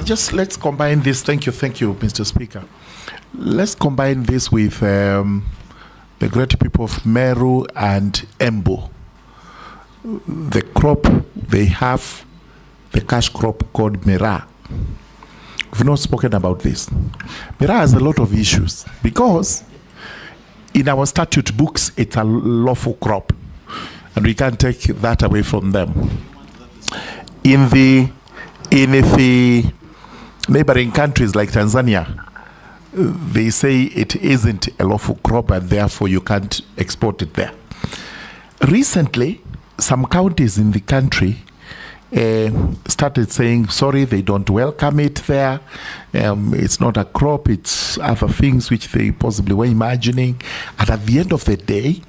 Just let's combine this. Thank you, Mr. Speaker. Let's combine this with the great people of Meru and Embu. The crop they have, the cash crop called Mira. We've not spoken about this. Mira has a lot of issues because in our statute books, it's a lawful crop, and we can't take that away from them. In the neighboring countries like Tanzania, they say it isn't a lawful crop and therefore you can't export it there. Recently, some counties in the country started saying, sorry, they don't welcome it there. It's not a crop, it's other things which they possibly were imagining. And at the end of the day,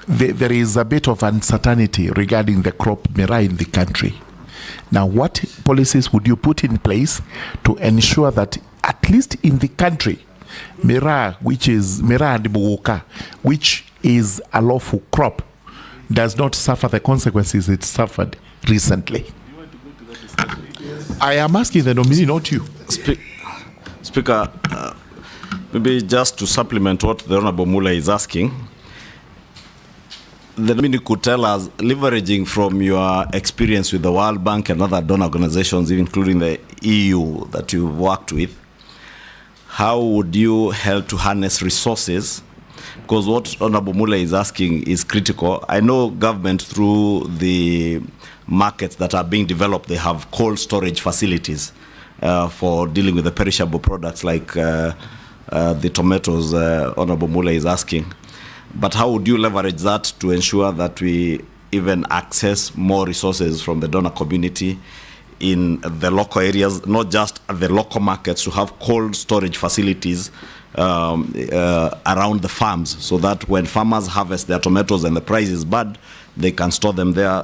there is a bit of uncertainty regarding the crop Mira in the country. Now, what policies would you put in place to ensure that at least in the country, Mira, which is Mira and Buguka, which is a lawful crop, does not suffer the consequences it suffered recently? I am asking the nominee, not you. Speaker, maybe just to supplement what the Honorable Mula is asking, the nominee could tell us, leveraging from your experience with the World Bank and other donor organizations, including the EU that you've worked with, how would you help to harness resources? Because what Honorable Mula is asking is critical. I know government, through the markets that are being developed, they have cold storage facilities for dealing with the perishable products like the tomatoes Honorable Mula is asking. But how would you leverage that to ensure that we even access more resources from the donor community in the local areas, not just at the local markets, to have cold storage facilities around the farms, so that when farmers harvest their tomatoes and the price is bad, they can store them there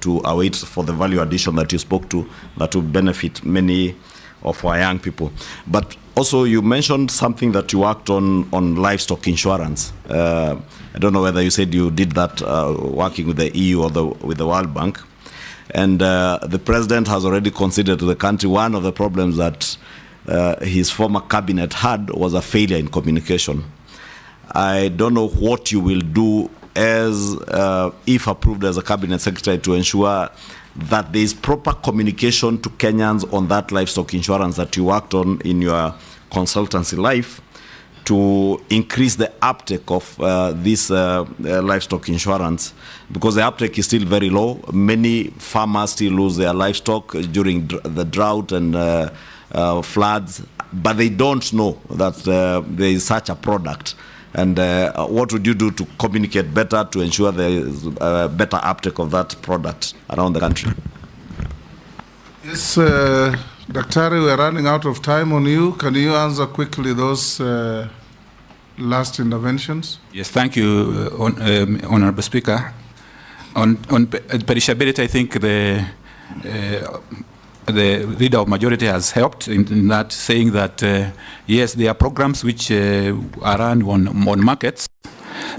to await for the value addition that you spoke to, that will benefit many of our young people. But also, you mentioned something that you worked on livestock insurance. I don't know whether you said you did that working with the EU or with the World Bank. And the president has already considered to the country one of the problems that his former cabinet had was a failure in communication. I don't know what you will do as, if approved as a cabinet secretary, to ensure that there is proper communication to Kenyans on that livestock insurance that you worked on in your consultancy life, to increase the uptake of this livestock insurance, because the uptake is still very low. Many farmers still lose their livestock during the drought and floods, but they don't know that there is such a product. And what would you do to communicate better to ensure there is better uptake of that product around the country? Yes, Daktari, we're running out of time on you. Can you answer quickly those last interventions? Yes, thank you, Honorable Speaker. On perishability, I think the leader of majority has helped in that, saying that yes, there are programs which are run on markets.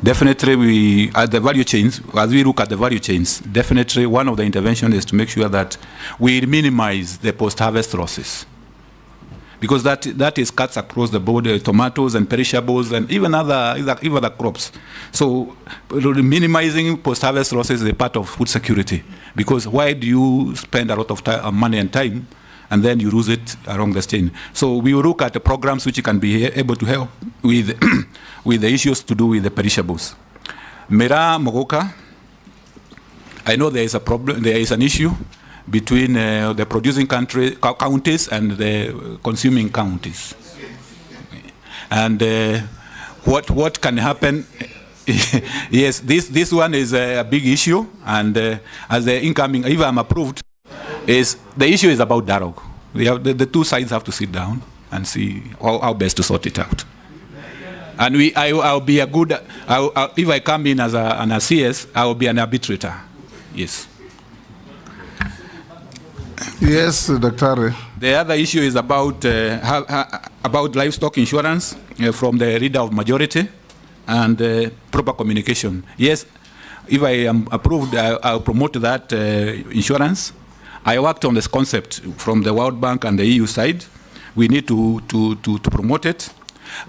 Definitely, we at the value chains, as we look at the value chains, definitely one of the interventions is to make sure that we minimize the post-harvest losses, because that is cuts across the board, tomatoes and perishables and even other crops. So minimizing post-harvest losses is a part of food security, because why do you spend a lot of time, money and time, and then you lose it along the chain? So we will look at the programs which can be able to help with with the issues to do with the perishables. Mira Mogoka, I know there is a problem, there is an issue between the producing counties and the consuming counties. And what can happen? Yes, this one is a big issue, and as the incoming, if I'm approved, is the issue is about dialogue. The two sides have to sit down and see how best to sort it out. And I'll be a good, if I come in as an CS, I will be an arbitrator. Yes. Yes, Dr. The other issue is about livestock insurance from the leader of majority and proper communication. Yes, if I am approved, I'll promote that insurance. I worked on this concept from the World Bank and the EU side. We need to promote it.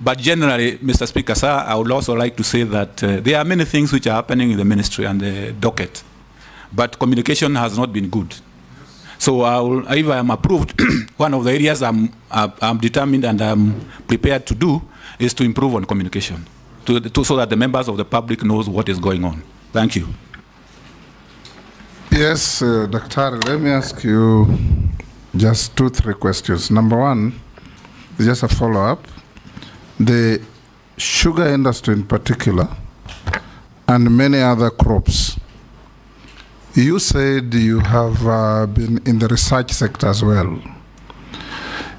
But generally, Mr. Speaker, sir, I would also like to say that there are many things which are happening in the ministry and the docket, but communication has not been good. So if I am approved, one of the areas I'm determined and I'm prepared to do is to improve on communication, so that the members of the public knows what is going on. Thank you. Yes, Dr. Let me ask you just 2-3 questions. Number one, just a follow-up. The sugar industry in particular and many other crops, you said you have been in the research sector as well.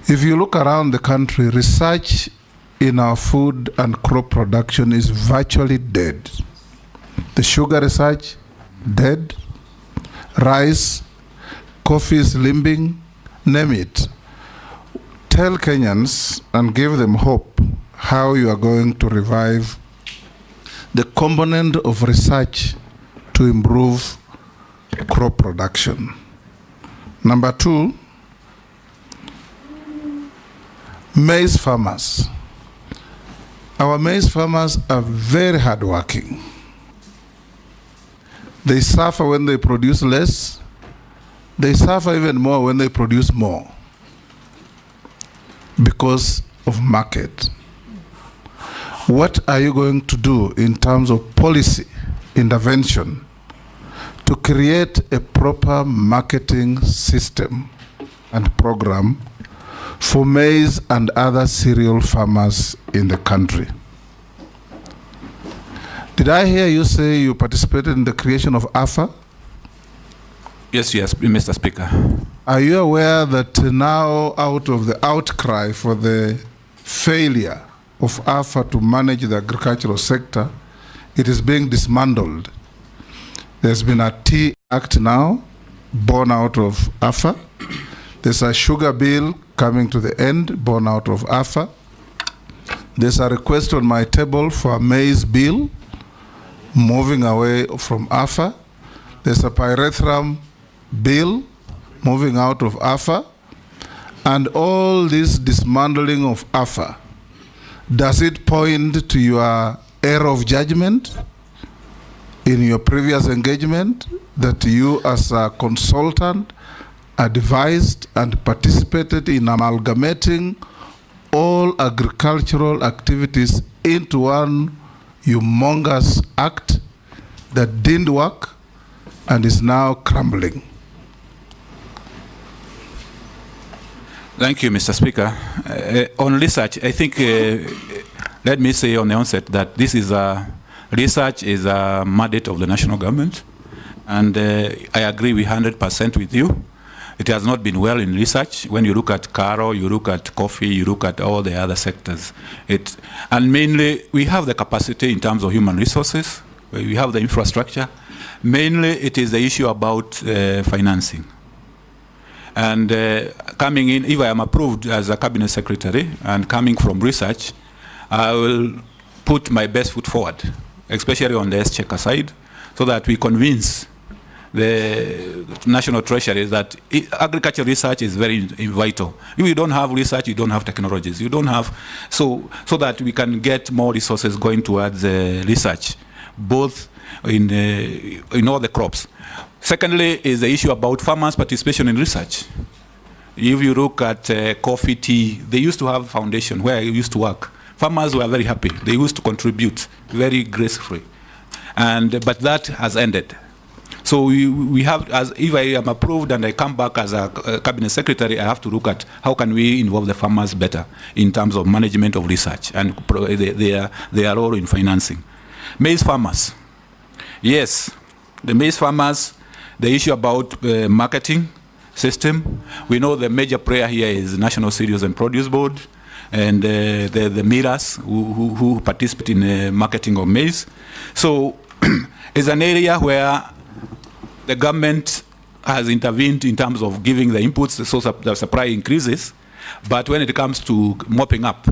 If you look around the country, research in our food and crop production is virtually dead. The sugar research, dead. Rice, coffee is limping, name it. Tell Kenyans and give them hope how you are going to revive the component of research to improve crop production. Number two, maize farmers. Our maize farmers are very hardworking. They suffer when they produce less. They suffer even more when they produce more because of market. What are you going to do in terms of policy intervention to create a proper marketing system and program for maize and other cereal farmers in the country? Did I hear you say you participated in the creation of AFA? Yes, Mr. Speaker. Are you aware that now, out of the outcry for the failure of AFA to manage the agricultural sector, it is being dismantled? There's been a Tea Act now, born out of AFA. There's a sugar bill coming to the end, born out of AFA. There's a request on my table for a maize bill, moving away from AFA. There's a pyrethrum bill moving out of AFA. And all this dismantling of AFA, does it point to your error of judgment in your previous engagement that you as a consultant advised and participated in amalgamating all agricultural activities into one humongous act that didn't work and is now crumbling? Thank you, Mr. Speaker. On research, I think, let me say on the onset that this is research is a mandate of the national government, and I agree 100% with you. It has not been well in research. When you look at Caro, you look at coffee, you look at all the other sectors. And mainly, we have the capacity in terms of human resources. We have the infrastructure. Mainly, it is the issue about financing. And coming in, if I am approved as a cabinet secretary and coming from research, I will put my best foot forward, especially on the exchequer side, so that we convince the national treasury that agriculture research is very vital. If you don't have research, you don't have technologies. You don't have, so that we can get more resources going towards research, both in all the crops. Secondly, is the issue about farmers' participation in research. If you look at coffee, tea, they used to have a foundation where I used to work. Farmers were very happy. They used to contribute very gracefully. But that has ended. So we have, if I am approved and I come back as a cabinet secretary, I have to look at how can we involve the farmers better in terms of management of research and their role in financing. Maize farmers. Yes, the maize farmers, the issue about marketing system. We know the major player here is National Cereals and Produce Board and the millers who participate in marketing of maize. So it's an area where the government has intervened in terms of giving the inputs, so the supply increases. But when it comes to mopping up,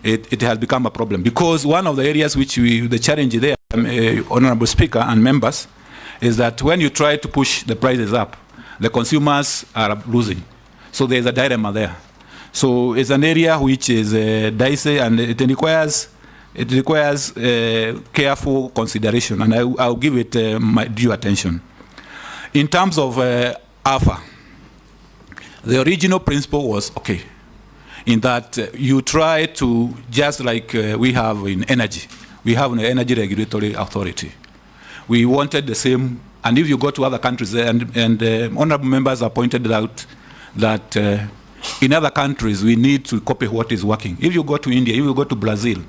it has become a problem. Because one of the areas which the challenge there, Honorable Speaker and members, is that when you try to push the prices up, the consumers are losing. So there's a dilemma there. So it's an area which is dicey, and it requires careful consideration, and I'll give it my due attention. In terms of AFA, the original principle was okay, in that you try to, just like we have in energy, we have an energy regulatory authority. We wanted the same, and if you go to other countries, and honorable members have pointed out that in other countries we need to copy what is working. If you go to India, if you go to Brazil,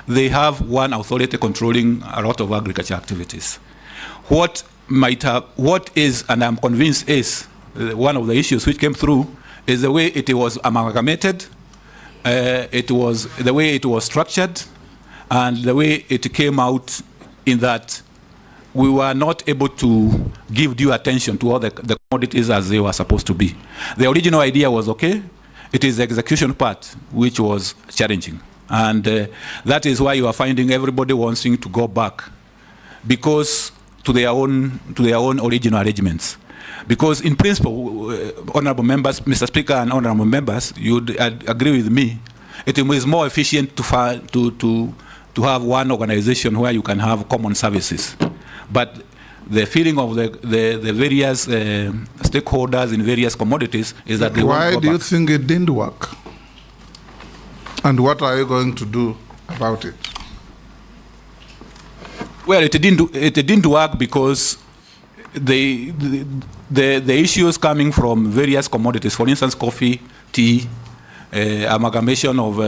they have one authority controlling a lot of agriculture activities. What is, and I'm convinced is, one of the issues which came through is the way it was amalgamated, it was the way it was structured, and the way it came out, in that we were not able to give due attention to all the commodities as they were supposed to be. The original idea was okay. It is the execution part which was challenging. And that is why you are finding everybody wanting to go back, because to their own original arrangements. Because in principle, honorable members, Mr. Speaker and honorable members, you'd agree with me, it is more efficient to have one organization where you can have common services. But the feeling of the various stakeholders in various commodities is that they want to go back. Why do you think it didn't work? And what are you going to do about it? Well, it didn't work because the issues coming from various commodities, for instance, coffee, tea, amalgamation of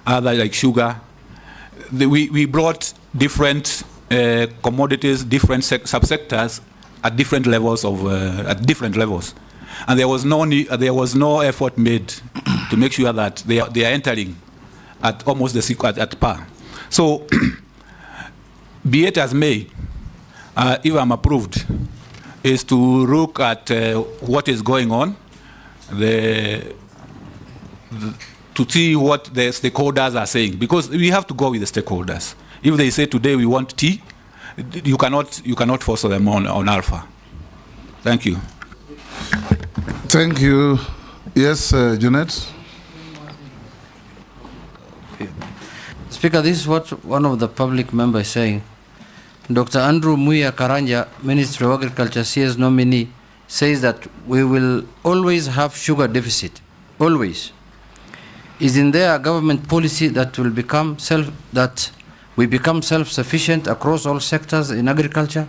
other like sugar. We brought different commodities, different subsectors at different levels and there was no effort made to make sure that they are entering at almost at par. So, be it as may, if I'm approved, is to look at what is going on, to see what the stakeholders are saying, because we have to go with the stakeholders. If they say today we want tea, you cannot force them on alpha. Thank you. Thank you. Yes, Jeanette. Speaker, this is what one of the public members is saying. Dr. Andrew Muya Karanja, Ministry of Agriculture, CS nominee, says that we will always have sugar deficit. Always. Is in there a government policy that will we become self-sufficient across all sectors in agriculture?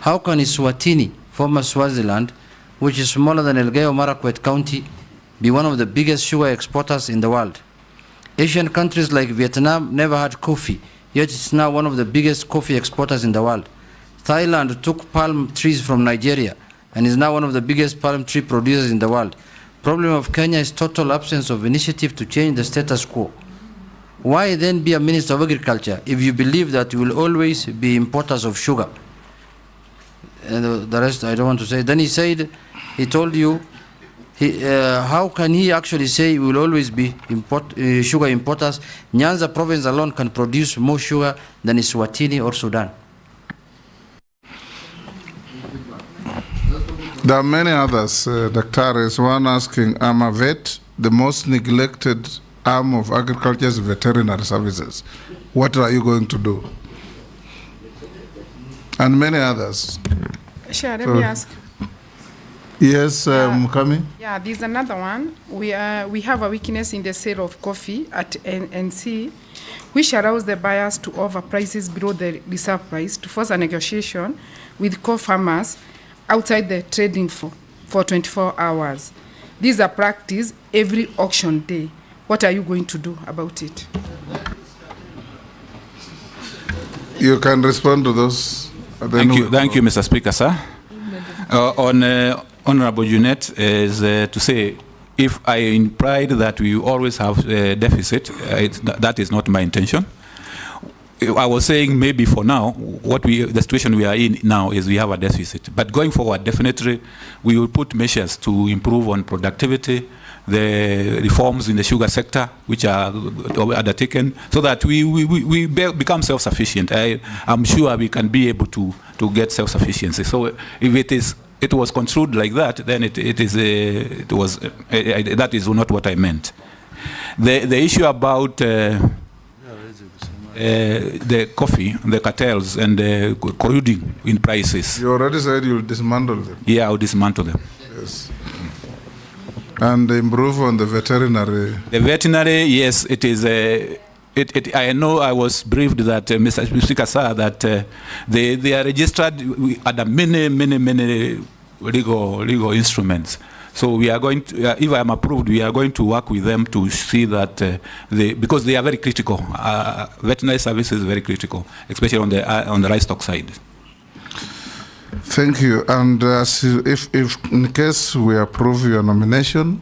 How can Eswatini, former Swaziland, which is smaller than Elgeyo Marakwet County, be one of the biggest sugar exporters in the world? Asian countries like Vietnam never had coffee, yet it's now one of the biggest coffee exporters in the world. Thailand took palm trees from Nigeria and is now one of the biggest palm tree producers in the world. Problem of Kenya is total absence of initiative to change the status quo. Why then be a Minister of Agriculture if you believe that you will always be importers of sugar? And the rest I don't want to say. Then he told you, how can he actually say we will always be sugar importers? Nyanza province alone can produce more sugar than Eswatini or Sudan. There are many others, Dr. Is one asking, I'm a vet, the most neglected arm of agriculture is veterinary services. What are you going to do? And many others. Sure, let me ask. Yes, Mukami? Yeah, there's another one. We have a weakness in the sale of coffee at NC, which allows the buyers to offer prices below the reserve price to force a negotiation with co-farmers outside the trading for 24 hours. These are practiced every auction day. What are you going to do about it? You can respond to those. Thank you, Mr. Speaker, sir. Honorable Jeanette is to say, if I implied that we always have a deficit, that is not my intention. I was saying maybe for now, the situation we are in now is we have a deficit. But going forward, definitely, we will put measures to improve on productivity, the reforms in the sugar sector, which are undertaken, so that we become self-sufficient. I'm sure we can be able to get self-sufficiency. So if it is it was construed like that, then that is not what I meant. The issue about the coffee, the cartels, and the colluding in prices. You already said you'll dismantle them. Yeah, I'll dismantle them. Yes. And improve on the veterinary. The veterinary, yes, it is. I know I was briefed that Mr. Speaker, sir, that they are registered under many legal instruments. So we are going to, if I am approved, we are going to work with them to see that because they are very critical. Veterinary services is very critical, especially on the livestock side. Thank you. And if in case we approve your nomination,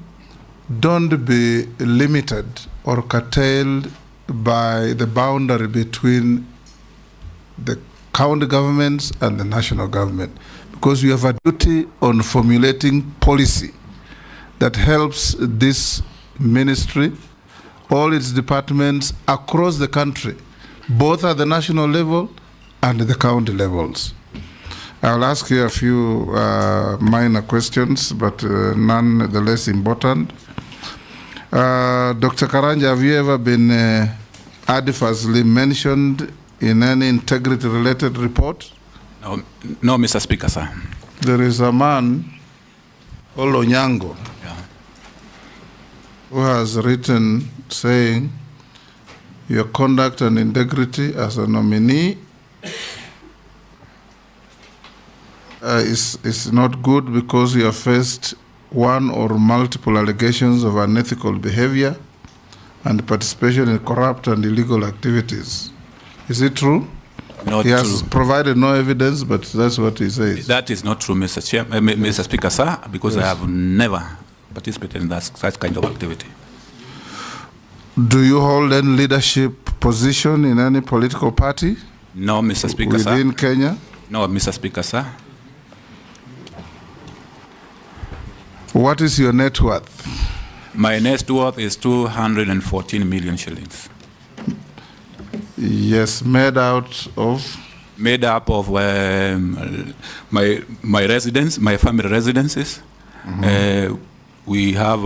don't be limited or curtailed by the boundary between the county governments and the national government, because you have a duty on formulating policy that helps this ministry, all its departments across the country, both at the national level and the county levels. I'll ask you a few minor questions, but none the less important. Dr. Karanja, have you ever been adversely mentioned in any integrity-related report? No, Mr. Speaker, sir. There is a man, Onyango, who has written saying your conduct and integrity as a nominee is not good because you have faced one or multiple allegations of unethical behavior and participation in corrupt and illegal activities. Is it true? Not he has true. provided no evidence, but that's what he says. That is not true, Mr. Mr. Speaker, sir, because Yes. I have never participated in that kind of activity. Do you hold any leadership position in any political party? No, Mr. Speaker, within sir. Kenya? No, Mr. Speaker, sir. What is your net worth? My net worth is 214 million shillings. Yes, made out of? Made up of my residence, my family residences. We have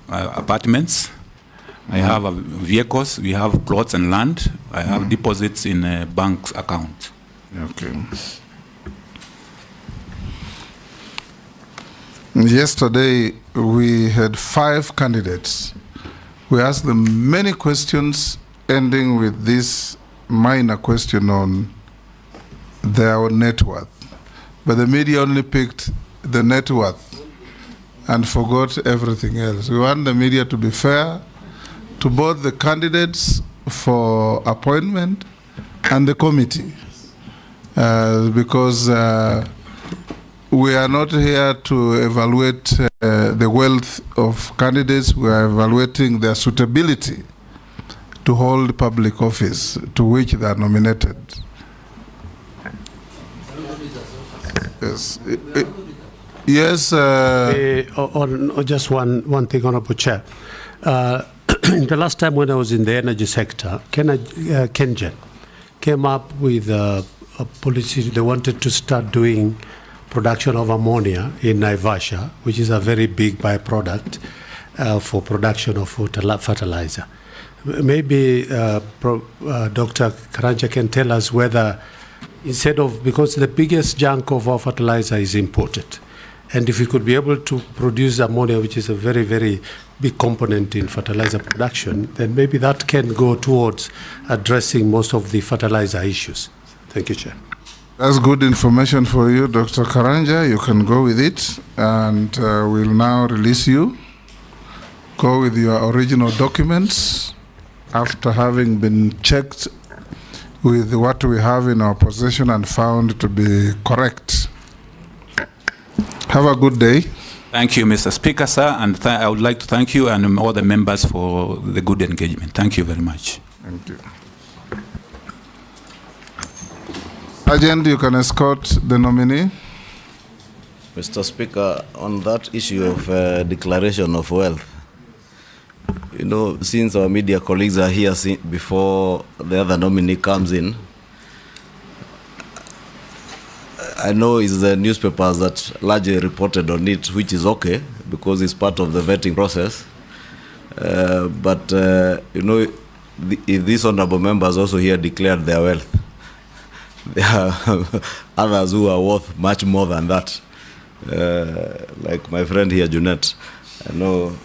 apartments. I have vehicles. We have plots and land. I have deposits in a bank's account. Okay. Yesterday, we had 5 candidates. We asked them many questions, ending with this minor question on their net worth. But the media only picked the net worth and forgot everything else. We want the media to be fair to both the candidates for appointment and the committee, because we are not here to evaluate the wealth of candidates. We are evaluating their suitability to hold public office to which they are nominated. Yes. Yes. Just one thing, Honorable Chair. The last time when I was in the energy sector, KenGen came up with a policy. They wanted to start doing production of ammonia in Naivasha, which is a very big byproduct for production of fertilizer. Maybe Dr. Karanja can tell us whether, instead of, because the biggest chunk of our fertilizer is imported, and if we could be able to produce ammonia, which is a very, very big component in fertilizer production, then maybe that can go towards addressing most of the fertilizer issues. Thank you, Chair. That's good information for you, Dr. Karanja. You can go with it, and we'll now release you. Go with your original documents after having been checked with what we have in our possession and found to be correct. Have a good day. Thank you, Mr. Speaker, sir, and I would like to thank you and all the members for the good engagement. Thank you very much. Thank you. Sergeant, you can escort the nominee. Mr. Speaker, on that issue of declaration of wealth, you know, since our media colleagues are here before the other nominee comes in, I know it's the newspapers that largely reported on it, which is okay because it's part of the vetting process. But if these honorable members also here declared their wealth, there are others who are worth much more than that. Like my friend here, Junet. I know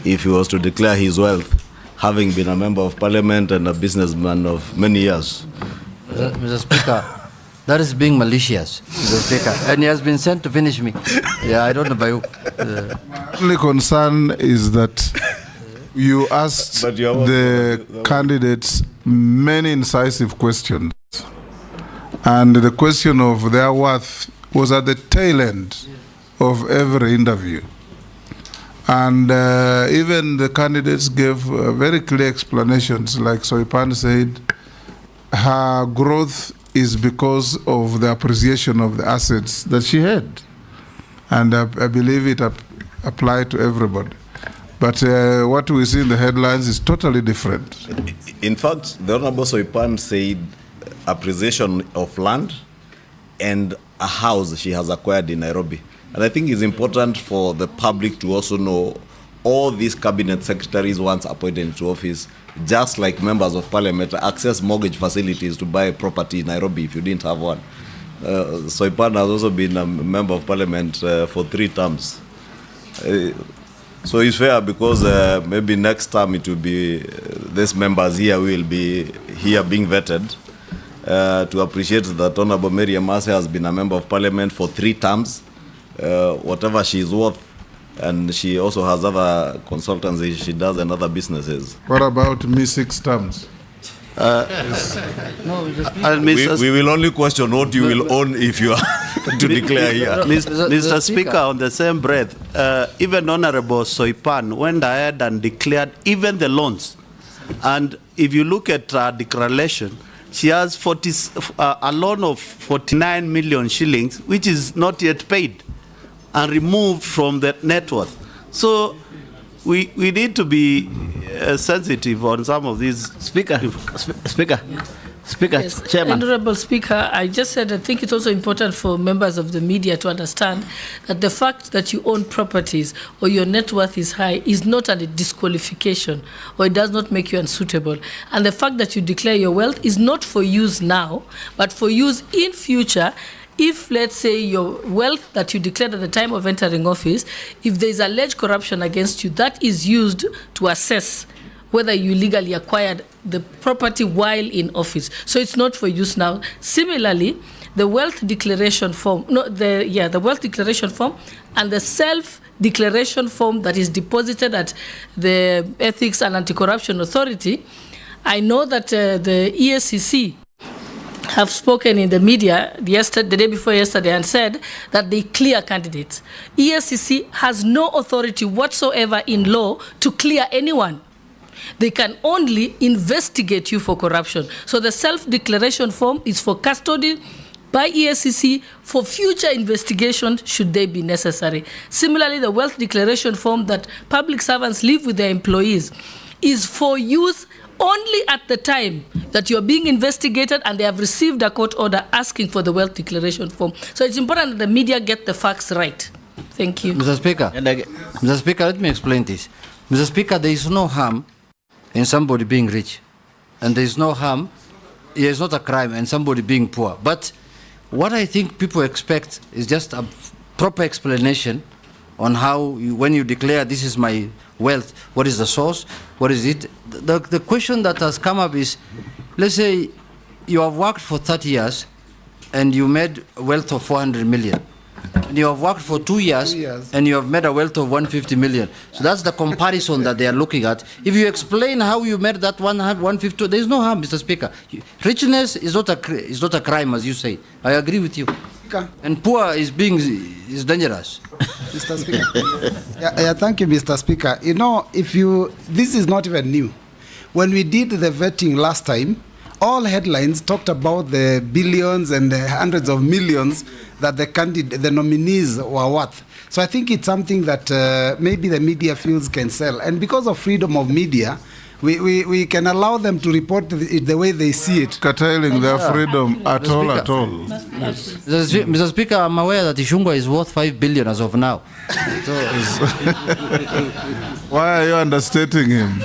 if he was to declare his wealth, having been a member of parliament and a businessman of many years. Mr. Speaker, that is being malicious, Mr. Speaker. And he has been sent to finish me. Yeah, I don't know by who. My only concern is that you asked the candidates many incisive questions. And the question of their worth was at the tail end of every interview. And even the candidates gave very clear explanations, like Soipan said, her growth is because of the appreciation of the assets that she had. And I believe it applied to everybody. But what we see in the headlines is totally different. In fact, the Honorable Soipan said appreciation of land and a house she has acquired in Nairobi. And I think it's important for the public to also know all these cabinet secretaries once appointed into office, just like members of parliament, access mortgage facilities to buy property in Nairobi if you didn't have one. Soipan has also been a member of parliament for 3 terms. So it's fair because maybe next time it will be these members here will be here being vetted to appreciate that Honorable Mary Amase has been a member of parliament for 3 terms. Whatever she is worth, and she also has other consultancy she does and other businesses. What about me 6 terms? We will only question what you will own if you are to declare here. Mr. Speaker, on the same breath, even Honorable Soipan went ahead and declared even the loans. And if you look at her declaration, she has a loan of 49 million shillings, which is not yet paid and removed from the net worth. So we need to be sensitive on some of these. Speaker, yes. Chairman. Honorable Speaker, I just said I think it's also important for members of the media to understand that the fact that you own properties or your net worth is high is not a disqualification, or it does not make you unsuitable. And the fact that you declare your wealth is not for use now, but for use in future. If, let's say, your wealth that you declared at the time of entering office, if there is alleged corruption against you, that is used to assess whether you legally acquired the property while in office. So it's not for use now. Similarly, the wealth declaration form, the wealth declaration form and the self-declaration form that is deposited at the Ethics and Anti-Corruption Authority, I know that the EACC have spoken in the media the day before yesterday and said that they clear candidates. EACC has no authority whatsoever in law to clear anyone. They can only investigate you for corruption. So the self-declaration form is for custody by EACC for future investigation should they be necessary. Similarly, the wealth declaration form that public servants leave with their employees is for use only at the time that you are being investigated and they have received a court order asking for the wealth declaration form. So it's important that the media get the facts right. Thank you. Mr. Speaker, let me explain this. Mr. Speaker, there is no harm in somebody being rich. And there is no harm, it is not a crime in somebody being poor. But what I think people expect is just a proper explanation on how, when you declare this is my wealth, what is the source, what is it? The question that has come up is, let's say you have worked for 30 years and you made a wealth of 400 million. And you have worked for 2 years and you have made a wealth of 150 million. So that's the comparison that they are looking at. If you explain how you made that 150, there is no harm, Mr. Speaker. Richness is not a crime, as you say. I agree with you. And poor is dangerous. Mr. Speaker. Thank you, Mr. Speaker. You know, this is not even new. When we did the vetting last time, all headlines talked about the billions and the hundreds of millions that the nominees were worth. So I think it's something that maybe the media feels can sell. And because of freedom of media, We can allow them to report it the way they see it. Curtailing their freedom at all. Mr. Speaker, I'm aware that Ishungwa is worth 5 billion as of now. Why are you understating him?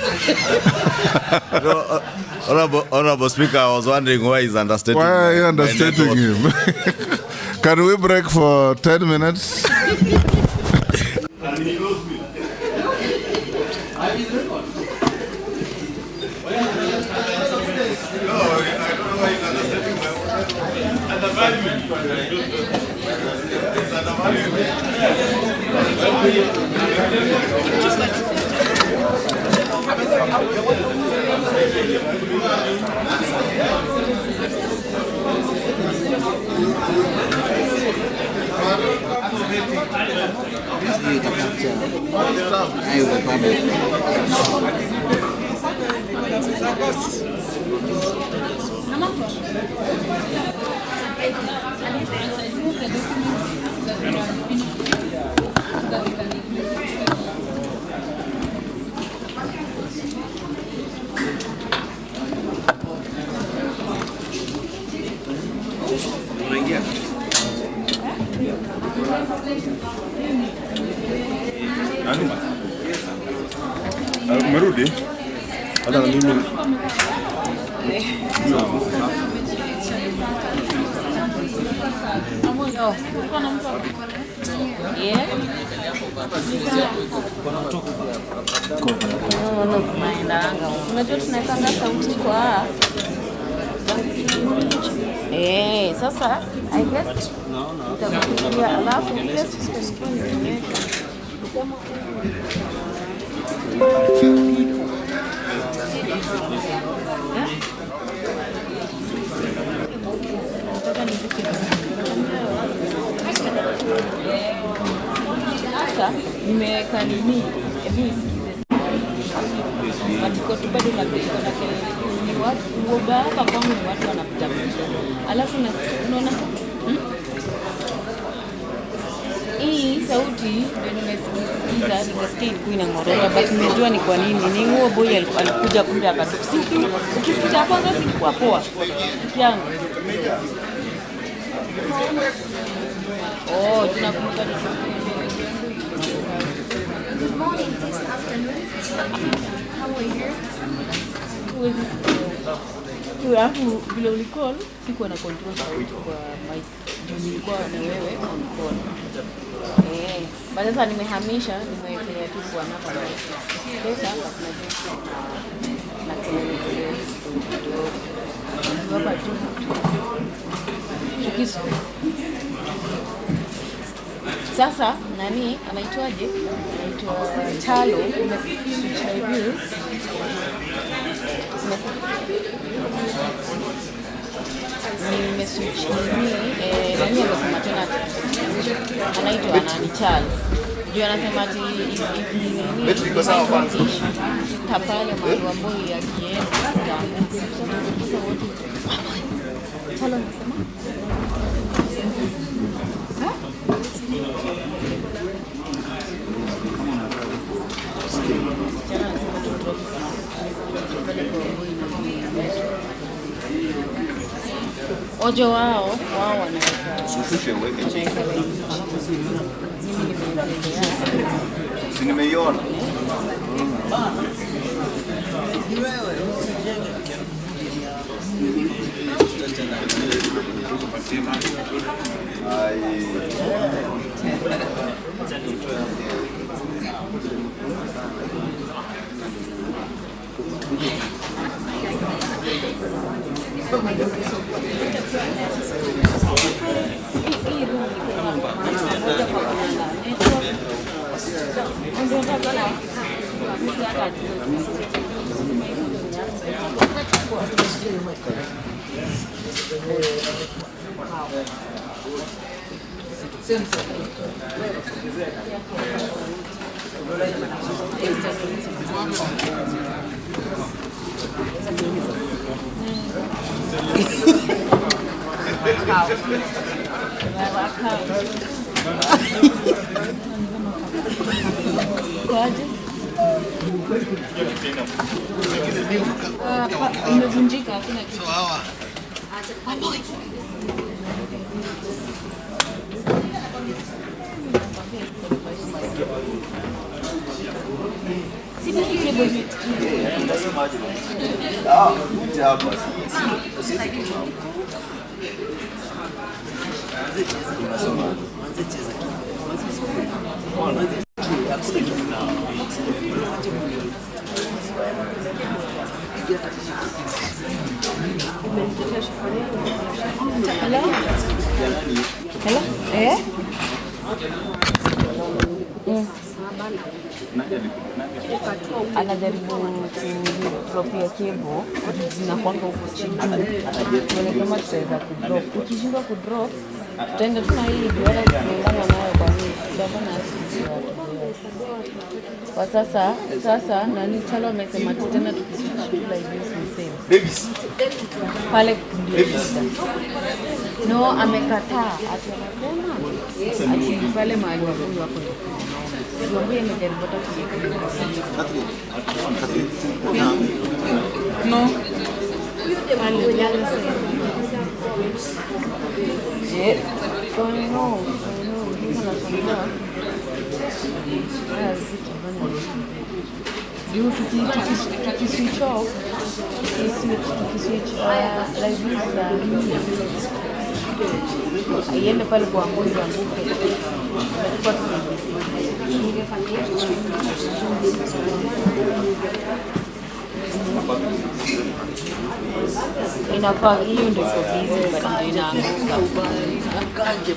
Honorable Speaker, I was wondering why he's understating. Why are you understating him? Can we break for 10 minutes? Merudi? Hata na mimi. Unajua tunaekanga sauti kwa sasa I guess utakuja alafu ile system nimeweka sasa nimeweka nini matiko tu bado napeleka na kelele ni watu hapa kwangu ni watu wanapita alafu unaona hii sauti ndio nimesikia ilikuwa inang'oreka but nimejua ni kwa nini ni huo boy alikuja kumbe akatusikia ukisikia kwanza sikuwa poa yangu tunakumbuka Good morning this afternoon. How are you? Alafu vile ulicall sikuwa na control sauti kwa mic. Juu nilikuwa na wewe on call. Baada sasa nimehamisha nimewekea tu kwa hapa. Sasa hapa tunajua na kelele kidogo. Hapa tu. Tukisu. Sasa nani anaitwaje? Anaitwa Chalo umeswitch reviews. Nimeswitch nani amesema tena anaitwa nani Chalo. Ndio anasema ati hivi tapale mambo ambayo yakienda Chalo anasema ojo wao wanaweka Si nimeiona. Imevunjika hakuna kitu. Hello? Hello? Eh? Anajaribu kudropia cable zinakwanga huko chini. Tuone kama tutaweza kudrop. Ukishindwa kudrop, tutaenda tuna hii duara tunaendana nayo kwa hii. Tutafanya kwa sasa nani Chalo amesema tena tukishughulika hivi same. Babies. Pale no amekataa atasema ati pale mahali wafungu wako. Ndio nimejaribu hata no. Yes. I know. You switch off. Like this. Aiende pale kwa mgonjwa ambuke. Inafaa hiyo ndio hizi bado inaanguka.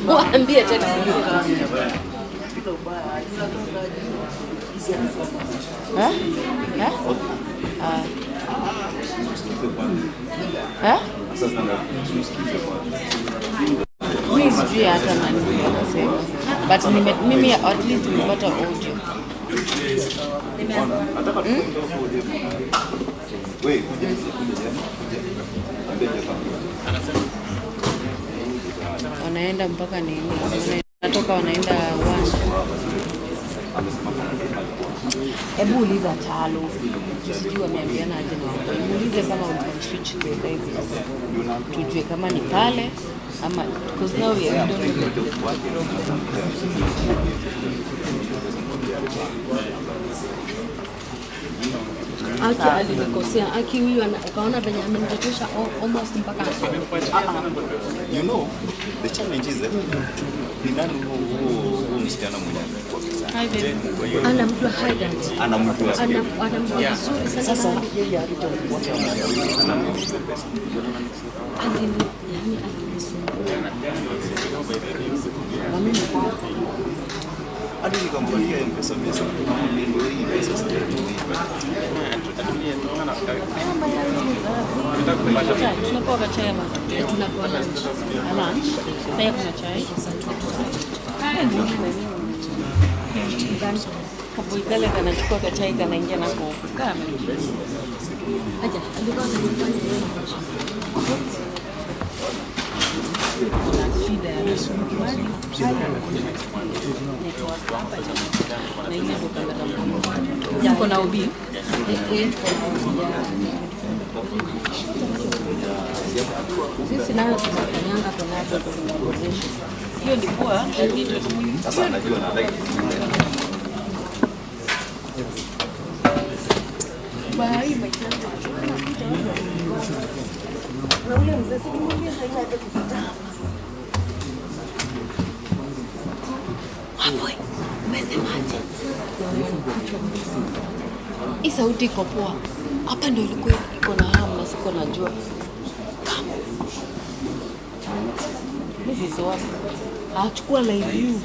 Mwambie tena mimi sijui hata nani anasema, but mimi at least nimepata audio. Wanaenda mpaka nini? Wanatoka wanaenda uwanja. Hebu uliza Chalo. Sijui wameambiana aje na wao. Muulize kama una switch to live. Tujue kama ni pale ama because now we are doing Aki alikosea. Aki huyu ukaona venye amenitetesha almost mpaka you know the challenge is that ni nani huo msichana mwenye ana mtu hidden ana mtu vizuri sana. Sasa yeye alitokuwa hadi nikamwambia M-Pesa pesa ndio hii pesa sasa tunapoa chai ama tunapoa lunch. Pia kuna chai kabui kale kanachukua kachai kanaingia na kukaa aja alikuwa shida ya yako na ubi sisi nayo tunafanyanga tunacho conversation hiyo ilikuwa sasa anajua na like bye my friend na ule mzee sikimwambia sasa hivi atakupita hapo umesemaje hii sauti iko poa hapa ndio ilikuwa iko na hamu na siko najua hivi sawa chukua live view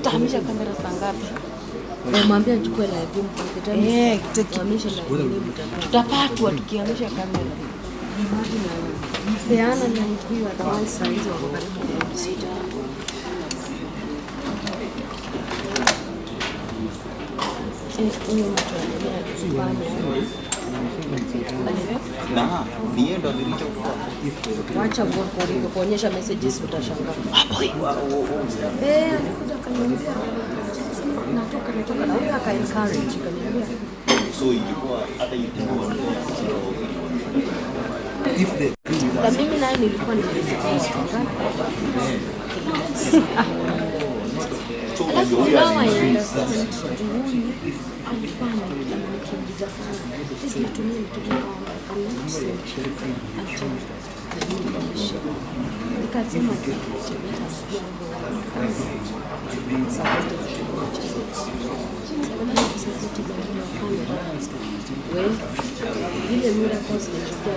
tahamisha kamera saa ngapi namwambia chukua live view mkutano tutahamisha live view tutapatwa tukihamisha kamera peana live view otherwise saa hizo wako karibu kurudi na nienda nilicho wacha kuonyesha messages utashangaa hapo alikuja kaniambia natoka na huyo aka encourage kaniambia So ilikuwa hata ilikuwa na mimi naye nilikuwa nimesikia alafu now I understand huyu alikuwa anakimbiza sana sisi natumia mtoto nikasema vile muda kosi nasikia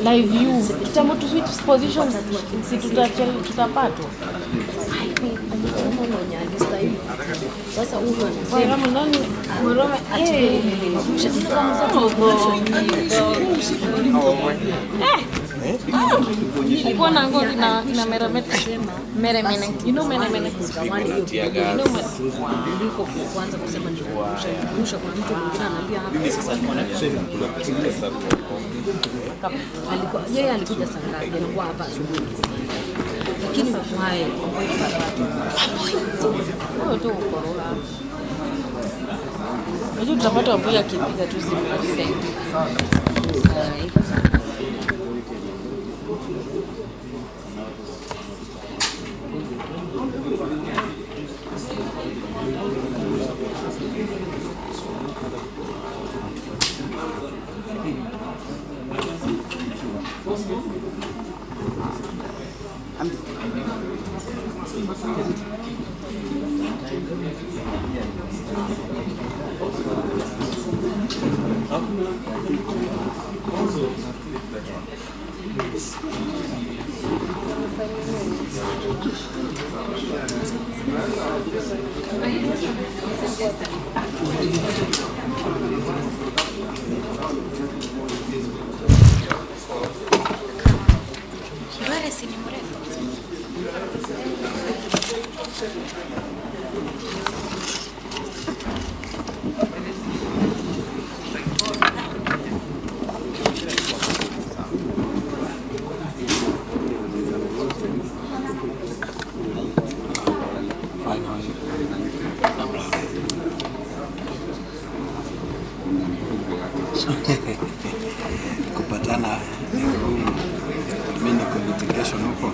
live view kitambo to switch positions si tutapatwa sasa huyu anasema nani mwerome ilikuwa na ngozi na meremeta meremene you know meremene ndiko kwanza kusema ndio kwa mtu mwingine anaambia hapa yeye alikuja saa ngapi alikuwa hapa asubuhi lakini why tu ukoroga unajua tutapata wabuya akipiga tu simu kupatana mimi niko litigation huko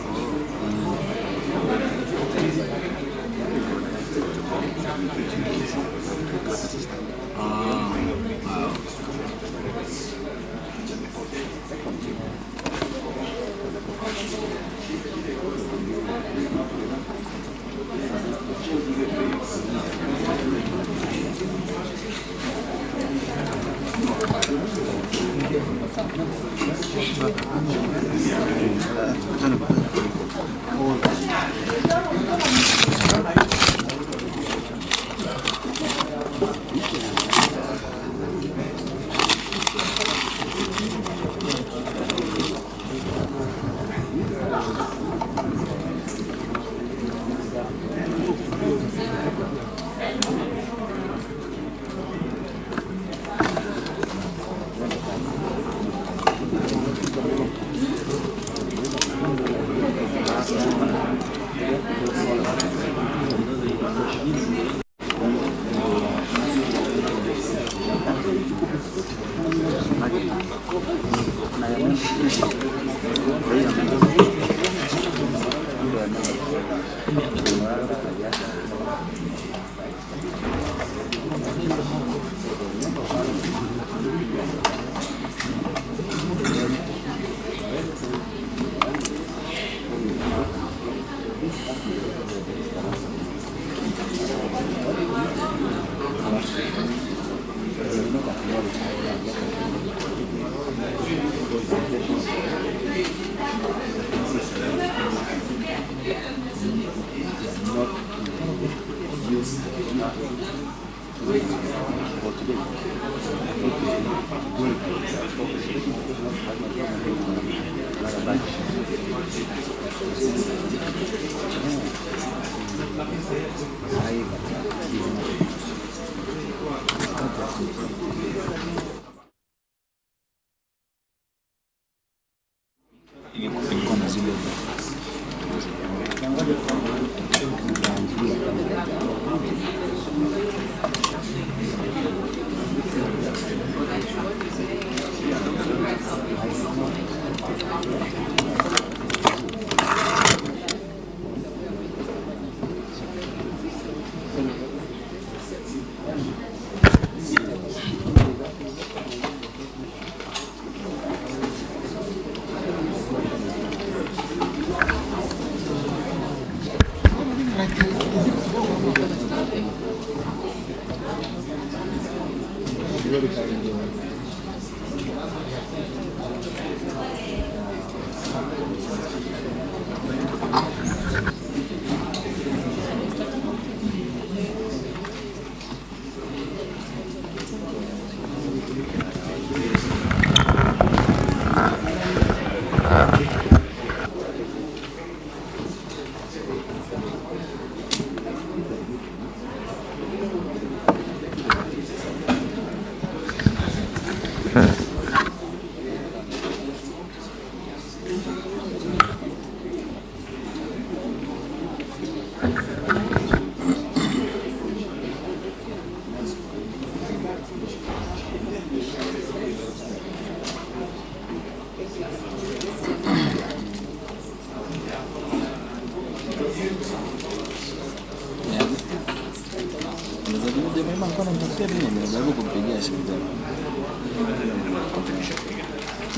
zile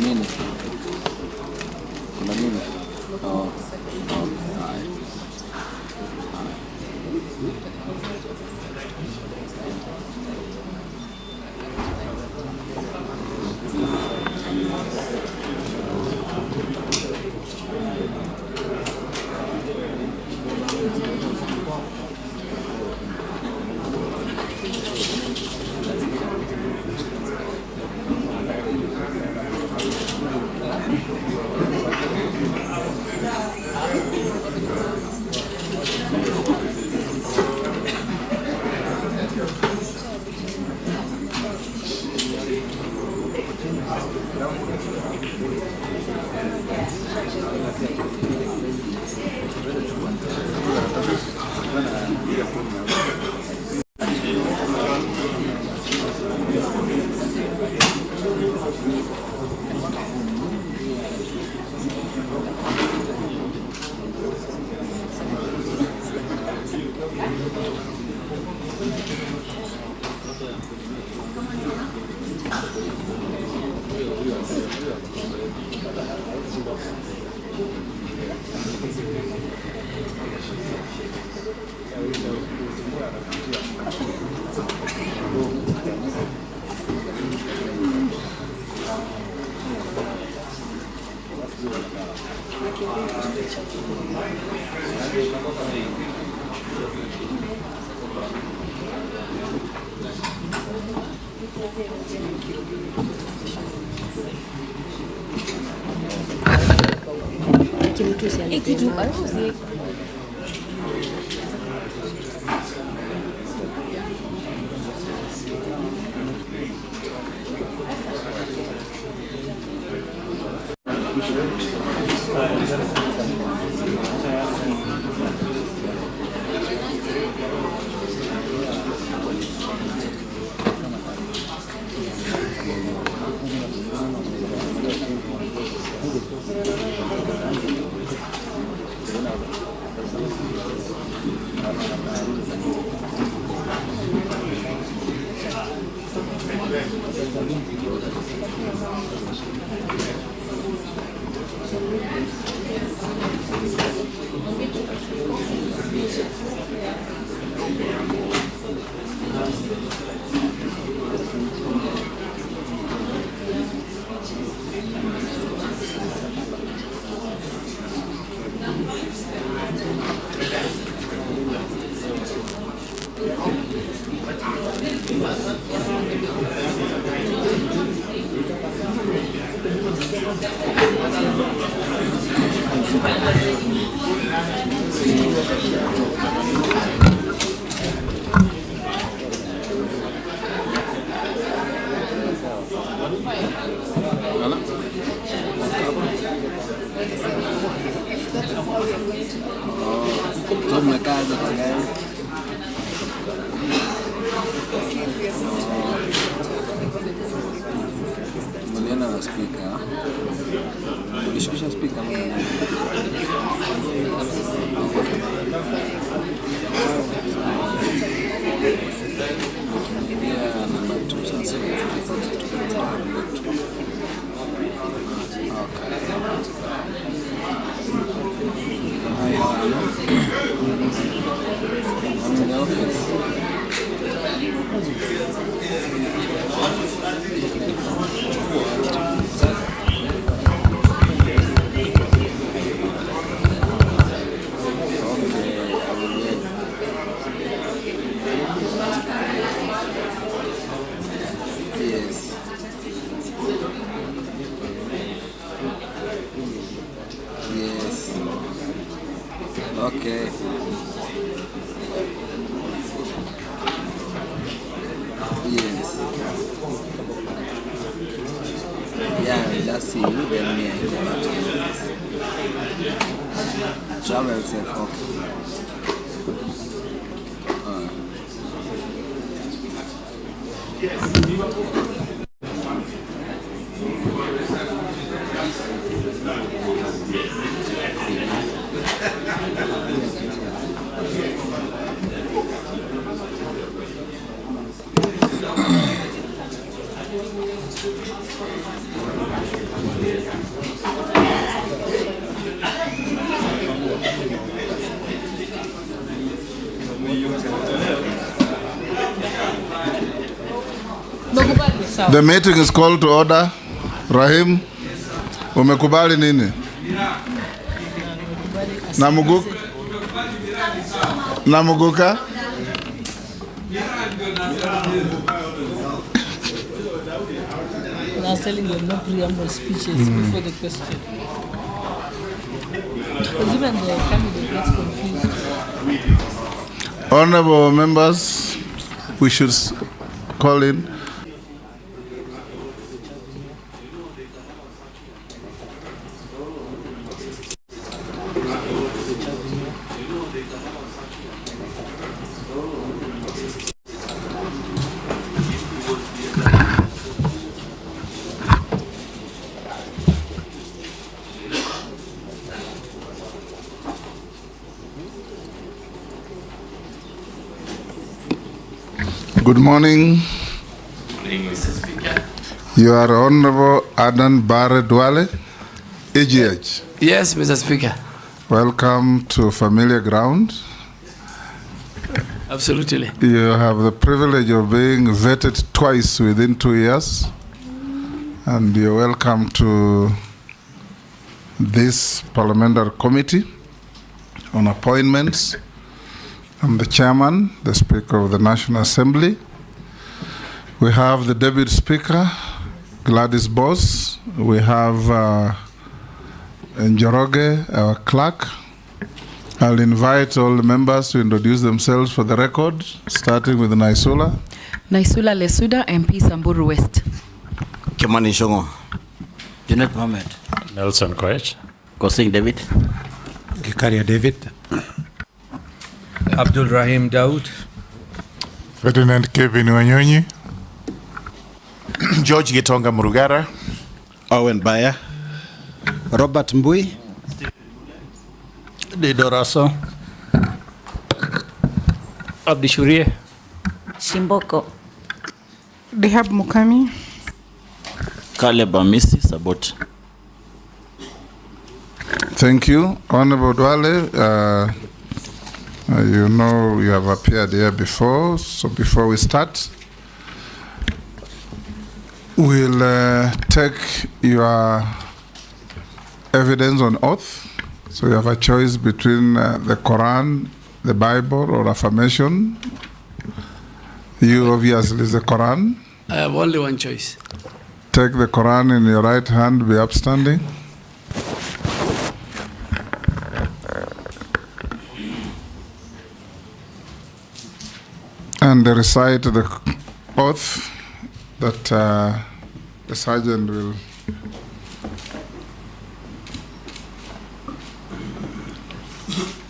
nini? Kuna nini? Oh. Voilà. Tumekaza kwa gari. Mliona na speaker. Ulishusha speaker mbona? Yeah, number 2 sasa. I'm in the office. Yes. Yes. Okay. Yes. Yeah, just see you, then me, I go back to the office. Travel safe, okay. The meeting is called to order. Rahim, umekubali nini? Namuguka? I was telling you, no preamble speeches before the question. Because even the candidate gets confused. Honorable members, we should call in. Good morning. Good morning, Mr. Speaker. You are Honorable Adan Bare Duale, AGH. Yes, Mr. Speaker. Welcome to familiar ground. Absolutely. You have the privilege of being vetted twice within 2 years, and you're welcome to this parliamentary committee on appointments. I'm the chairman, the Speaker of the National Assembly. We have the Deputy Speaker, Gladys Boss. We have Njoroge, our clerk. I'll invite all the members to introduce themselves for the record, starting with Naisula. Naisula Lesuda, MP Samburu West. Kimani Shongo. Junet Mohamed. Nelson Koech. Kosing David. Gikaria David. Abdul Rahim Daud. Ferdinand Kevin Wanyonyi. George Gitonga Murugara. Owen Baya. Robert Mbui. Didoraso. Abdishurie. Shimboko. Dehab Mukami. Caleb Amisi Sabot. Thank you. Honorable Duale, you know you have appeared here before, so before we start, we'll take your evidence on oath. So you have a choice between the Quran, the Bible, or affirmation. You obviously is the Quran. I have only one choice. Take the Quran in your right hand, be upstanding. And recite the oath that the sergeant will.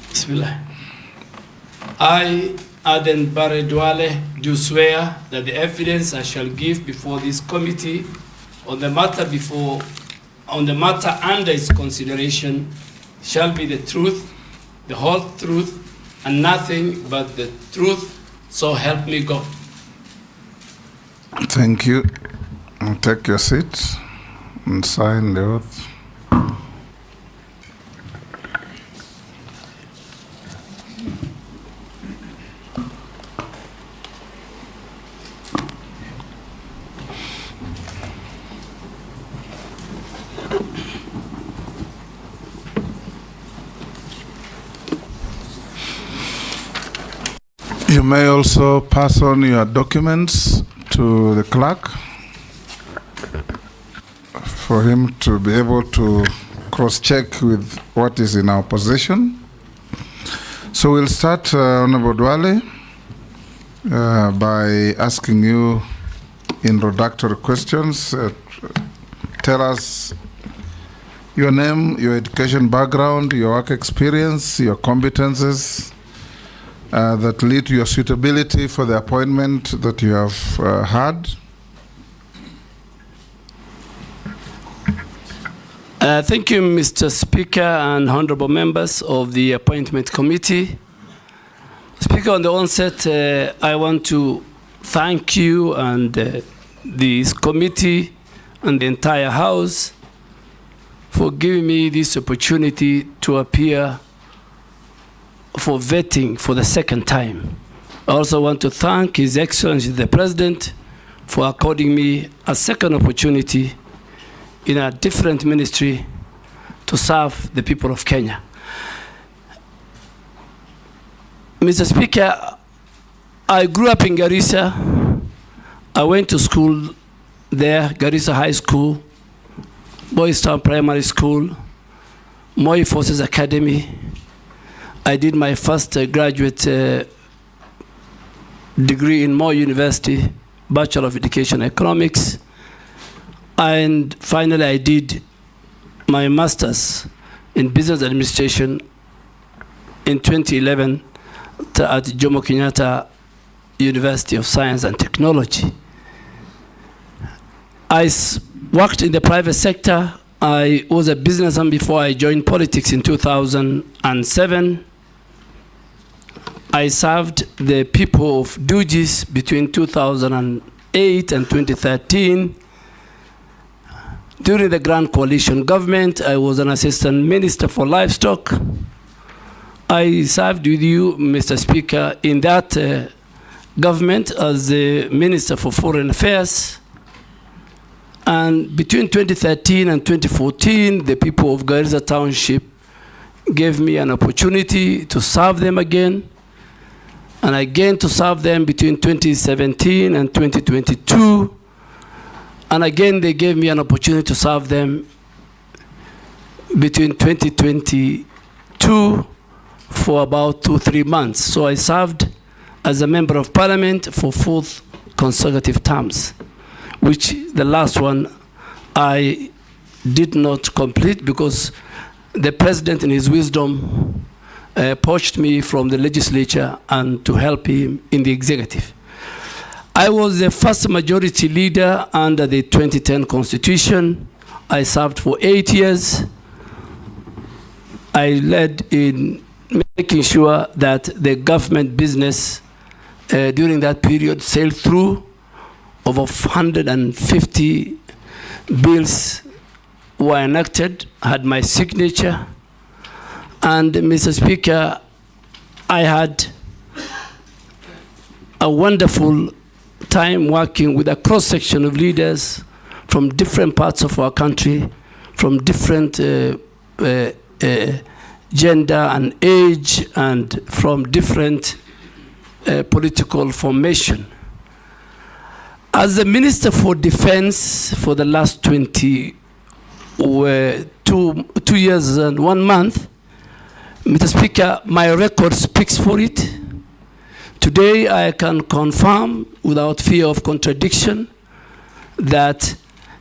Bismillah. I, Aden Bare Duale, do swear that the evidence I shall give before this committee on the matter under its consideration shall be the truth, the whole truth, and nothing but the truth, so help me God. Thank you. Take your seat and sign the oath. You may also pass on your documents to the clerk for him to be able to cross-check with what is in our possession. So we'll start, Honorable Duale, by asking you introductory questions. Tell us your name, your education background, your work experience, your competences, that lead to your suitability for the appointment that you have had. Thank you, Mr. Speaker and honorable members of the Appointment Committee. Speaker, on the onset, I want to thank you and this committee and the entire House for giving me this opportunity to appear for vetting for the second time. I also want to thank His Excellency the President for according me a second opportunity in a different ministry to serve the people of Kenya. Mr. Speaker, I grew up in Garissa. I went to school there, Garissa High School, Boys Town Primary School, Moi Forces Academy. I did my first graduate degree in Moi University, Bachelor of Education Economics. And finally, I did my master's in business administration in 2011 at Jomo Kenyatta University of Science and Technology. I worked in the private sector. I was a businessman before I joined politics in 2007. I served the people of Dugis between 2008 and 2013. During the Grand Coalition government, I was an assistant minister for livestock. I served with you, Mr. Speaker, in that government as the Minister for Foreign Affairs. And between 2013 and 2014, the people of Garissa Township gave me an opportunity to serve them again. And again to serve them between 2017 and 2022. And again, they gave me an opportunity to serve them between 2022 for about 2-3 months. So I served as a member of parliament for 4 consecutive terms, which the last one I did not complete because the president in his wisdom poached me from the legislature and to help him in the executive. I was the first majority leader under the 2010 Constitution. I served for 8 years. I led in making sure that the government business during that period sailed through. Over 150 bills were enacted, had my signature. And Mr. Speaker, I had a wonderful time working with a cross-section of leaders from different parts of our country, from different gender and age, and from different political formation. As the Minister for Defense for the last 2 years and 1 month, Mr. Speaker, my record speaks for it. Today, I can confirm without fear of contradiction that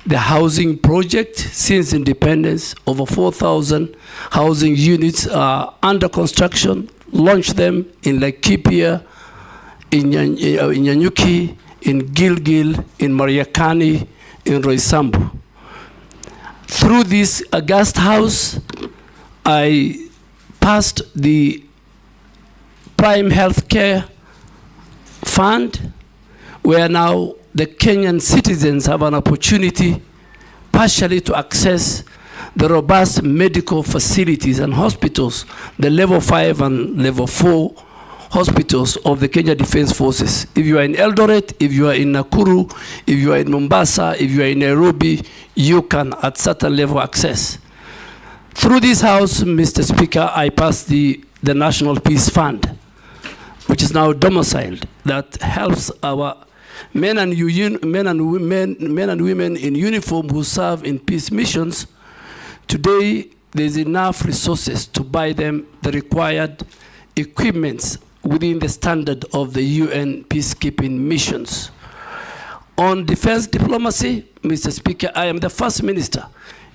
the housing project since independence. Over 4,000 housing units are under construction. Launched them in Laikipia, in Nyanyuki, in Gilgil, in Mariakani, in Roysambu. Through this August House, I passed the Prime Healthcare Fund, where now the Kenyan citizens have an opportunity partially to access the robust medical facilities and hospitals, the level 5 and level 4 hospitals of the Kenya Defense Forces. If you are in Eldoret, if you are in Nakuru, if you are in Mombasa, if you are in Nairobi, you can at certain level access. Through this House, Mr. Speaker, I passed the National Peace Fund, which is now domiciled, that helps our men and women in uniform who serve in peace missions. Today, there's enough resources to buy them the required equipments within the standard of the UN peacekeeping missions. On defense diplomacy, Mr. Speaker, I am the first minister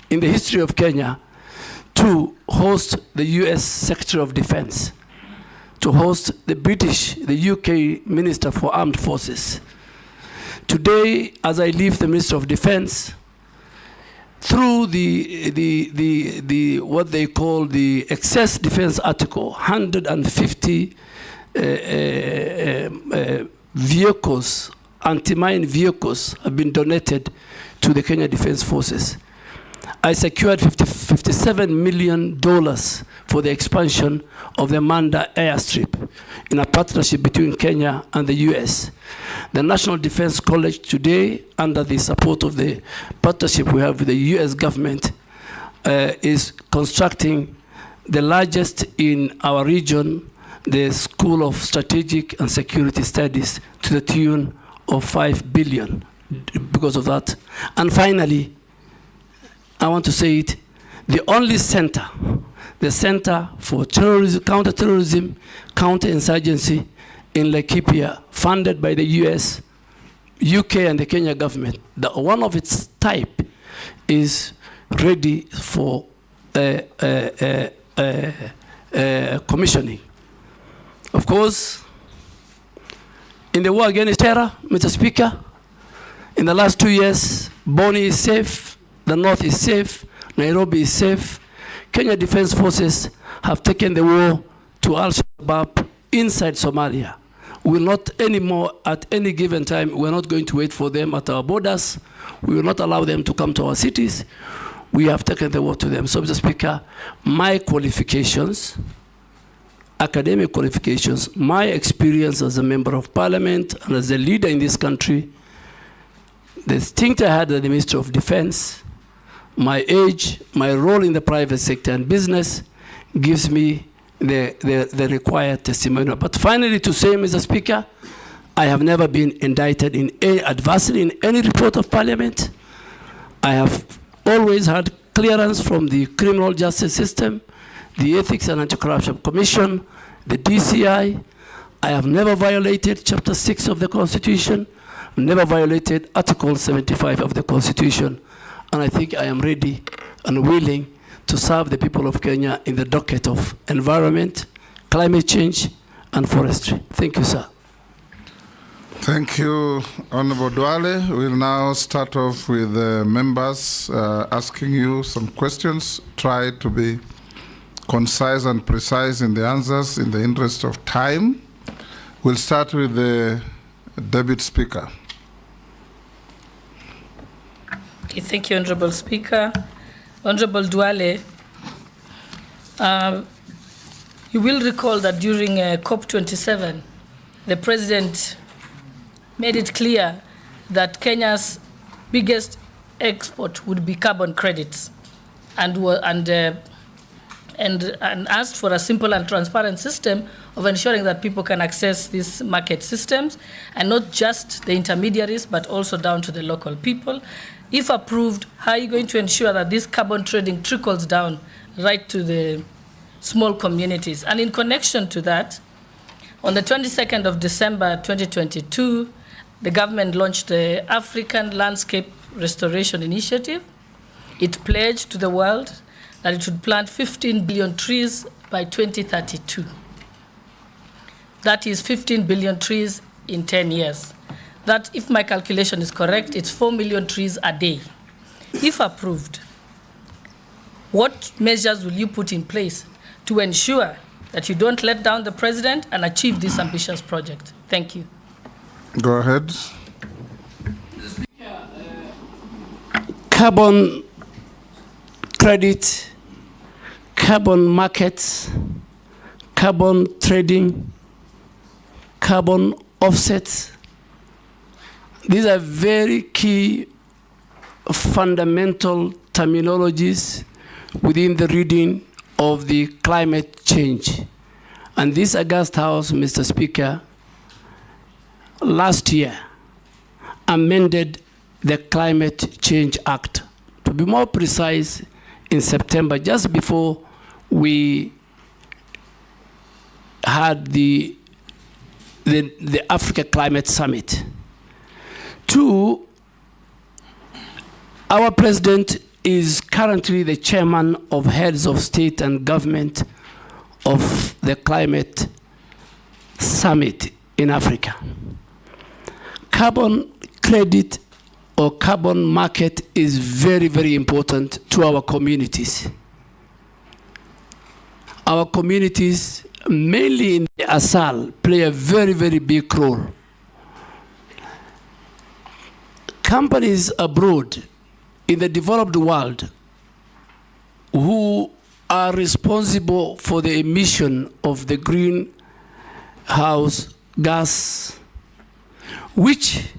in the history of Kenya to host the US Secretary of Defense, to host the UK Minister for Armed Forces. Today, as I leave the Minister of Defense, through the what they call the excess defense article, 150 vehicles, anti-mine vehicles have been donated to the Kenya Defense Forces. I secured $57 million for the expansion of the Manda airstrip in a partnership between Kenya and the US. The National Defense College today, under the support of the partnership we have with the US government, is constructing the largest in our region, the School of Strategic and Security Studies, to the tune of $5 billion because of that. And finally, I want to say it, the only center, the Center for Terrorism, Counterterrorism, Counterinsurgency in Laikipia, funded by the US, UK, and the Kenya government. One of its type is ready for commissioning. Of course, in the war against terror, Mr. Speaker, in the last 2 years, Boni is safe, the North is safe, Nairobi is safe. Kenya Defense Forces have taken the war to Al-Shabaab inside Somalia. We will not anymore, at any given time, we're not going to wait for them at our borders. We will not allow them to come to our cities. We have taken the war to them. So, Mr. Speaker, my qualifications, academic qualifications, my experience as a member of parliament and as a leader in this country, the stint I had as the Minister of Defense, my age, my role in the private sector and business gives me the required testimonial. But finally, to say, Mr. Speaker, I have never been indicted in adversely in any report of Parliament. I have always had clearance from the criminal justice system, the Ethics and Anti-Corruption Commission, the DCI. I have never violated Chapter 6 of the Constitution, never violated Article 75 of the Constitution. And I think I am ready and willing to serve the people of Kenya in the docket of environment, climate change, and forestry. Thank you, sir. Thank you, Honorable Duale. We'll now start off with the members asking you some questions. Try to be concise and precise in the answers in the interest of time. We'll start with the Deputy Speaker. Okay, thank you, Honorable Speaker. Honorable Duale, you will recall that during COP27, the President made it clear that Kenya's biggest export would be carbon credits, and asked for a simple and transparent system of ensuring that people can access these market systems, and not just the intermediaries, but also down to the local people. If approved, how are you going to ensure that this carbon trading trickles down right to the small communities? And in connection to that, on the 22nd of December 2022, the government launched the African Landscape Restoration Initiative. It pledged to the world that it would plant 15 billion trees by 2032. That is 15 billion trees in 10 years. That, if my calculation is correct, it's 4 million trees a day. If approved, what measures will you put in place to ensure that you don't let down the president and achieve this ambitious project? Thank you. Go ahead. Carbon credit, carbon markets, carbon trading, carbon offsets. These are very key fundamental terminologies within the reading of the climate change. And this August House, Mr. Speaker, last year amended the Climate Change Act. To be more precise, in September, just before we had the Africa Climate Summit. Two, our president is currently the chairman of heads of state and government of the Climate Summit in Africa. Carbon credit or carbon market is very, very important to our communities. Our communities, mainly in the ASAL, play a very, very big role. Companies abroad in the developed world who are responsible for the emission of the greenhouse gas, which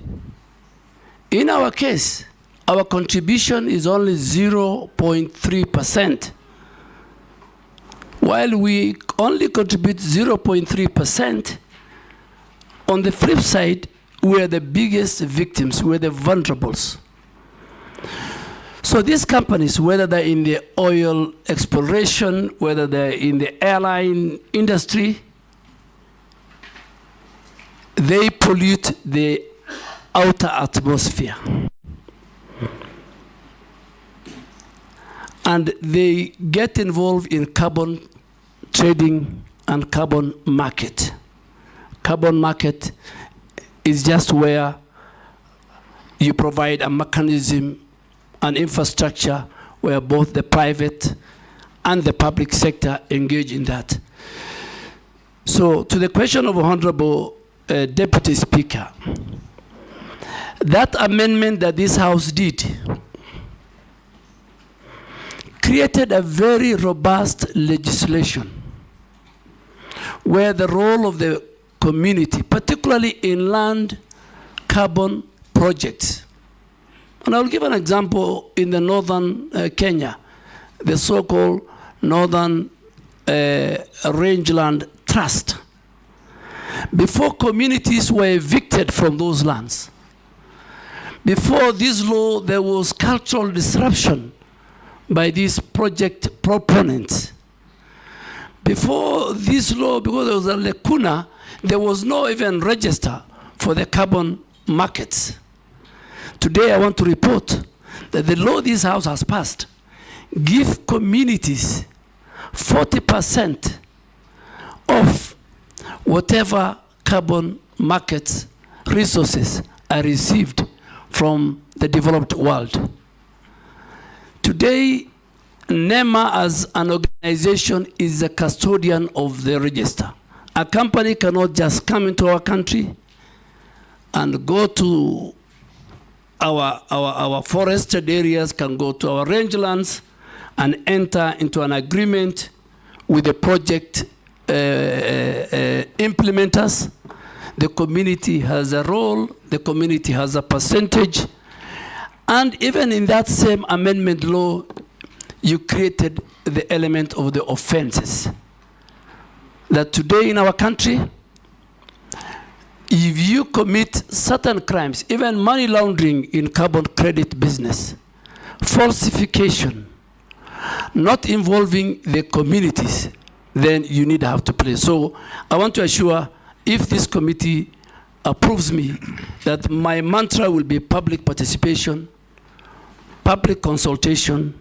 in our case, our contribution is only 0.3%. While we only contribute 0.3%, on the flip side, we are the biggest victims, we are the vulnerables. So these companies, whether they're in the oil exploration, whether they're in the airline industry, they pollute the outer atmosphere. And they get involved in carbon trading and carbon market. Carbon market is just where you provide a mechanism, an infrastructure where both the private and the public sector engage in that. So to the question of Honorable Deputy Speaker, that amendment that this House did created a very robust legislation where the role of the community, particularly in land carbon projects. And I'll give an example in the northern Kenya, the so-called Northern Rangeland Trust. Before communities were evicted from those lands, before this law, there was cultural disruption by these project proponents. Before this law, because there was a lacuna, there was no even register for the carbon markets. Today, I want to report that the law this House has passed gives communities 40% of whatever carbon markets resources are received from the developed world. Today, NEMA as an organization is a custodian of the register. A company cannot just come into our country and go to our forested areas, can go to our rangelands and enter into an agreement with the project implementers. The community has a role, the community has a percentage, and even in that same amendment law, you created the element of the offenses. That today in our country, if you commit certain crimes, even money laundering in carbon credit business, falsification, not involving the communities, then you need to have to play. So I want to assure, if this committee approves me, that my mantra will be public participation, public consultation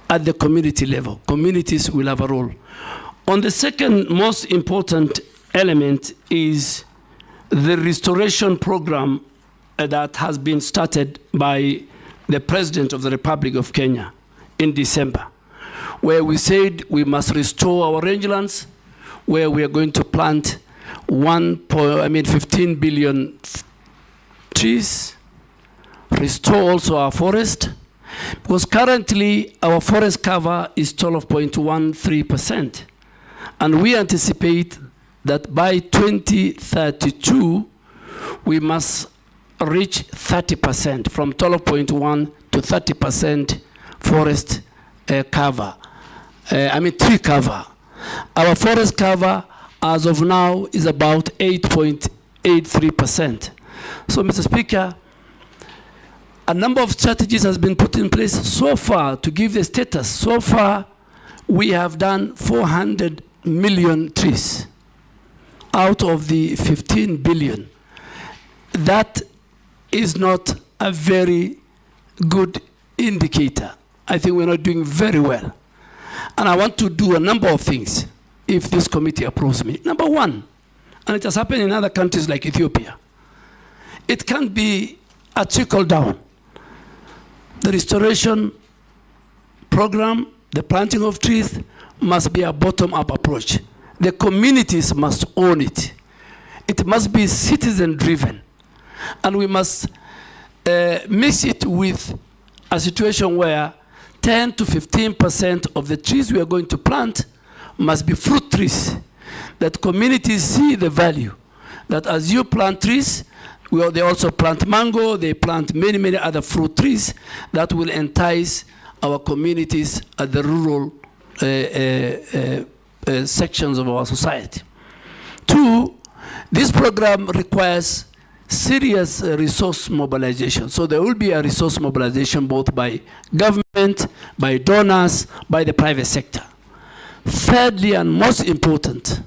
at the community level. Communities will have a role. On the second most important element is the restoration program that has been started by the President of the Republic of Kenya in December, where we said we must restore our rangelands, where we are going to plant 15 billion trees, restore also our forest, because currently our forest cover is 12.13%. And we anticipate that by 2032, we must reach 30%, from 12.1 to 30% forest cover. Tree cover. Our forest cover as of now is about 8.83%. So, Mr. Speaker, a number of strategies has been put in place so far to give the status. So far, we have done 400 million trees out of the 15 billion. That is not a very good indicator. I think we're not doing very well. And I want to do a number of things if this committee approves me. Number one, and it has happened in other countries like Ethiopia, it can be a trickle down. The restoration program, the planting of trees, must be a bottom-up approach. The communities must own it. It must be citizen-driven. And we must mix it with a situation where 10 to 15% of the trees we are going to plant must be fruit trees, that communities see the value, that as you plant trees, they also plant mango, they plant many, many other fruit trees that will entice our communities at the rural sections of our society. Two, this program requires serious resource mobilization. So there will be a resource mobilization both by government, by donors, by the private sector. Thirdly, and most important,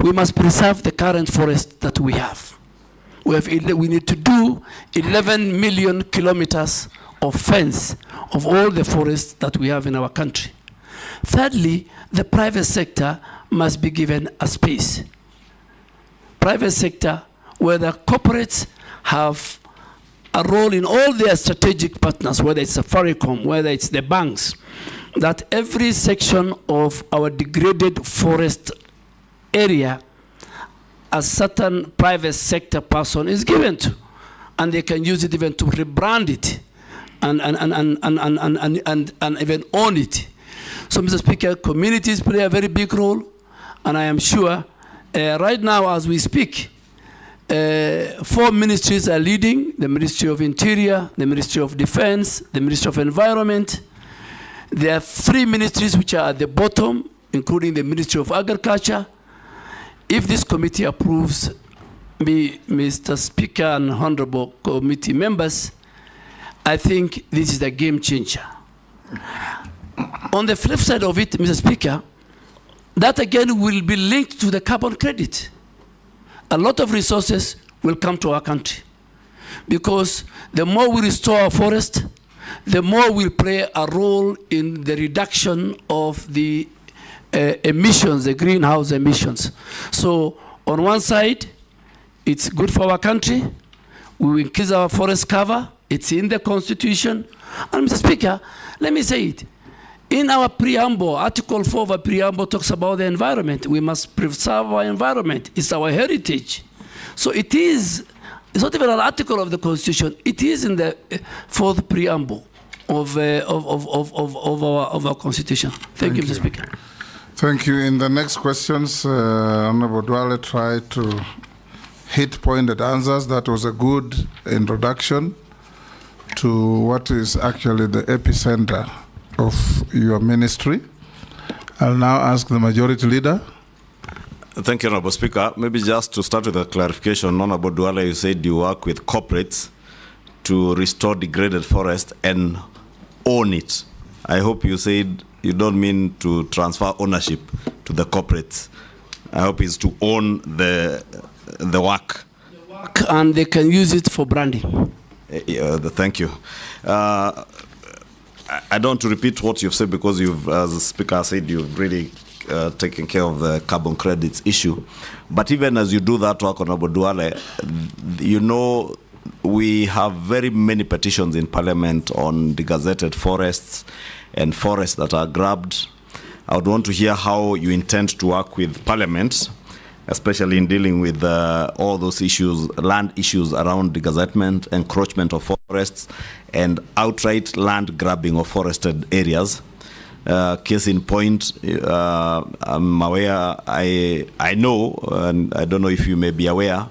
we must preserve the current forest that we have. We need to do 11 million kilometers of fence of all the forests that we have in our country. Thirdly, the private sector must be given a space. Private sector, where the corporates have a role in all their strategic partners, whether it's Safaricom, whether it's the banks, that every section of our degraded forest area, a certain private sector person is given to, and they can use it even to rebrand it and even own it. So, Mr. Speaker, communities play a very big role, and I am sure right now as we speak, 4 ministries are leading: the Ministry of Interior, the Ministry of Defense, the Ministry of Environment. There are 3 ministries which are at the bottom, including the Ministry of Agriculture. If this committee approves me, Mr. Speaker and honorable committee members, I think this is a game changer. On the flip side of it, Mr. Speaker, that again will be linked to the carbon credit. A lot of resources will come to our country, because the more we restore our forest, the more we'll play a role in the reduction of the emissions, the greenhouse emissions. So on one side, it's good for our country. We will increase our forest cover. It's in the Constitution. And Mr. Speaker, let me say it. In our preamble, Article 4 of our preamble talks about the environment. We must preserve our environment. It's our heritage. So it is, it's not even an article of the Constitution. It is in the 4th preamble of our Constitution. Thank you, Mr. Speaker. Thank you. In the next questions, Honorable Dwale tried to hit pointed answers. That was a good introduction to what is actually the epicenter of your ministry. I'll now ask the Majority Leader. Thank you, Honorable Speaker. Maybe just to start with a clarification, Honorable Dwale, you said you work with corporates to restore degraded forest and own it. I hope you said you don't mean to transfer ownership to the corporates. I hope it's to own the work. And they can use it for branding. Thank you. I don't want to repeat what you've said because you've, as the Speaker said, you've really taken care of the carbon credits issue. But even as you do that work, Honorable Duale, you know, we have very many petitions in Parliament on degazetted forests and forests that are grabbed. I would want to hear how you intend to work with Parliament, especially in dealing with all those issues, land issues around degazettement, encroachment of forests, and outright land grabbing of forested areas. Case in point, I'm aware, I know, and I don't know if you may be aware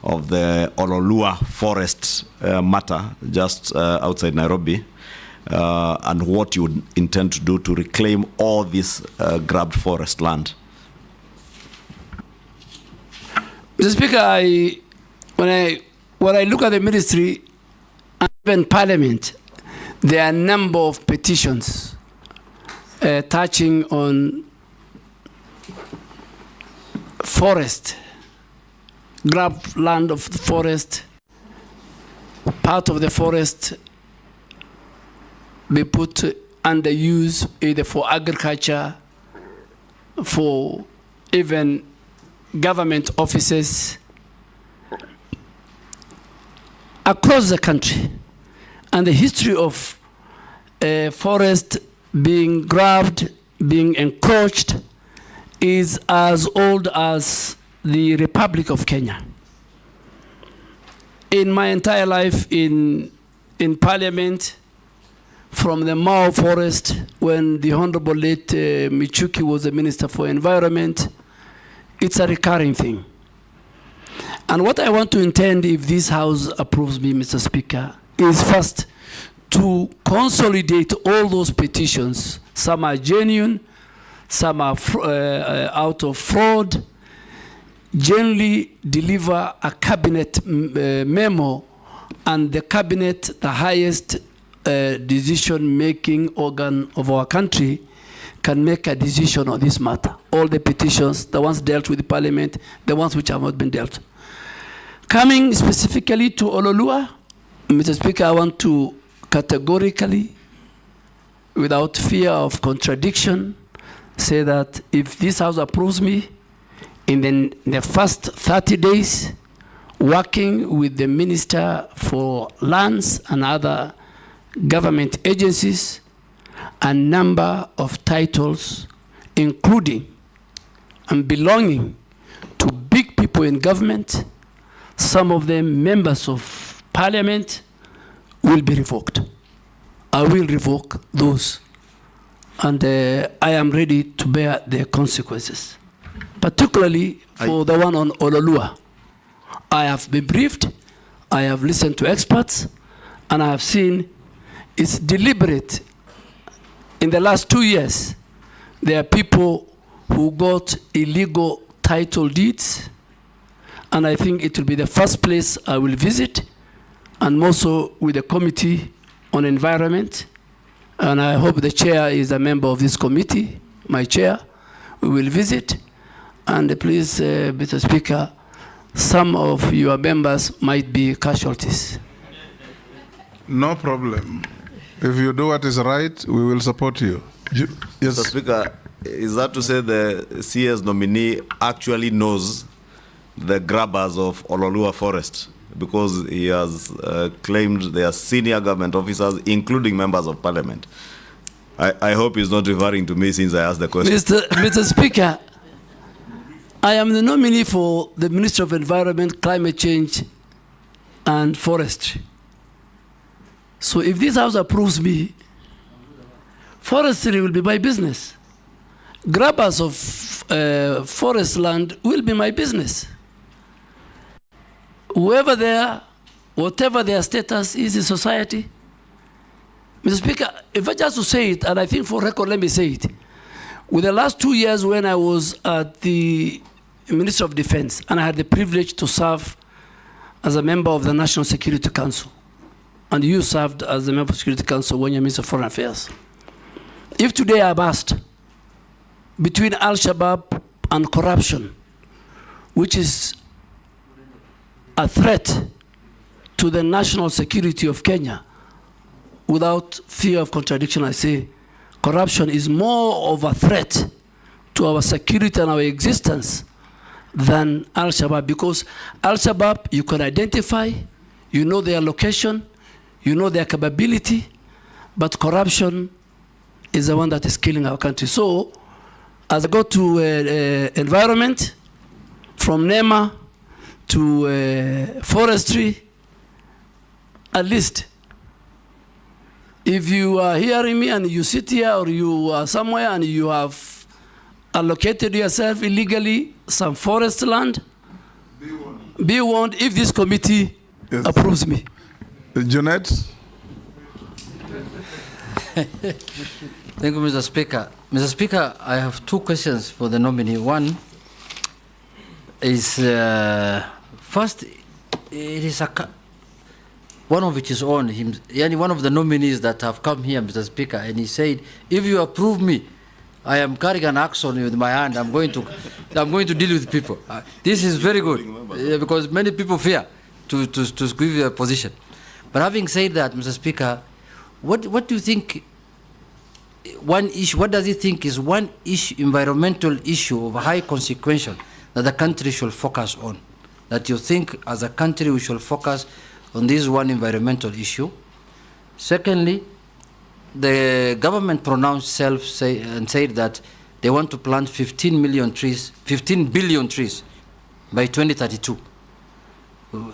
of the Ololua forest matter just outside Nairobi, and what you would intend to do to reclaim all this grabbed forest land. Mr. Speaker, when I look at the ministry and even Parliament, there are a number of petitions touching on forest, grab land of the forest, part of the forest be put under use either for agriculture, for even government offices across the country. And the history of forest being grabbed, being encroached, is as old as the Republic of Kenya. In my entire life in Parliament, from the Mao forest, when the Honorable late Michuki was the Minister for Environment, it's a recurring thing. And what I want to intend, if this House approves me, Mr. Speaker, is first to consolidate all those petitions. Some are genuine, some are out of fraud. Generally deliver a cabinet memo, and the cabinet, the highest decision-making organ of our country, can make a decision on this matter. All the petitions, the ones dealt with the Parliament, the ones which have not been dealt. Coming specifically to Ololua, Mr. Speaker, I want to categorically, without fear of contradiction, say that if this House approves me, in the first 30 days, working with the Minister for Lands and other government agencies, a number of titles, including and belonging to big people in government, some of them members of Parliament, will be revoked. I will revoke those, and I am ready to bear the consequences, particularly for the one on Ololua. I have been briefed, I have listened to experts, and I have seen it's deliberate. In the last 2 years, there are people who got illegal title deeds, and I think it will be the first place I will visit, and also with the Committee on Environment, and I hope the chair is a member of this committee, my chair. We will visit, and please, Mr. Speaker, some of your members might be casualties. No problem. If you do what is right, we will support you. Yes. Mr. Speaker, is that to say the CS nominee actually knows the grabbers of Ololua Forest? Because he has claimed they are senior government officers, including members of Parliament. I hope he's not referring to me since I asked the question. Mr. Speaker, I am the nominee for the Minister of Environment, Climate Change, and Forestry. So if this House approves me, forestry will be my business. Grabbers of forest land will be my business. Whoever they are, whatever their status is in society. Mr. Speaker, if I just to say it, and I think for record, let me say it. With the last 2 years when I was at the Ministry of Defense, and I had the privilege to serve as a member of the National Security Council, and you served as a member of the Security Council when you're Minister of Foreign Affairs. If today I'm asked between Al-Shabaab and corruption, which is a threat to the national security of Kenya, without fear of contradiction, I say corruption is more of a threat to our security and our existence than Al-Shabaab, because Al-Shabaab, you can identify, you know their location, you know their capability, but corruption is the one that is killing our country. So, as I go to environment, from NEMA to forestry, at least, if you are hearing me and you sit here or you are somewhere and you have allocated yourself illegally some forest land, be warned if this committee approves me. Jeanette? Thank you, Mr. Speaker. Mr. Speaker, I have two questions for the nominee. One is, first, it is one of which is on him, one of the nominees that have come here, Mr. Speaker, and he said, if you approve me, I am carrying an axe on with my hand. I'm going to deal with people. This is very good because many people fear to give you a position. But having said that, Mr. Speaker, what do you think? One issue. What does he think is one issue, environmental issue of high consequential that the country should focus on? That you think, as a country, we should focus on this one environmental issue. Secondly, the government pronounced and said that they want to plant 15 billion trees by 2032.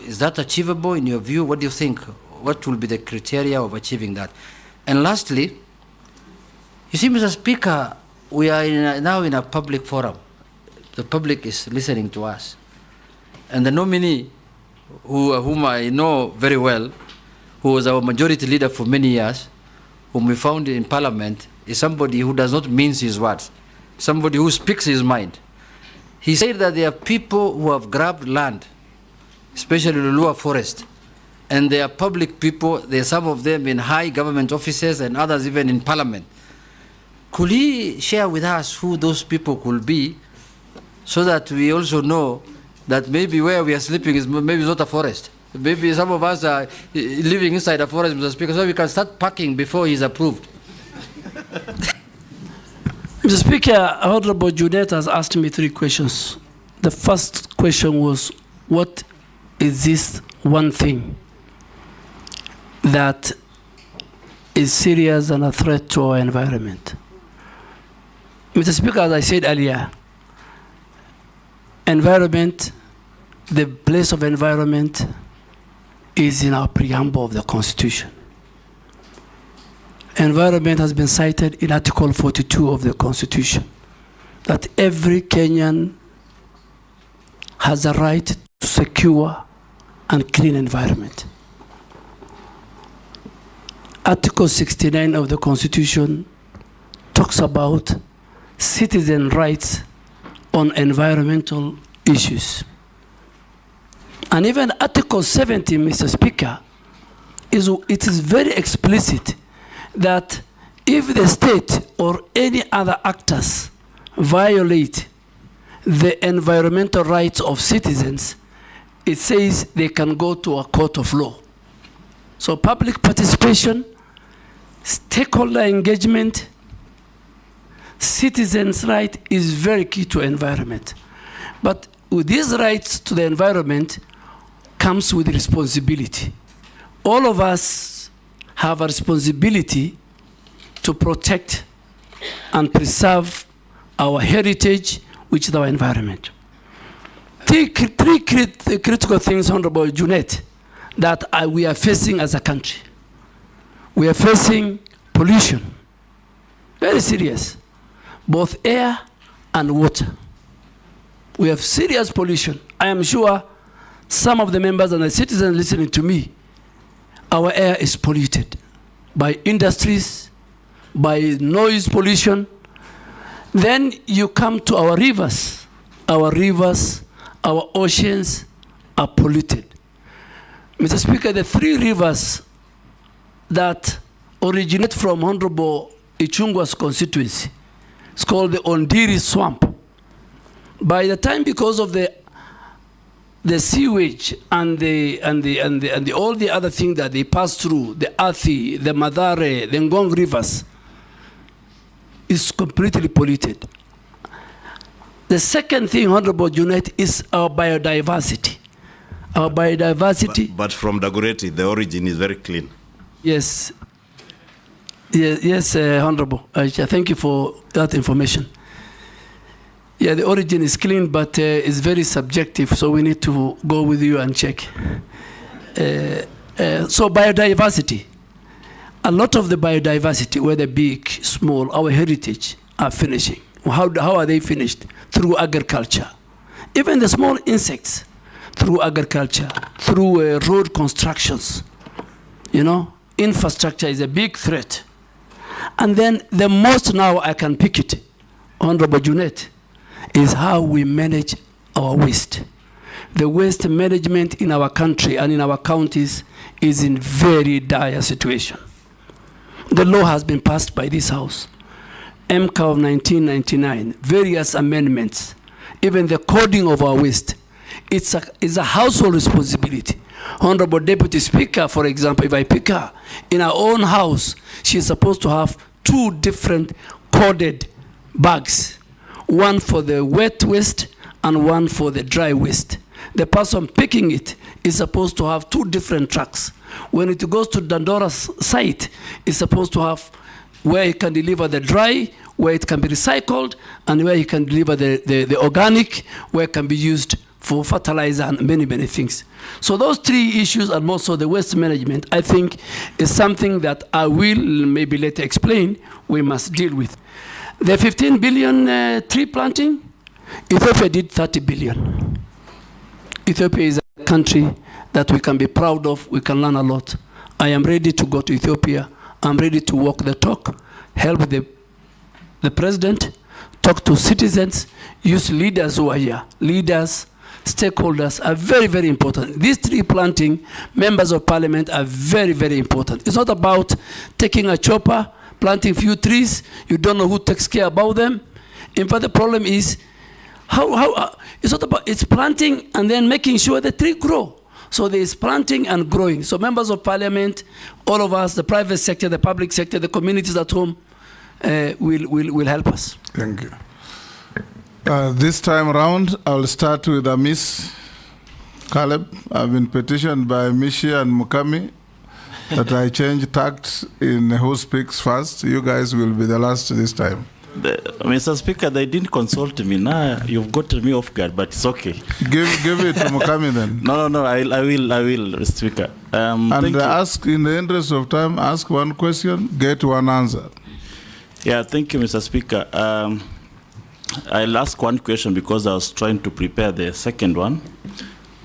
Is that achievable in your view? What do you think? What will be the criteria of achieving that? And lastly, you see, Mr. Speaker, we are now in a public forum. The public is listening to us. And the nominee, whom I know very well, who was our majority leader for many years, whom we found in Parliament, is somebody who does not mince his words, somebody who speaks his mind. He said that there are people who have grabbed land, especially the Lua forest, and they are public people. There are some of them in high government offices and others even in Parliament. Could he share with us who those people could be, so that we also know that maybe where we are sleeping is maybe not a forest? Maybe some of us are living inside a forest, Mr. Speaker, so we can start packing before he's approved. Mr. Speaker, Honorable Junet has asked me 3 questions. The first question was, what is this one thing that is serious and a threat to our environment? Mr. Speaker, as I said earlier, environment, the place of environment is in our preamble of the Constitution. Environment has been cited in Article 42 of the Constitution, that every Kenyan has a right to secure and clean environment. Article 69 of the Constitution talks about citizen rights on environmental issues. And even Article 70, Mr. Speaker, it is very explicit that if the state or any other actors violate the environmental rights of citizens, it says they can go to a court of law. So public participation, stakeholder engagement, citizens' right is very key to environment. But with these rights to the environment comes with responsibility. All of us have a responsibility to protect and preserve our heritage, which is our environment. Three critical things, Honorable Junet, that we are facing as a country. We are facing pollution, very serious, both air and water. We have serious pollution. I am sure some of the members and the citizens listening to me, our air is polluted by industries, by noise pollution. Then you come to our rivers. Our rivers, our oceans are polluted. Mr. Speaker, the 3 rivers that originate from Honorable Ichungwa's constituency, it's called the Ondiri Swamp. By the time, because of the the sewage and all the other things that they pass through, the Athi, the Madare, the Ngong rivers, is completely polluted. The second thing, Honorable Junet, is our biodiversity. Our biodiversity. But from Dagoretti, the origin is very clean. Yes. Yes, Honorable. Thank you for that information. Yeah, the origin is clean, but it's very subjective, so we need to go with you and check. So biodiversity. A lot of the biodiversity, whether big, small, our heritage, are finishing. How are they finished? Through agriculture. Even the small insects, through agriculture, through road constructions. You know, infrastructure is a big threat. And then the most now I can pick it, Honorable Junet, is how we manage our waste. The waste management in our country and in our counties is in very dire situation. The law has been passed by this House. MCA of 1999, various amendments, even the coding of our waste. It's a household responsibility. Honorable Deputy Speaker, for example, if I pick her, in her own house, she's supposed to have 2 different coded bags. One for the wet waste and one for the dry waste. The person picking it is supposed to have 2 different trucks. When it goes to Dandora's site, it's supposed to have where it can deliver the dry, where it can be recycled, and where it can deliver the organic, where it can be used for fertilizer and many, many things. So those 3 issues, and also the waste management, I think is something that I will maybe later explain we must deal with. The 15 billion tree planting, Ethiopia did 30 billion. Ethiopia is a country that we can be proud of, we can learn a lot. I am ready to go to Ethiopia. I'm ready to walk the talk, help the president, talk to citizens, use leaders who are here. Leaders, stakeholders are very, very important. These tree planting, members of parliament are very, very important. It's not about taking a chopper, planting few trees, you don't know who takes care about them. In fact, the problem is, it's not about, it's planting and then making sure the tree grow. So there is planting and growing. So members of parliament, all of us, the private sector, the public sector, the communities at home, will help us. Thank you. This time around, I'll start with Miss Caleb. I've been petitioned by Mishi and Mukami that I change tact in who speaks first. You guys will be the last this time. Mr. Speaker, they didn't consult me. Now you've got me off guard, but it's okay. Give it to Mukami then. No, I will, Speaker. And ask, in the interest of time, ask one question, get one answer. Yeah, thank you, Mr. Speaker. I'll ask one question because I was trying to prepare the second one.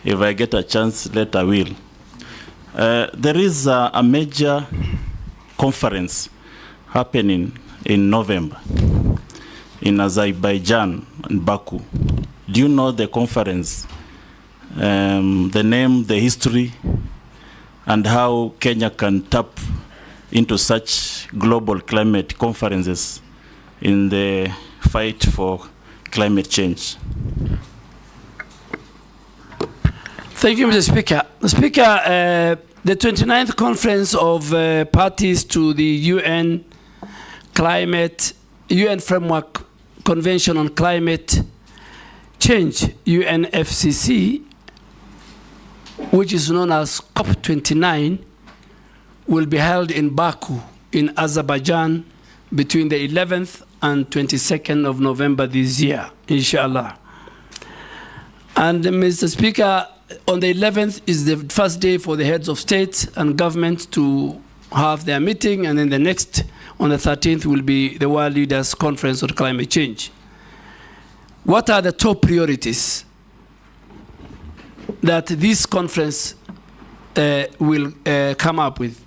If I get a chance, later I will. There is a major conference happening in November in Azerbaijan and Baku. Do you know the conference, the name, the history, and how Kenya can tap into such global climate conferences in the fight for climate change? Thank you, Mr. Speaker. Speaker, the 29th conference of parties to the UN Framework Convention on Climate Change, UNFCCC, which is known as COP29, will be held in Baku in Azerbaijan between the 11th and 22nd of November this year, inshallah. And Mr. Speaker, on the 11th is the first day for the heads of state and government to have their meeting, and then the next, on the 13th, will be the World Leaders Conference on Climate Change. What are the top priorities that this conference will come up with?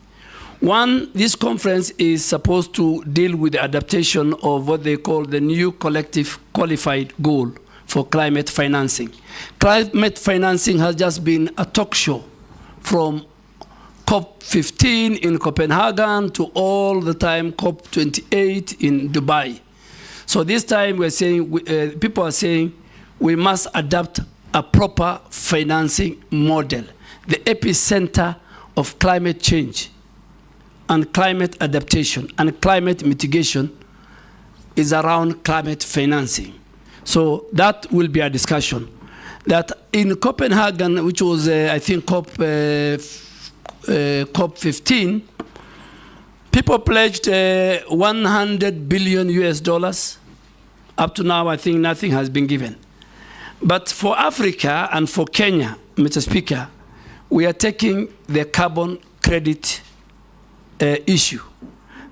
One, this conference is supposed to deal with the adaptation of what they call the new collective qualified goal for climate financing. Climate financing has just been a talk show from COP15 in Copenhagen to all the time COP28 in Dubai. So this time we're saying, people are saying we must adapt a proper financing model. The epicenter of climate change and climate adaptation and climate mitigation is around climate financing. So that will be a discussion. That in Copenhagen, which was, I think, COP15, people pledged 100 billion US dollars. Up to now, I think nothing has been given. But for Africa and for Kenya, Mr. Speaker, we are taking the carbon credit issue.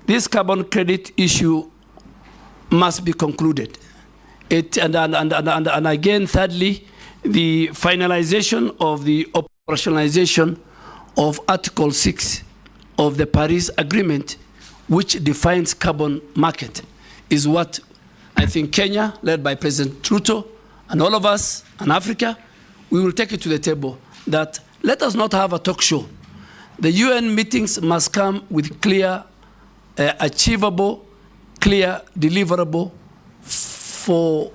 This carbon credit issue must be concluded. And again, thirdly, the finalization of the operationalization of Article 6 of the Paris Agreement, which defines carbon market, is what I think Kenya, led by President Ruto, and all of us, and Africa, we will take it to the table that let us not have a talk show. The UN meetings must come with clear, achievable, clear, deliverable for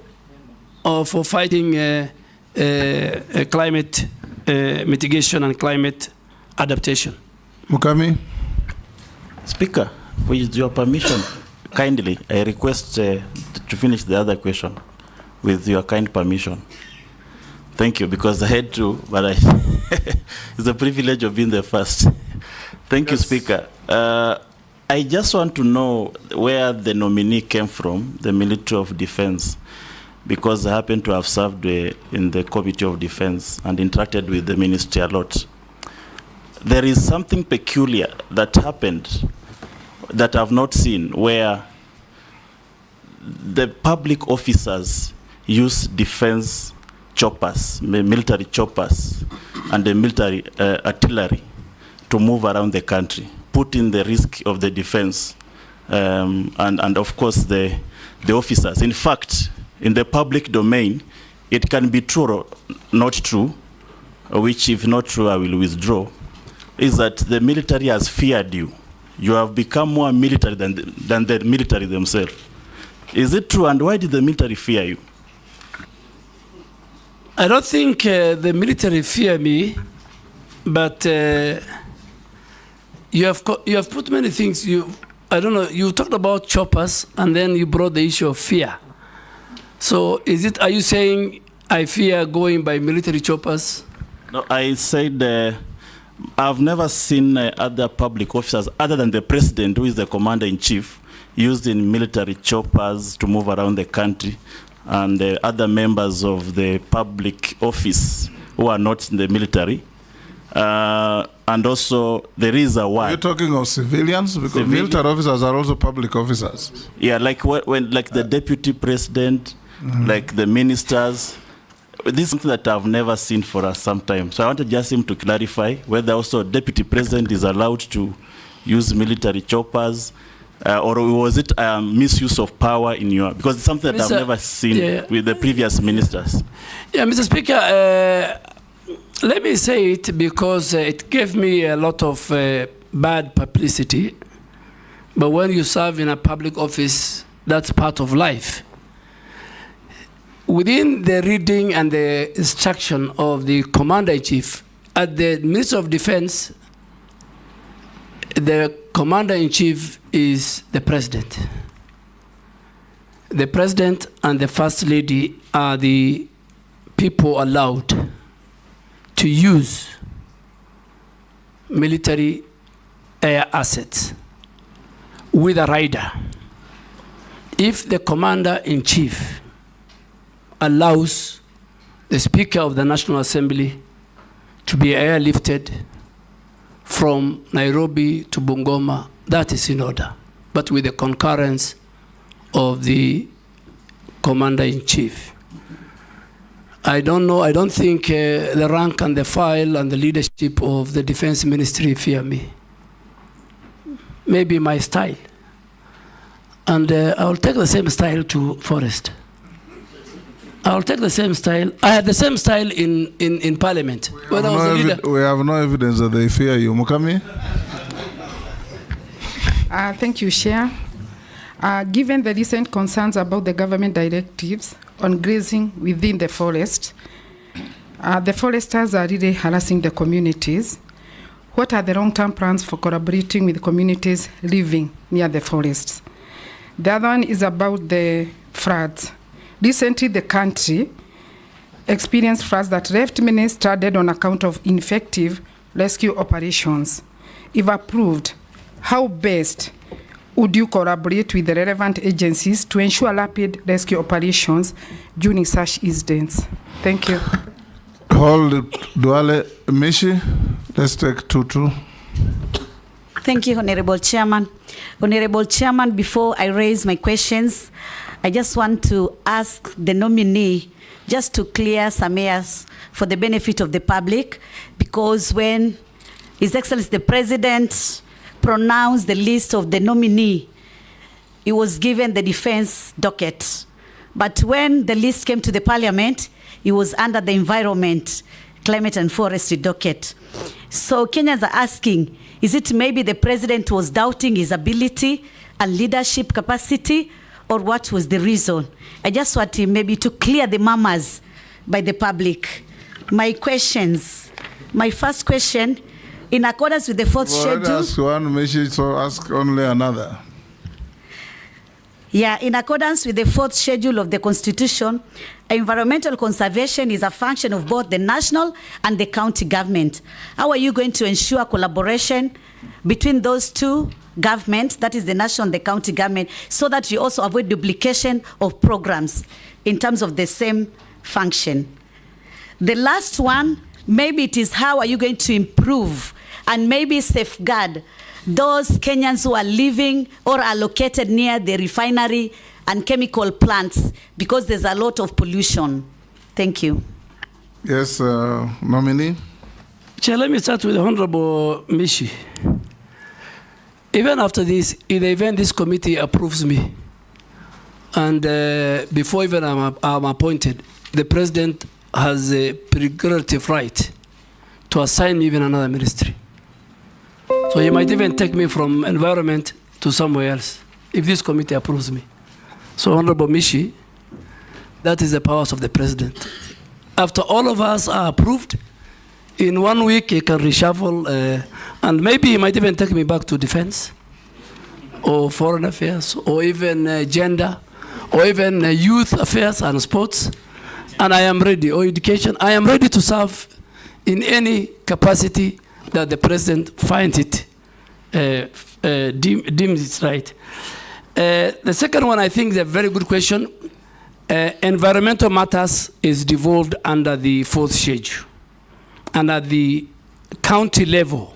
fighting climate mitigation and climate adaptation. Mukami. Speaker, with your permission, kindly, I request to finish the other question with your kind permission. Thank you, because I had to, but it's a privilege of being the first. Thank you, Speaker. I just want to know where the nominee came from, the Military of Defense, because I happen to have served in the Committee of Defense and interacted with the ministry a lot. There is something peculiar that happened that I've not seen, where the public officers use defense choppers, military choppers, and the military artillery to move around the country, putting the risk of the defense and of course the officers. In fact, in the public domain, it can be true or not true, which if not true, I will withdraw, is that the military has feared you. You have become more military than the military themselves. Is it true, and why did the military fear you? I don't think the military fear me, but you have put many things. I don't know. You talked about choppers, and then you brought the issue of fear. So, are you saying I fear going by military choppers? No, I said I've never seen other public officers other than the president, who is the commander-in-chief, using military choppers to move around the country, and other members of the public office who are not in the military. And also, there is a war. You're talking of civilians? Because military officers are also public officers. Yeah, like when the deputy president, like the ministers. This is something that I've never seen for some time. So I wanted just him to clarify whether also deputy president is allowed to use military choppers, or was it misuse of power in your, because it's something that I've never seen with the previous ministers. Yeah, Mr. Speaker, let me say it because it gave me a lot of bad publicity. But when you serve in a public office, that's part of life. Within the reading and the instruction of the Commander-in-Chief, at the Ministry of Defense, the Commander-in-Chief is the President. The President and the First Lady are the people allowed to use military air assets with a rider. If the Commander-in-Chief allows the Speaker of the National Assembly to be airlifted from Nairobi to Bungoma, that is in order, but with the concurrence of the Commander-in-Chief. I don't know, I don't think the rank and the file and the leadership of the Defense Ministry fear me. Maybe my style. And I'll take the same style to Forest. I'll take the same style. I had the same style in Parliament. We have no evidence that they fear you. Mukami? Thank you, Chair. Given the recent concerns about the government directives on grazing within the forest, The foresters are really harassing the communities. What are the long-term plans for collaborating with communities living near the forests? The other one is about the floods. Recently, the country experienced floods that left many stranded on account of ineffective rescue operations. If approved, how best would you collaborate with the relevant agencies to ensure rapid rescue operations during such incidents? Thank you. Hold Duale Mishi. Let's take 2-2. Thank you, Honorable Chairman. Honorable Chairman, before I raise my questions, I just want to ask the nominee just to clear some airs for the benefit of the public, because when His Excellency the President pronounced the list of the nominee, he was given the defense docket. But when the list came to the Parliament, he was under the environment, climate and forestry docket. So Kenyans are asking, is it maybe the President was doubting his ability and leadership capacity, or what was the reason? I just want him maybe to clear the murmurs by the public. My questions. My first question, in accordance with the fourth schedule. Ask one, Mishi, so ask only another. Yeah, in accordance with the fourth schedule of the Constitution, environmental conservation is a function of both the national and the county government. How are you going to ensure collaboration between those two governments, that is the national and the county government, so that you also avoid duplication of programs in terms of the same function? The last one, maybe it is how are you going to improve and maybe safeguard those Kenyans who are living or are located near the refinery and chemical plants, because there's a lot of pollution. Thank you. Yes, nominee. Chair, let me start with Honorable Mishi. Even after this, in the event this committee approves me, and before even I'm appointed, the President has a prerogative right to assign me even another ministry. So he might even take me from environment to somewhere else if this committee approves me. So Honorable Mishi, that is the powers of the President. After all of us are approved, in 1 week he can reshuffle, and maybe he might even take me back to defense, or foreign affairs, or even gender, or even youth affairs and sports. And I am ready, or education. I am ready to serve in any capacity that the President finds it, deems it right. The second one, I think, is a very good question. Environmental matters is devolved under the fourth schedule. And at the county level,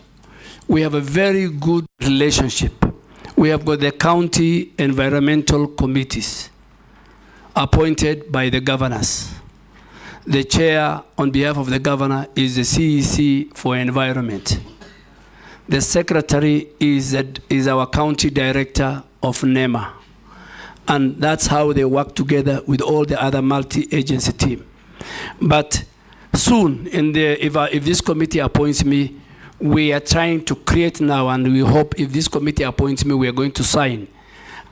we have a very good relationship. We have got the county environmental committees appointed by the governors. The chair, on behalf of the governor, is the CEC for environment. The secretary is our county director of NEMA. And that's how they work together with all the other multi-agency team. But soon, if this committee appoints me, we are trying to create now, and we hope if this committee appoints me, we are going to sign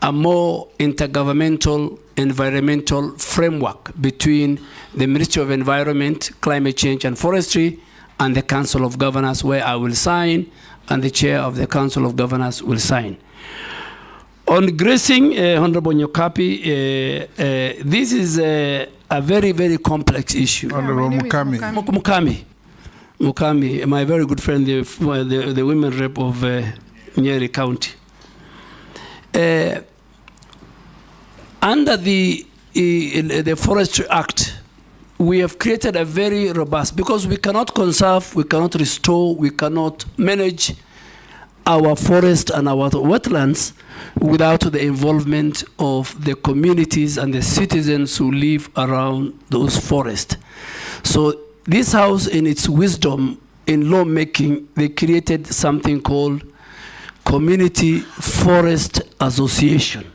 a more intergovernmental environmental framework between the Ministry of Environment, Climate Change and Forestry and the Council of Governors, where I will sign and the chair of the Council of Governors will sign. On grazing, Honorable Nyokapi, this is a very, very complex issue. Honorable Mukami, my very good friend, the women rep of Nyeri County. Under the Forestry Act, we have created a very robust, because we cannot conserve, we cannot restore, we cannot manage our forest and our wetlands without the involvement of the communities and the citizens who live around those forests. So this house, in its wisdom in lawmaking, they created something called Community Forest Association.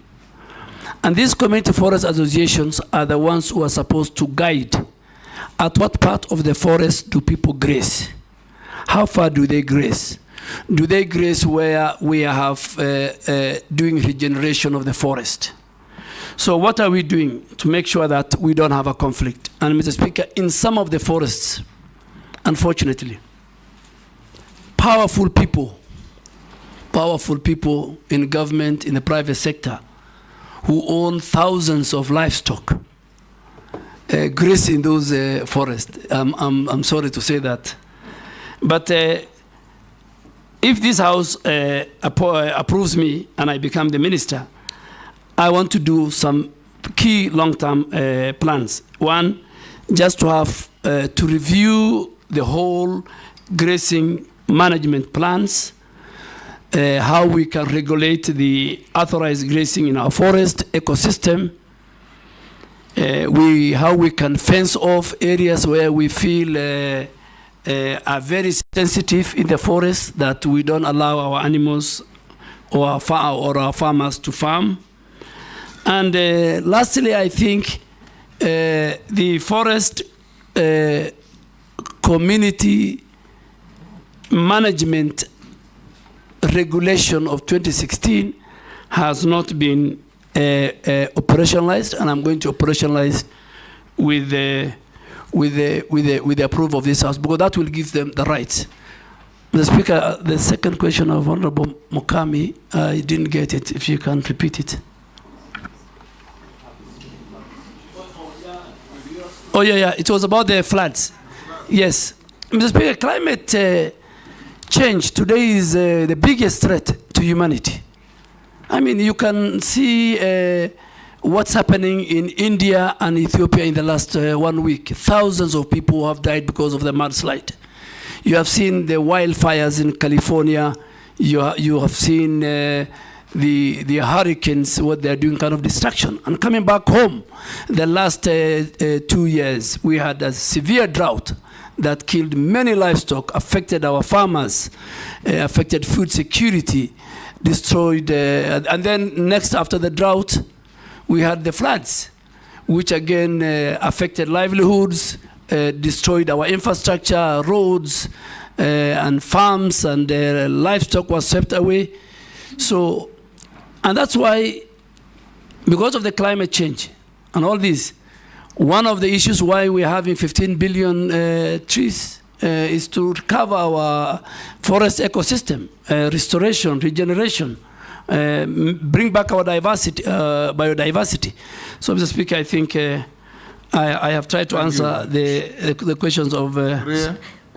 And these community forest associations are the ones who are supposed to guide at what part of the forest do people graze? How far do they graze? Do they graze where we have doing regeneration of the forest? So what are we doing to make sure that we don't have a conflict? And Mr. Speaker, in some of the forests, unfortunately, powerful people in government, in the private sector, who own thousands of livestock, graze in those forests. I'm sorry to say that. But if this House approves me and I become the minister, I want to do some key long-term plans. One, just to have to review the whole grazing management plans, how we can regulate the authorized grazing in our forest ecosystem, how we can fence off areas where we feel are very sensitive in the forest, that we don't allow our animals or our farmers to farm. And lastly, I think the forest community management regulation of 2016 has not been operationalized, and I'm going to operationalize with the approval of this House, because that will give them the rights. Mr. Speaker, the second question of Honorable Mukami, I didn't get it. If you can repeat it. Oh, yeah, it was about the floods. Yes. Mr. Speaker, climate change today is the biggest threat to humanity. I mean, you can see what's happening in India and Ethiopia in the last 1 week. Thousands of people have died because of the mudslide. You have seen the wildfires in California. You have seen the hurricanes, what they're doing, kind of destruction. And coming back home, the last 2 years, we had a severe drought that killed many livestock, affected our farmers, affected food security, destroyed, and then next after the drought, we had the floods, which again affected livelihoods, destroyed our infrastructure, roads, and farms, and livestock was swept away. So, and that's why, because of the climate change and all this, one of the issues why we're having 15 billion trees is to recover our forest ecosystem, restoration, regeneration, bring back our biodiversity. So, Mr. Speaker, I think I have tried to answer the questions of...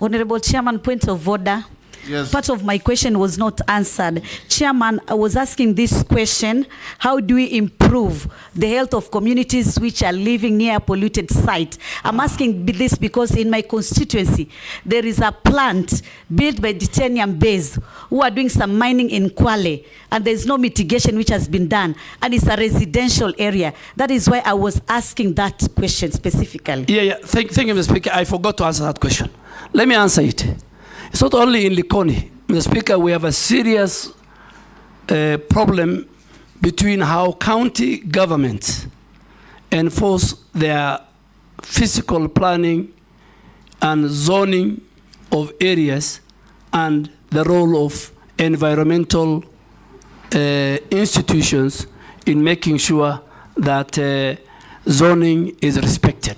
Honorable Chairman, point of order. Yes. Part of my question was not answered. Chairman, I was asking this question: how do we improve the health of communities which are living near a polluted site? I'm asking this because in my constituency, there is a plant built by Titanium Base who are doing some mining in Kwale, and there's no mitigation which has been done, and it's a residential area. That is why I was asking that question specifically. Yeah. Thank you, Mr. Speaker. I forgot to answer that question. Let me answer it. It's not only in Likoni. Mr. Speaker, we have a serious problem between how county governments enforce their physical planning and zoning of areas and the role of environmental institutions in making sure that zoning is respected.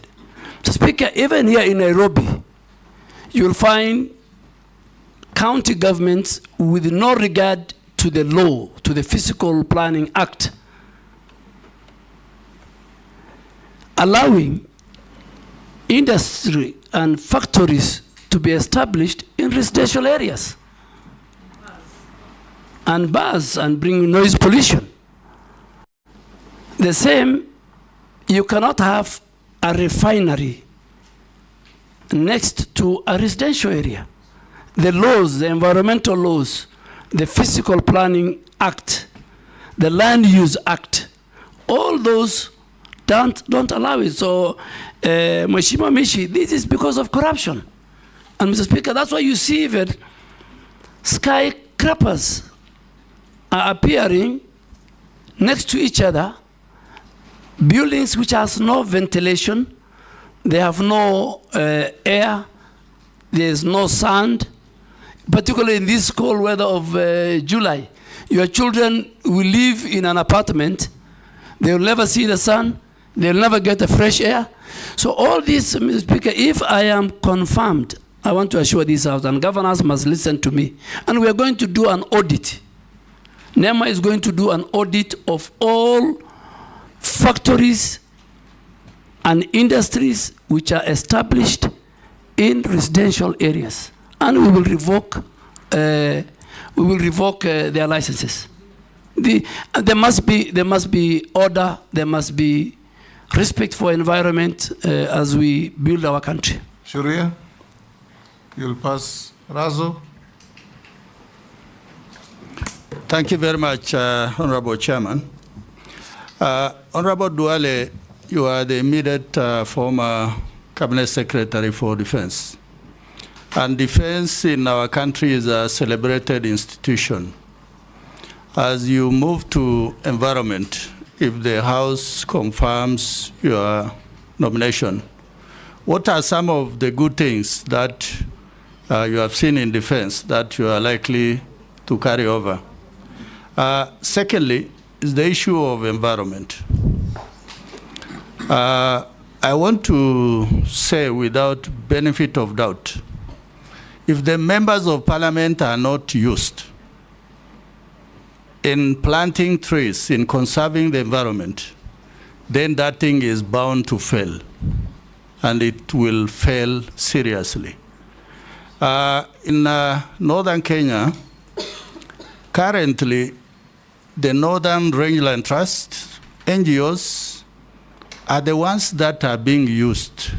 Mr. Speaker, even here in Nairobi, you'll find county governments with no regard to the law, to the Physical Planning Act, allowing industry and factories to be established in residential areas and bars and bring noise pollution. The same, you cannot have a refinery next to a residential area. The laws, the environmental laws, the Physical Planning Act, the Land Use Act, all those don't allow it. So, Mheshimiwa Mishi, this is because of corruption. And Mr. Speaker, that's why you see even skyscrapers are appearing next to each other, buildings which has no ventilation, they have no air, there's no sand, particularly in this cold weather of July. Your children will live in an apartment, they will never see the sun, They'll never get a fresh air. So all this, Mr. Speaker, if I am confirmed, I want to assure this House, and governors must listen to me, and we are going to do an audit. NEMA is going to do an audit of all factories and industries which are established in residential areas, and we will revoke their licenses. There must be order. There must be respect for environment as we build our country. Sharia, you'll pass. Razo. Thank you very much, Honorable Chairman. Honorable Duale, you are the immediate former Cabinet Secretary for Defense. And defense in our country is a celebrated institution. As you move to environment, if the House confirms your nomination, what are some of the good things that you have seen in defense that you are likely to carry over? Secondly, is the issue of environment. I want to say without benefit of doubt, if the members of parliament are not used in planting trees, in conserving the environment, then that thing is bound to fail, and it will fail seriously. In northern Kenya, currently, the Northern Rangeland Trust, NGOs, are the ones that are being used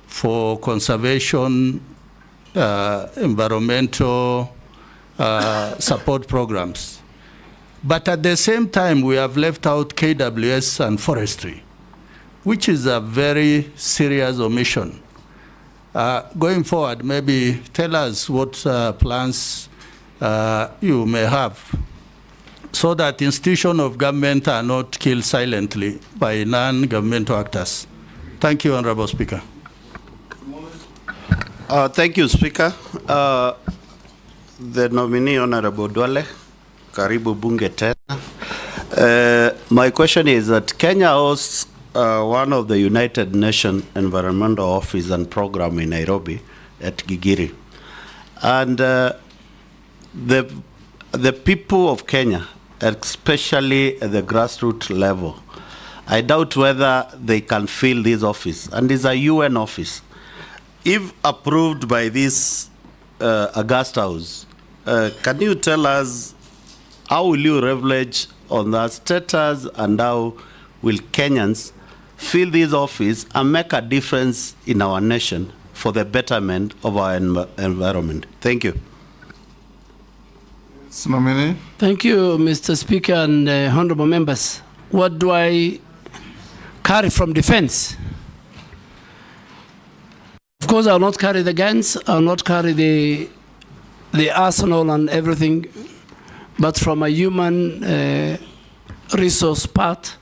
for conservation, environmental support programs. But at the same time, we have left out KWS and forestry, which is a very serious omission. Going forward, maybe tell us what plans you may have, so that institutions of government are not killed silently by non-governmental actors. Thank you, Honorable Speaker. Thank you, Speaker. The nominee, Honorable Duale, Karibu Bunge tena. My question is that Kenya hosts one of the United Nations Environmental Office and Program in Nairobi at Gigiri. And the people of Kenya, especially at the grassroots level, I doubt whether they can fill this office, and it's a UN office. If approved by this August House, can you tell us how will you leverage on that status, and how will Kenyans fill this office and make a difference in our nation for the betterment of our environment? Thank you. Nominee. Thank you, Mr. Speaker and honorable members. What do I carry from defense? Of course, I will not carry the guns, I will not carry the arsenal and everything, but from a human resource part,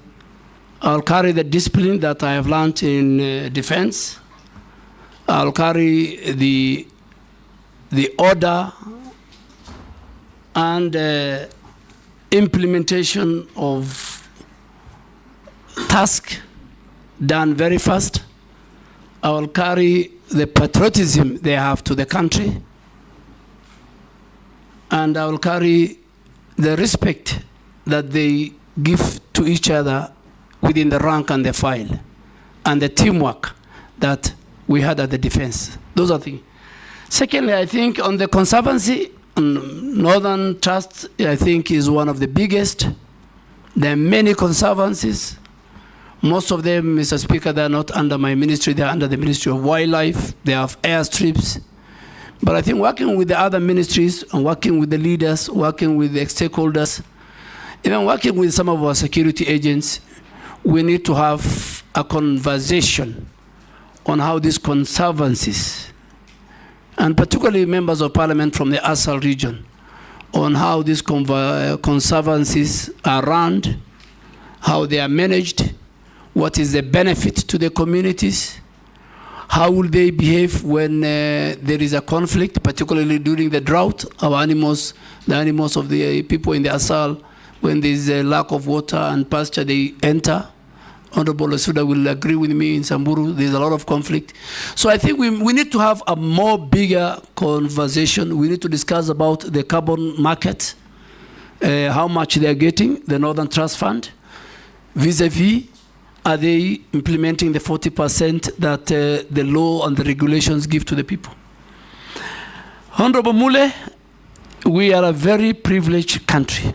I'll carry the discipline that I have learned in defense. I'll carry the order and implementation of task done very fast. I will carry the patriotism they have to the country, and I will carry the respect that they give to each other within the rank and the file, and the teamwork that we had at the defense. Those are things. Secondly, I think on the conservancy, Northern Trust, I think, is one of the biggest. There are many conservancies. Most of them, Mr. Speaker, they are not under my ministry. They are under the Ministry of Wildlife. They have airstrips. But I think working with the other ministries and working with the leaders, working with the stakeholders, even working with some of our security agents, we need to have a conversation on how these conservancies, and particularly members of parliament from the Asal region, on how these conservancies are run, how they are managed, what is the benefit to the communities, how will they behave when there is a conflict, particularly during the drought. Our animals, the animals of the people in the Asal, when there is a lack of water and pasture, they enter Honorable Lesuda will agree with me in Samburu, there's a lot of conflict. So I think we need to have a more bigger conversation. We need to discuss about the carbon market, how much they are getting, the Northern Trust Fund, vis-a-vis, are they implementing the 40% that the law and the regulations give to the people? Honorable Mule, we are a very privileged country.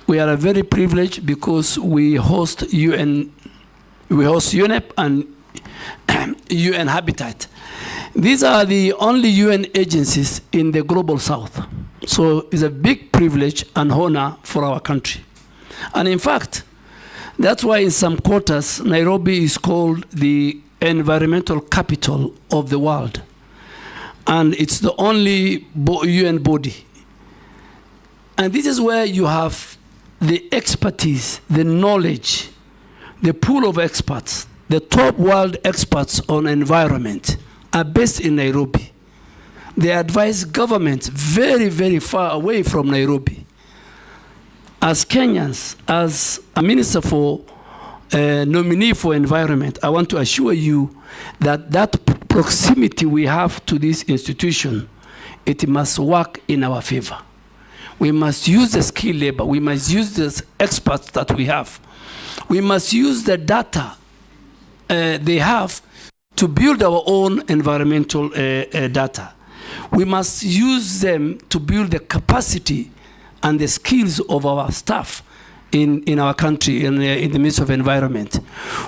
We are a very privileged because we host UN, we host UNEP and UN Habitat. These are the only UN agencies in the global south. So it's a big privilege and honor for our country. And in fact, that's why in some quarters, Nairobi is called the environmental capital of the world. And it's the only UN body. And this is where you have the expertise, the knowledge, the pool of experts, the top world experts on environment are based in Nairobi. They advise governments very, very far away from Nairobi. As Kenyans, as a minister for nominee for environment, I want to assure you that that proximity we have to this institution, it must work in our favor. We must use the skilled labor. We must use the experts that we have. We must use the data they have to build our own environmental data. We must use them to build the capacity and the skills of our staff in our country, in the midst of environment.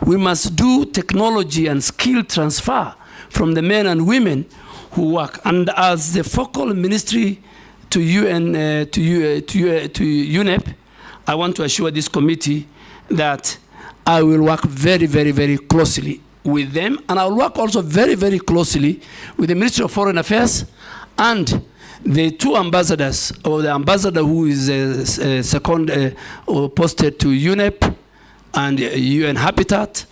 We must do technology and skill transfer from the men and women who work. And as the focal ministry to UNEP, I want to assure this committee that I will work very, very, very closely with them, and I'll work also very, very closely with the Ministry of Foreign Affairs and the two ambassadors, or the ambassador who is second posted to UNEP and UN Habitat.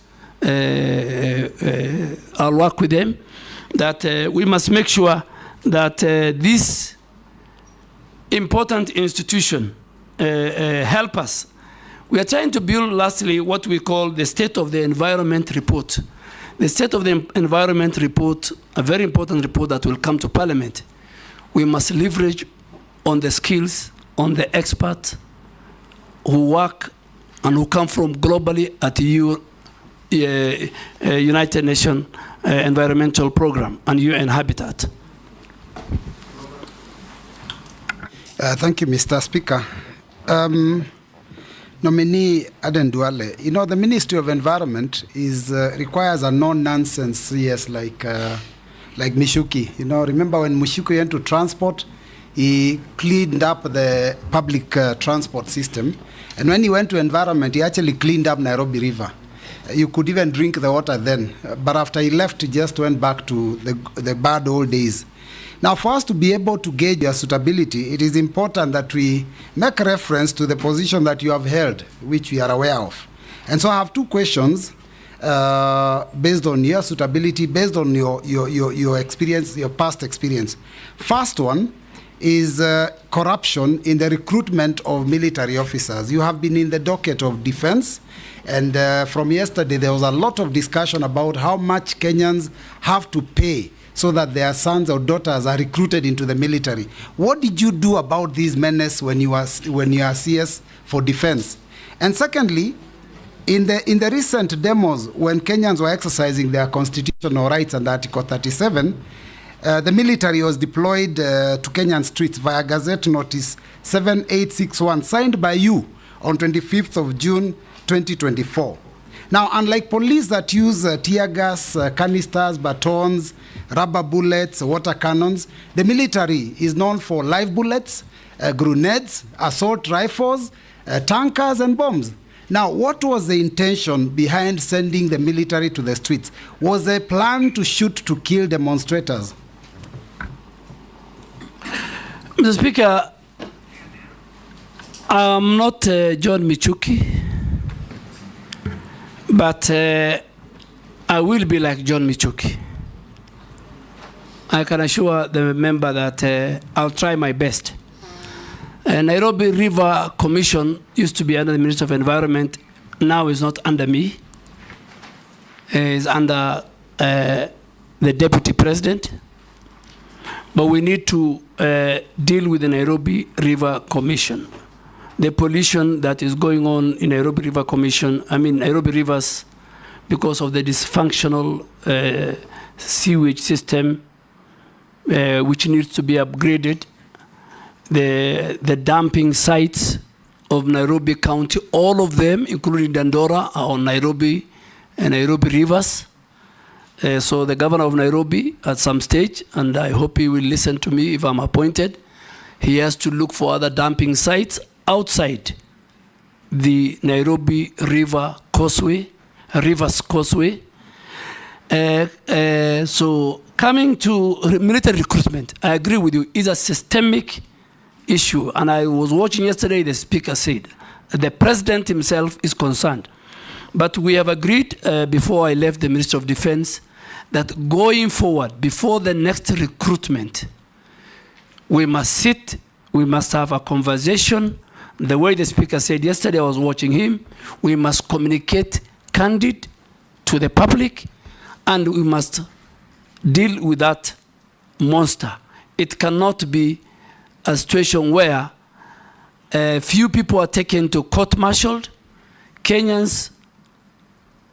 I'll work with them, that we must make sure that this important institution help us. We are trying to build, lastly, what we call the State of the Environment Report. The State of the Environment Report, a very important report that will come to Parliament. We must leverage on the skills, on the experts who work and who come from globally at the United Nations Environmental Program and UN Habitat. Thank you, Mr. Speaker. Nominee Aden Duale, you know, the Ministry of Environment requires a no-nonsense CS like Mishuki. You know, remember when Mishuki went to transport, he cleaned up the public transport system. And when he went to environment, he actually cleaned up Nairobi River. You could even drink the water then. But after he left, he just went back to the bad old days. Now, for us to be able to gauge your suitability, it is important that we make reference to the position that you have held, which we are aware of. And so I have two questions based on your suitability, based on your experience, your past experience. First one is corruption in the recruitment of military officers. You have been in the docket of defense, and from yesterday there was a lot of discussion about how much Kenyans have to pay so that their sons or daughters are recruited into the military. What did you do about these menace when you are CS for defense? And secondly, in the recent demos, when Kenyans were exercising their constitutional rights under Article 37, the military was deployed to Kenyan streets via Gazette Notice 7861, signed by you on 25th of June 2024. Now, unlike police that use tear gas, canisters, batons, rubber bullets, water cannons, the military is known for live bullets, grenades, assault rifles, tankers, and bombs. Now, what was the intention behind sending the military to the streets? Was there a plan to shoot to kill demonstrators? Mr. Speaker, I'm not John Michuki, but I will be like John Michuki. I can assure the member that I'll try my best. Nairobi River Commission used to be under the Minister of Environment, now is not under me. is under the Deputy President. But we need to deal with the Nairobi River Commission. The pollution that is going on in Nairobi River Commission, Nairobi rivers, because of the dysfunctional sewage system, which needs to be upgraded. The dumping sites of Nairobi County, all of them, including Dandora, are on Nairobi and Nairobi rivers. So the governor of Nairobi at some stage, and I hope he will listen to me if I'm appointed, he has to look for other dumping sites outside the Nairobi Rivers Causeway. So coming to military recruitment, I agree with you, it's a systemic issue. And I was watching yesterday, the speaker said, the president himself is concerned. But we have agreed before I left the Ministry of Defense that going forward, before the next recruitment, we must sit, we must have a conversation. The way the speaker said yesterday, I was watching him, we must communicate candid to the public, and we must deal with that monster. It cannot be a situation where few people are taken to court-martialed. Kenyans,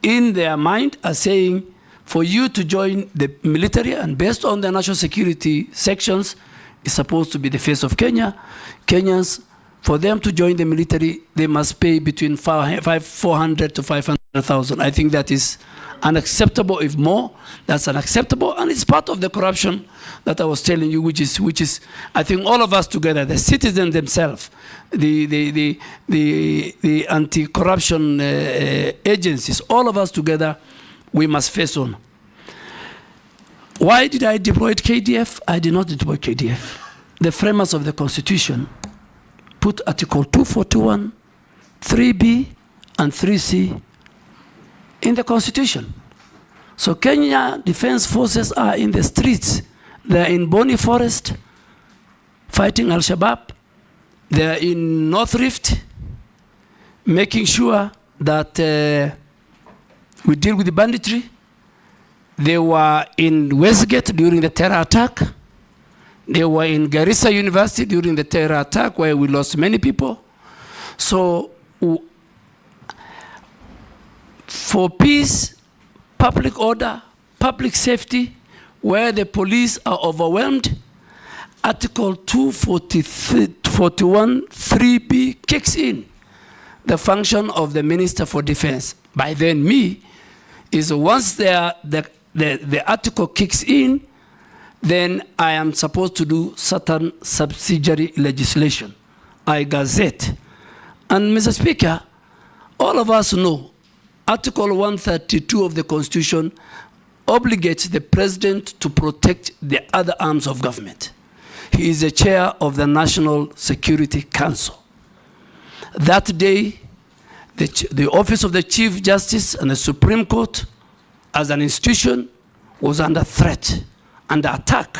in their mind, are saying, for you to join the military, and based on the national security sections, is supposed to be the face of Kenya. Kenyans, for them to join the military, they must pay between 400 to 500,000. I think that is unacceptable. If more, that's unacceptable, and it's part of the corruption that I was telling you, which is I think all of us together, the citizens themselves, the anti-corruption agencies, all of us together, we must face on. Why did I deploy KDF? I did not deploy KDF. The framers of the Constitution put Article 241, 3B, and 3C in the Constitution. So Kenya Defense Forces are in the streets. They're in Boni Forest fighting Al-Shabaab. They're in North Rift making sure that we deal with the banditry. They were in Westgate during the terror attack. They were in Garissa University during the terror attack where we lost many people. So for peace, public order, public safety, where the police are overwhelmed, Article 241 3B kicks in the function of the Minister for Defense. By then, me, is once the article kicks in, then I am supposed to do certain subsidiary legislation. I gazette. And Mr. Speaker, all of us know Article 132 of the Constitution obligates the President to protect the other arms of government. He is the chair of the National Security Council. That day, the Office of the Chief Justice and the Supreme Court, as an institution, was under threat, under attack.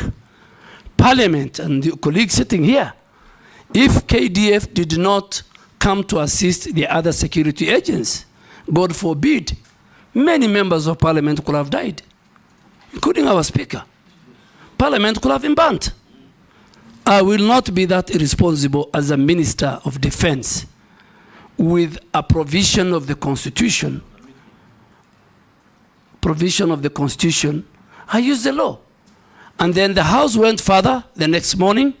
Parliament and the colleagues sitting here, if KDF did not come to assist the other security agents, God forbid, many members of Parliament could have died, including our Speaker. Parliament could have been burnt. I will not be that irresponsible as a Minister of Defense with a provision of the Constitution. I used the law. And then the House went further the next morning,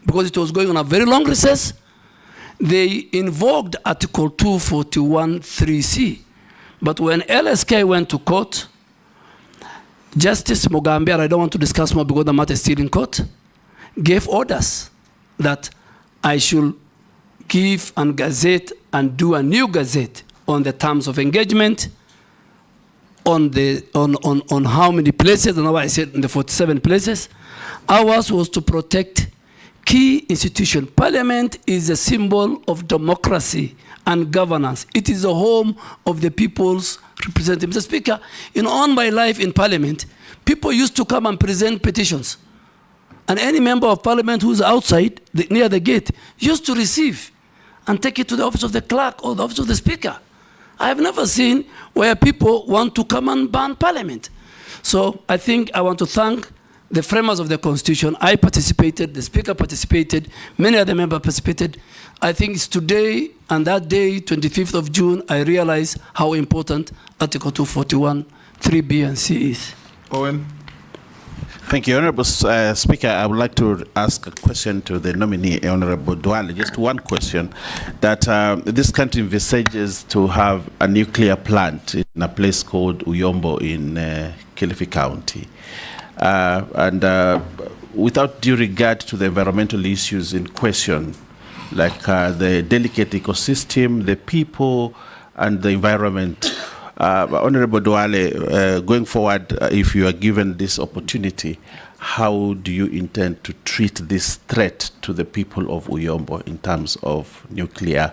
because it was going on a very long recess. They invoked Article 241 3C. But when LSK went to court, Justice Mugambe, I don't want to discuss more because the matter is still in court, gave orders that I should give and gazette and do a new gazette on the terms of engagement, on how many places, and I said in the 47 places. Ours was to protect key institutions. Parliament is a symbol of democracy and governance. It is the home of the people's representatives. Mr. Speaker, all my life in Parliament, people used to come and present petitions. And any member of Parliament who's outside, near the gate, used to receive and take it to the office of the clerk or the office of the Speaker. I have never seen where people want to come and ban Parliament. So I think I want to thank the framers of the Constitution. I participated, the Speaker participated, many other members participated. I think it's today and that day, 25th of June, I realized how important Article 241, 3B and C is. Owen. Thank you, Honorable Speaker. I would like to ask a question to the nominee, Honorable Duale. Just one question, that this country envisages to have a nuclear plant in a place called Uyombo in Kilifi County. Without due regard to the environmental issues in question, like the delicate ecosystem, the people, and the environment, Honorable Duale, going forward, if you are given this opportunity, how do you intend to treat this threat to the people of Uyombo in terms of nuclear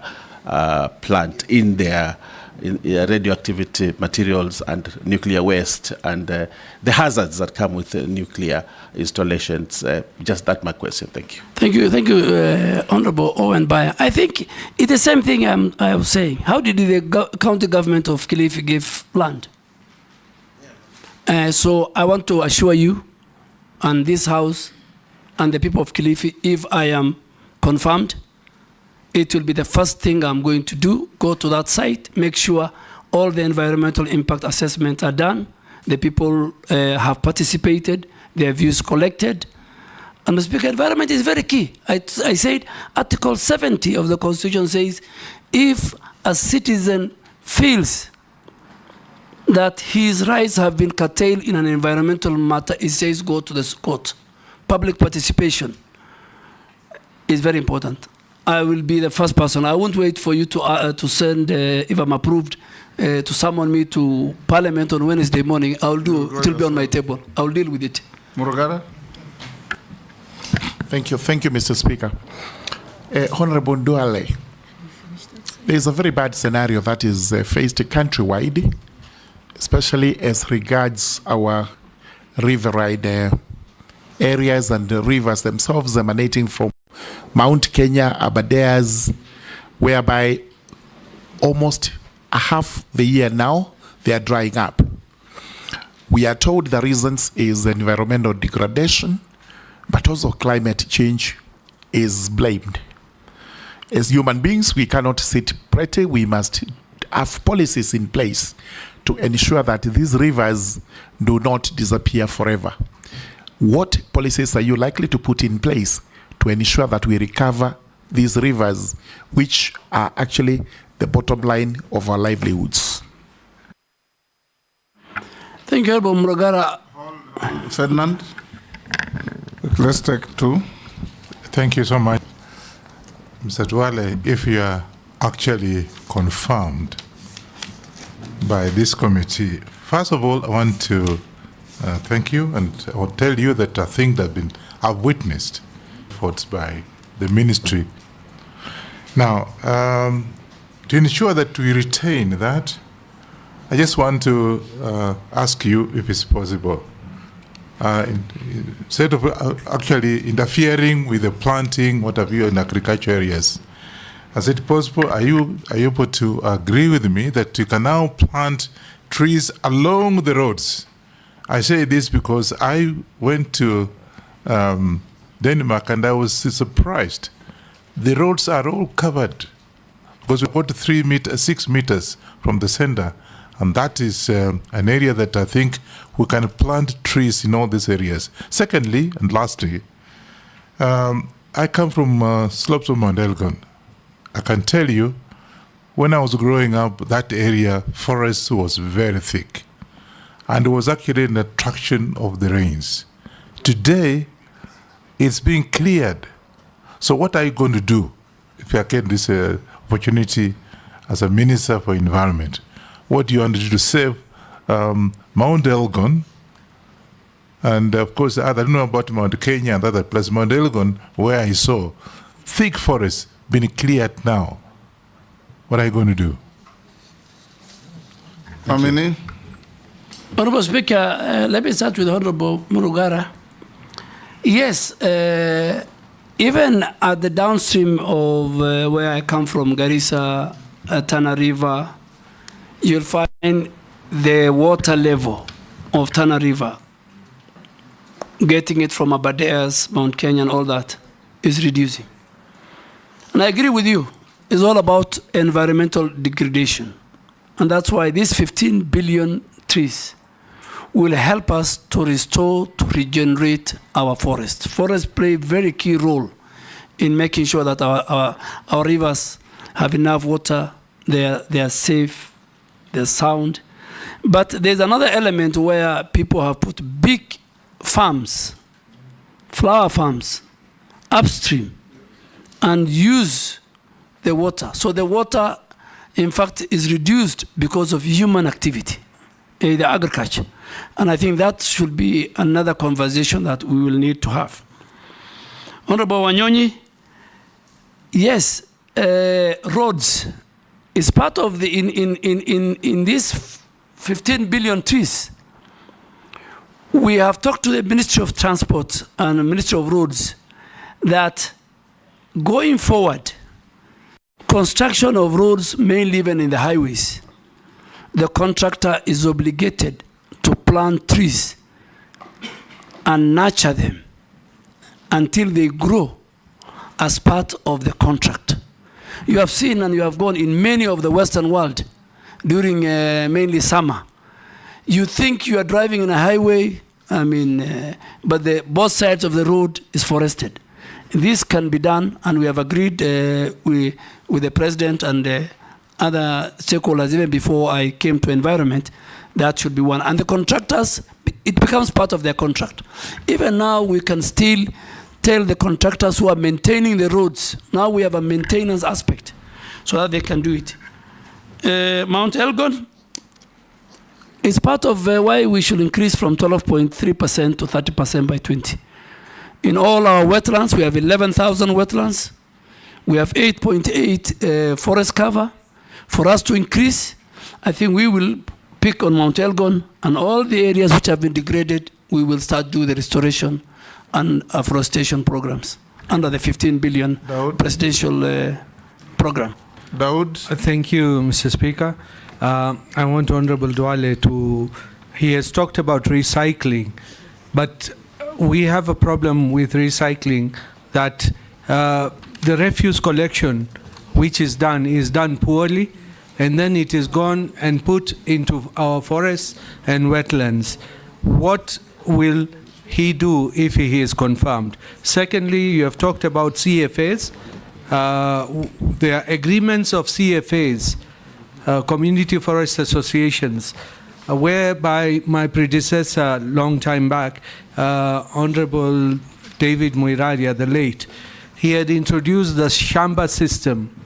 plant in their radioactivity materials and nuclear waste and the hazards that come with nuclear installations? Just that my question. Thank you. Thank you, Honorable Owen Baya. I think it's the same thing I was saying. How did the county government of Kilifi give land? So I want to assure you and this House and the people of Kilifi, if I am confirmed, it will be the first thing I'm going to do, go to that site, make sure all the environmental impact assessments are done, the people have participated, their views collected. And the Speaker, environment is very key. I said Article 70 of the Constitution says, if a citizen feels that his rights have been curtailed in an environmental matter, it says go to the court. Public participation is very important. I will be the first person. I won't wait for you to send, if I'm approved, to summon me to Parliament on Wednesday morning. I'll do, it will be on my table. I'll deal with it. Murugara. Thank you, Mr. Speaker. Honorable Duale, there is a very bad scenario that is faced countrywide, especially as regards our riverine areas and the rivers themselves emanating from Mount Kenya, Aberdares, whereby almost a half the year now, they are drying up. We are told the reasons is environmental degradation, but also climate change is blamed. As human beings, we cannot sit pretty. We must have policies in place to ensure that these rivers do not disappear forever. What policies are you likely to put in place to ensure that we recover these rivers, which are actually the bottom line of our livelihoods? Thank you, Honorable Murugara. Ferdinand, let's take two. Thank you so much. Mr. Duale, if you are actually confirmed by this committee, first of all, I want to thank you, and I will tell you that I think that I've witnessed efforts by the ministry. Now, to ensure that we retain that, I just want to ask you if it's possible. Instead of actually interfering with the planting, what have you, in agriculture areas, is it possible, are you able to agree with me that you can now plant trees along the roads? I say this because I went to Denmark and I was surprised. The roads are all covered because we got 6 meters from the center, and that is an area that I think we can plant trees in all these areas. Secondly, and lastly, I come from slopes of Mount Elgon. I can tell you, when I was growing up, that area, forest was very thick, and it was actually an attraction of the rains. Today, it's being cleared. So what are you going to do if you get this opportunity as a Minister for Environment? What do you want to do to save Mount Elgon? And of course, I don't know about Mount Kenya and other places. Mount Elgon, where I saw thick forests being cleared now. What are you going to do? Nominee. Honorable Speaker, let me start with Honorable Murugara. Yes, even at the downstream of where I come from, Garissa, Tana River, you'll find the water level of Tana River, getting it from Aberdares, Mount Kenya, and all that, is reducing. And I agree with you. It's all about environmental degradation. And that's why these 15 billion trees will help us to restore, to regenerate our forests. Forests play a very key role in making sure that our rivers have enough water, they are safe, they're sound. But there's another element where people have put big farms, flower farms, upstream, and use the water. So the water, in fact, is reduced because of human activity, the agriculture. And I think that should be another conversation that we will need to have. Honorable Wanyonyi, yes, roads is part of the, in these 15 billion trees. We have talked to the Ministry of Transport and the Ministry of Roads that going forward, construction of roads, mainly even in the highways, the contractor is obligated to plant trees and nurture them until they grow as part of the contract. You have seen and you have gone in many of the Western world during mainly summer. You think you are driving in a highway, but both sides of the road is forested. This can be done, and we have agreed with the President and other stakeholders, even before I came to environment, that should be one. And the contractors, it becomes part of their contract. Even now, we can still tell the contractors who are maintaining the roads, now we have a maintenance aspect, so that they can do it. Mount Elgon is part of why we should increase from 12.3% to 30% by 20. In all our wetlands, we have 11,000 wetlands. We have 8.8 forest cover. For us to increase, I think we will pick on Mount Elgon and all the areas which have been degraded, we will start doing the restoration and afforestation programs under the 15 billion presidential program. Daud. Thank you, Mr. Speaker. I want Honorable Duale to, he has talked about recycling, but we have a problem with recycling that the refuse collection which is done poorly, and then it is gone and put into our forests and wetlands. What will he do if he is confirmed? Secondly, you have talked about CFAs. There are agreements of CFAs, Community Forest Associations, whereby my predecessor, long time back, Honorable David Muiraria, the late, he had introduced the Shamba system,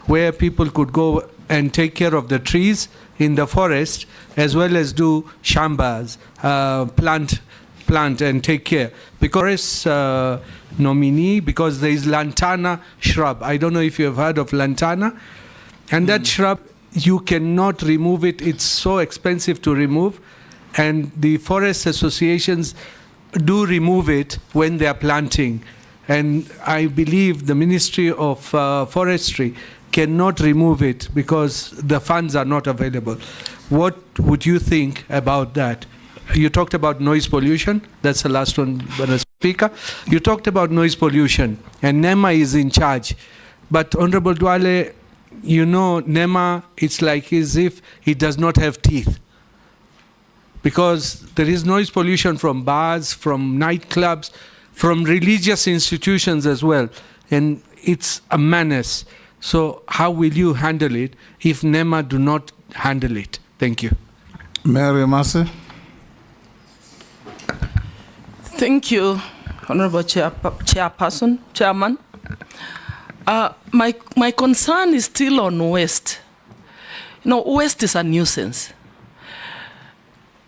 where people could go and take care of the trees in the forest, as well as do shambas, plant and take care. Because nominee, because there is lantana shrub. I don't know if you have heard of lantana. And that shrub, you cannot remove it. It's so expensive to remove. And the forest associations do remove it when they are planting. And I believe the Ministry of Forestry cannot remove it because the funds are not available. What would you think about that? You talked about noise pollution. That's the last one, Mr. Speaker. You talked about noise pollution, and NEMA is in charge. But Honorable Duale, you know, NEMA, it's like as if it does not have teeth. Because there is noise pollution from bars, from nightclubs, from religious institutions as well. And it's a menace. So how will you handle it if NEMA do not handle it? Thank you. Mary Massey. Thank you, Honorable Chairman. My concern is still on waste. You know, waste is a nuisance.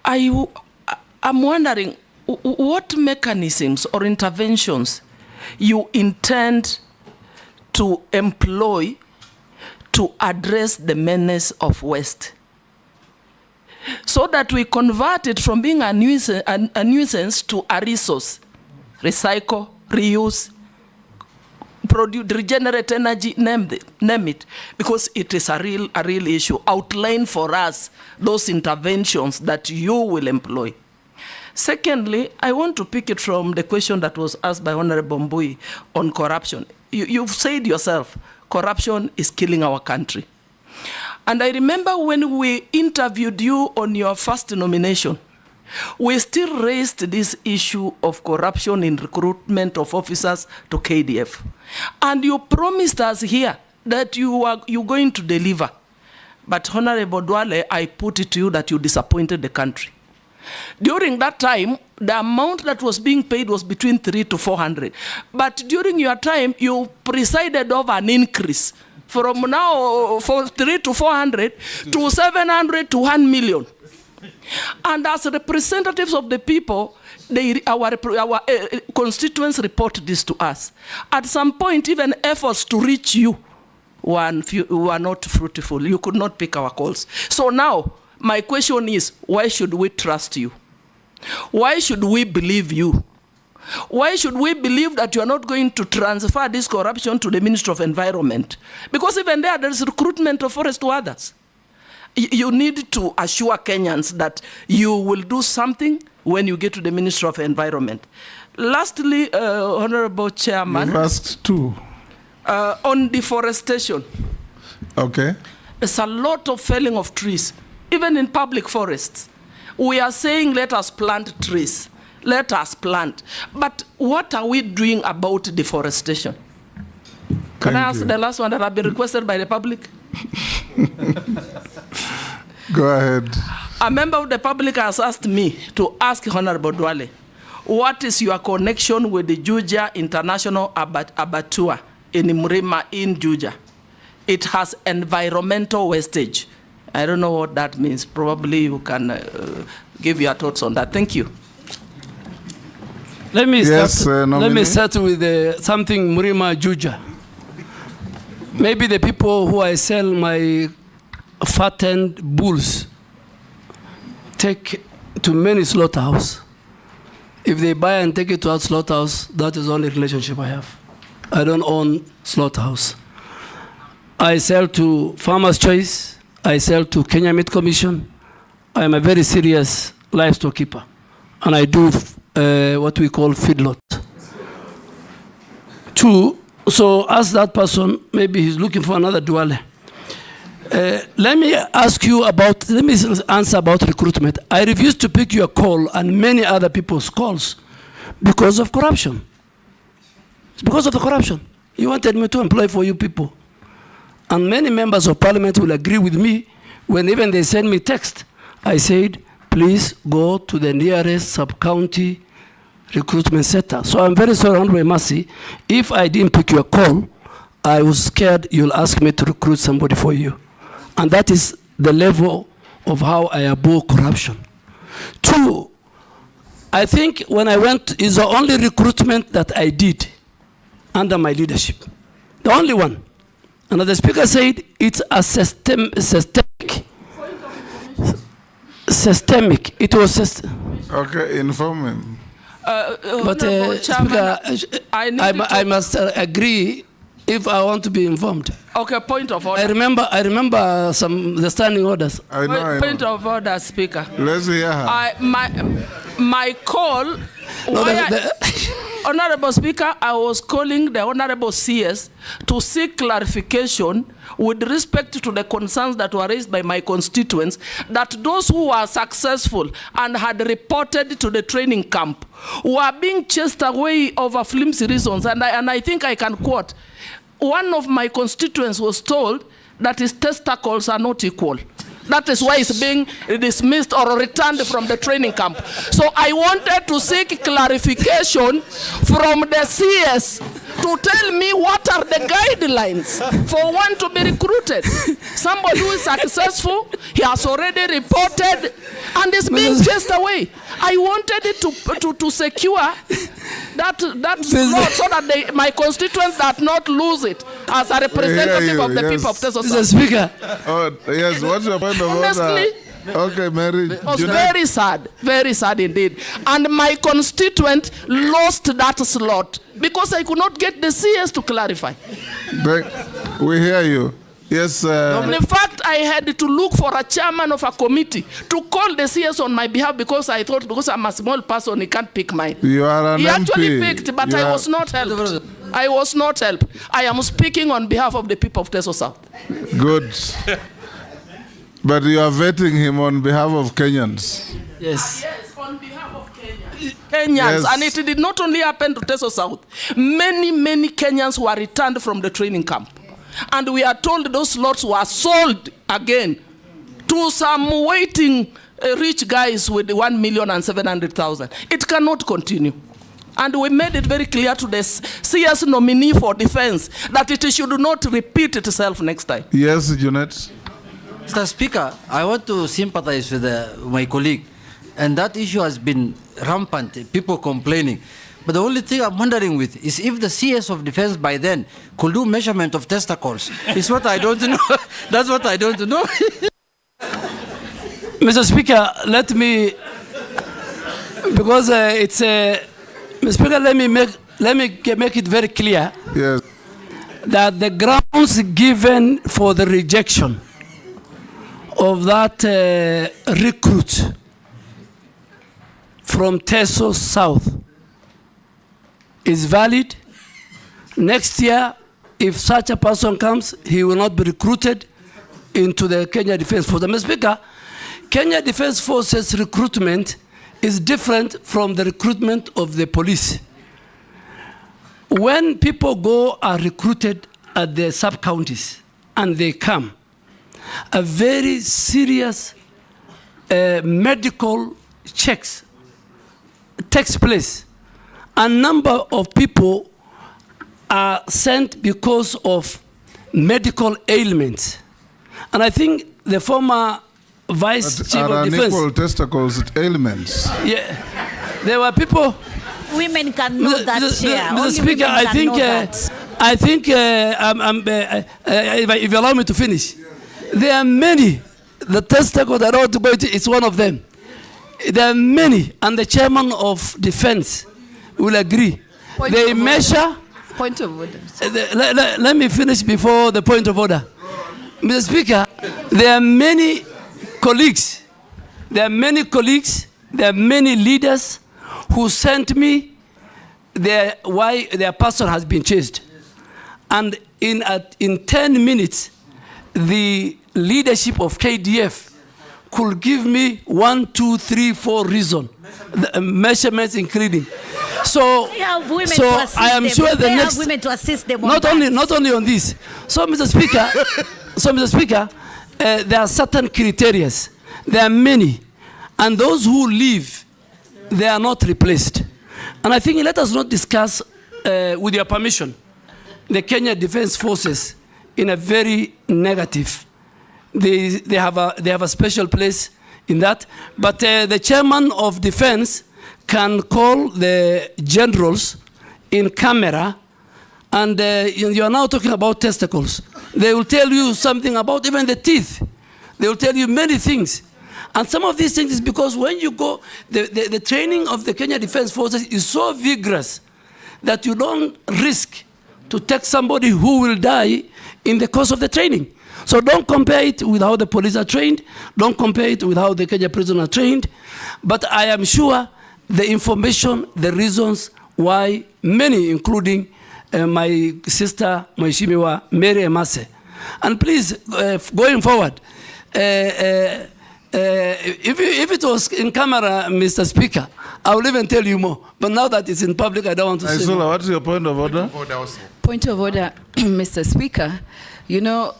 I'm wondering what mechanisms or interventions you intend to employ to address the menace of waste, so that we convert it from being a nuisance to a resource. Recycle, reuse, regenerate energy, name it, because it is a real issue. Outline for us those interventions that you will employ. Secondly, I want to pick it from the question that was asked by Honorable Mbui on corruption. You've said yourself, corruption is killing our country. And I remember when we interviewed you on your first nomination, we still raised this issue of corruption in recruitment of officers to KDF. And you promised us here that you're going to deliver. But Honorable Duale, I put it to you that you disappointed the country. During that time, the amount that was being paid was between 300 to 400. But during your time, you presided over an increase from now for 300 to 400 to 700 to 1 million. And as representatives of the people, our constituents report this to us. At some point, even efforts to reach you were not fruitful. You could not pick our calls. So now, my question is, why should we trust you? Why should we believe you? Why should we believe that you are not going to transfer this corruption to the Ministry of Environment? Because even there is recruitment of forest to others. You need to assure Kenyans that you will do something when you get to the Ministry of Environment. Lastly, Honorable Chairman. You've asked two. On deforestation. Okay. There's a lot of felling of trees, even in public forests. We are saying, let us plant trees. Let us plant. But what are we doing about deforestation? Can I ask the last one that have been requested by the public? Go ahead. A member of the public has asked me to ask Honorable Duale, what is your connection with the Juja International Abattoir in Mrima in Juja? It has environmental wastage. I don't know what that means. Probably you can give your thoughts on that. Thank you. Let me start with something Mrima Juja. Maybe the people who I sell my fattened bulls take to many slaughterhouse. If they buy and take it to our slaughterhouse, that is the only relationship I have. I don't own slaughterhouse. I sell to Farmers Choice. I sell to Kenya Meat Commission. I am a very serious livestock keeper. And I do what we call feedlot. Two, so ask that person, maybe he's looking for another Duale. Let me answer about recruitment. I refused to pick your call and many other people's calls because of corruption. It's because of the corruption. You wanted me to employ for you people. And many members of parliament will agree with me when even they send me text. I said, please go to the nearest sub-county recruitment center. So I'm very sorry, Honorable Mercy, if I didn't pick your call, I was scared you'll ask me to recruit somebody for you. And that is the level of how I abhor corruption. Two, I think when I went, is the only recruitment that I did under my leadership. The only one. And the speaker said it's a systemic. It was systemic. Okay, inform him. But Speaker, I must agree if I want to be informed. Okay, point of order. I remember the standing orders. I know. Point of order, Speaker. Let's hear her. My call. Honorable Speaker, I was calling the Honorable CS to seek clarification with respect to the concerns that were raised by my constituents, that those who were successful and had reported to the training camp were being chased away over flimsy reasons. And I think I can quote, one of my constituents was told that his testicles are not equal. That is why it's being dismissed or returned from the training camp. So I wanted to seek clarification from the CS to tell me what are the guidelines for one to be recruited. Somebody who is successful, he has already reported and is being chased away. I wanted it to secure that law so that my constituents do not lose it as a representative of the people of Teso. Mr. Speaker. Oh, yes, what's your point of order? Okay, Mary. It was very sad indeed. And my constituent lost that slot because I could not get the CS to clarify. We hear you. Yes. In fact, I had to look for a chairman of a committee to call the CS on my behalf because I thought because I'm a small person, he can't pick mine. You are an He actually MP. picked, but I was not helped. I was not helped. I am speaking on behalf of the people of Teso South. Good. But you are vetting him on behalf of Kenyans. Yes. Yes, on behalf of Kenyans. Yes. And it did not only happen to Teso South. Many Kenyans were returned from the training camp. And we are told those lots were sold again to some waiting rich guys with 1,700,000. It cannot continue. And we made it very clear to the CS nominee for defense that it should not repeat itself next time. Yes, Junet. Mr. Speaker, I want to sympathize with my colleague. And that issue has been rampant, people complaining. But the only thing I'm wondering with is if the CS of defense by then could do measurement of testicles. It's what I don't know. That's what I don't know. Mr. Speaker, let me, because it's a, Mr. Speaker, let me make it very clear that the grounds given for the rejection of that recruit from Teso South is valid. Next year, if such a person comes, he will not be recruited into the Kenya Defense Force. Mr. Speaker, Kenya Defense Forces recruitment is different from the recruitment of the police. When people go are recruited at the sub-counties and they come, a very serious medical checks takes place. A number of people are sent because of medical ailments. And I think the former Vice Chief of Defense... Unequal testicles ailments. Yeah, there were people... Women can know that, Chair. Mr. Speaker, I think if you allow me to finish, there are many. The testicle that I want to go into is one of them. There are many, and the chairman of defense will agree. They measure... Point of order. Let me finish before the point of order. Mr. Speaker, there are many colleagues, there are many leaders who sent me why their person has been chased. And in 10 minutes, the leadership of KDF could give me 1, 2, 3, 4 reasons, measurements including. So I am sure the next women to assist them not only on this. So Mr. Speaker, there are certain criteria. There are many, and those who leave, they are not replaced. And I think let us not discuss, with your permission, the Kenya Defense Forces in a very negative. They have a special place in that. But the chairman of defense can call the generals in camera, and you are now talking about testicles. They will tell you something about even the teeth. They will tell you many things. And some of these things is because when you go, the training of the Kenya Defense Forces is so vigorous that you don't risk to take somebody who will die in the course of the training. So don't compare it with how the police are trained. Don't compare it with how the Kenya prisoners are trained. But I am sure the information, the reasons why many, including my sister, Mheshimiwa Mary Emase. And please, going forward, if it was in camera, Mr. Speaker, I will even tell you more. But now that it's in public, I don't want to say more. What's your point of order? Point of order, Mr. Speaker. You know,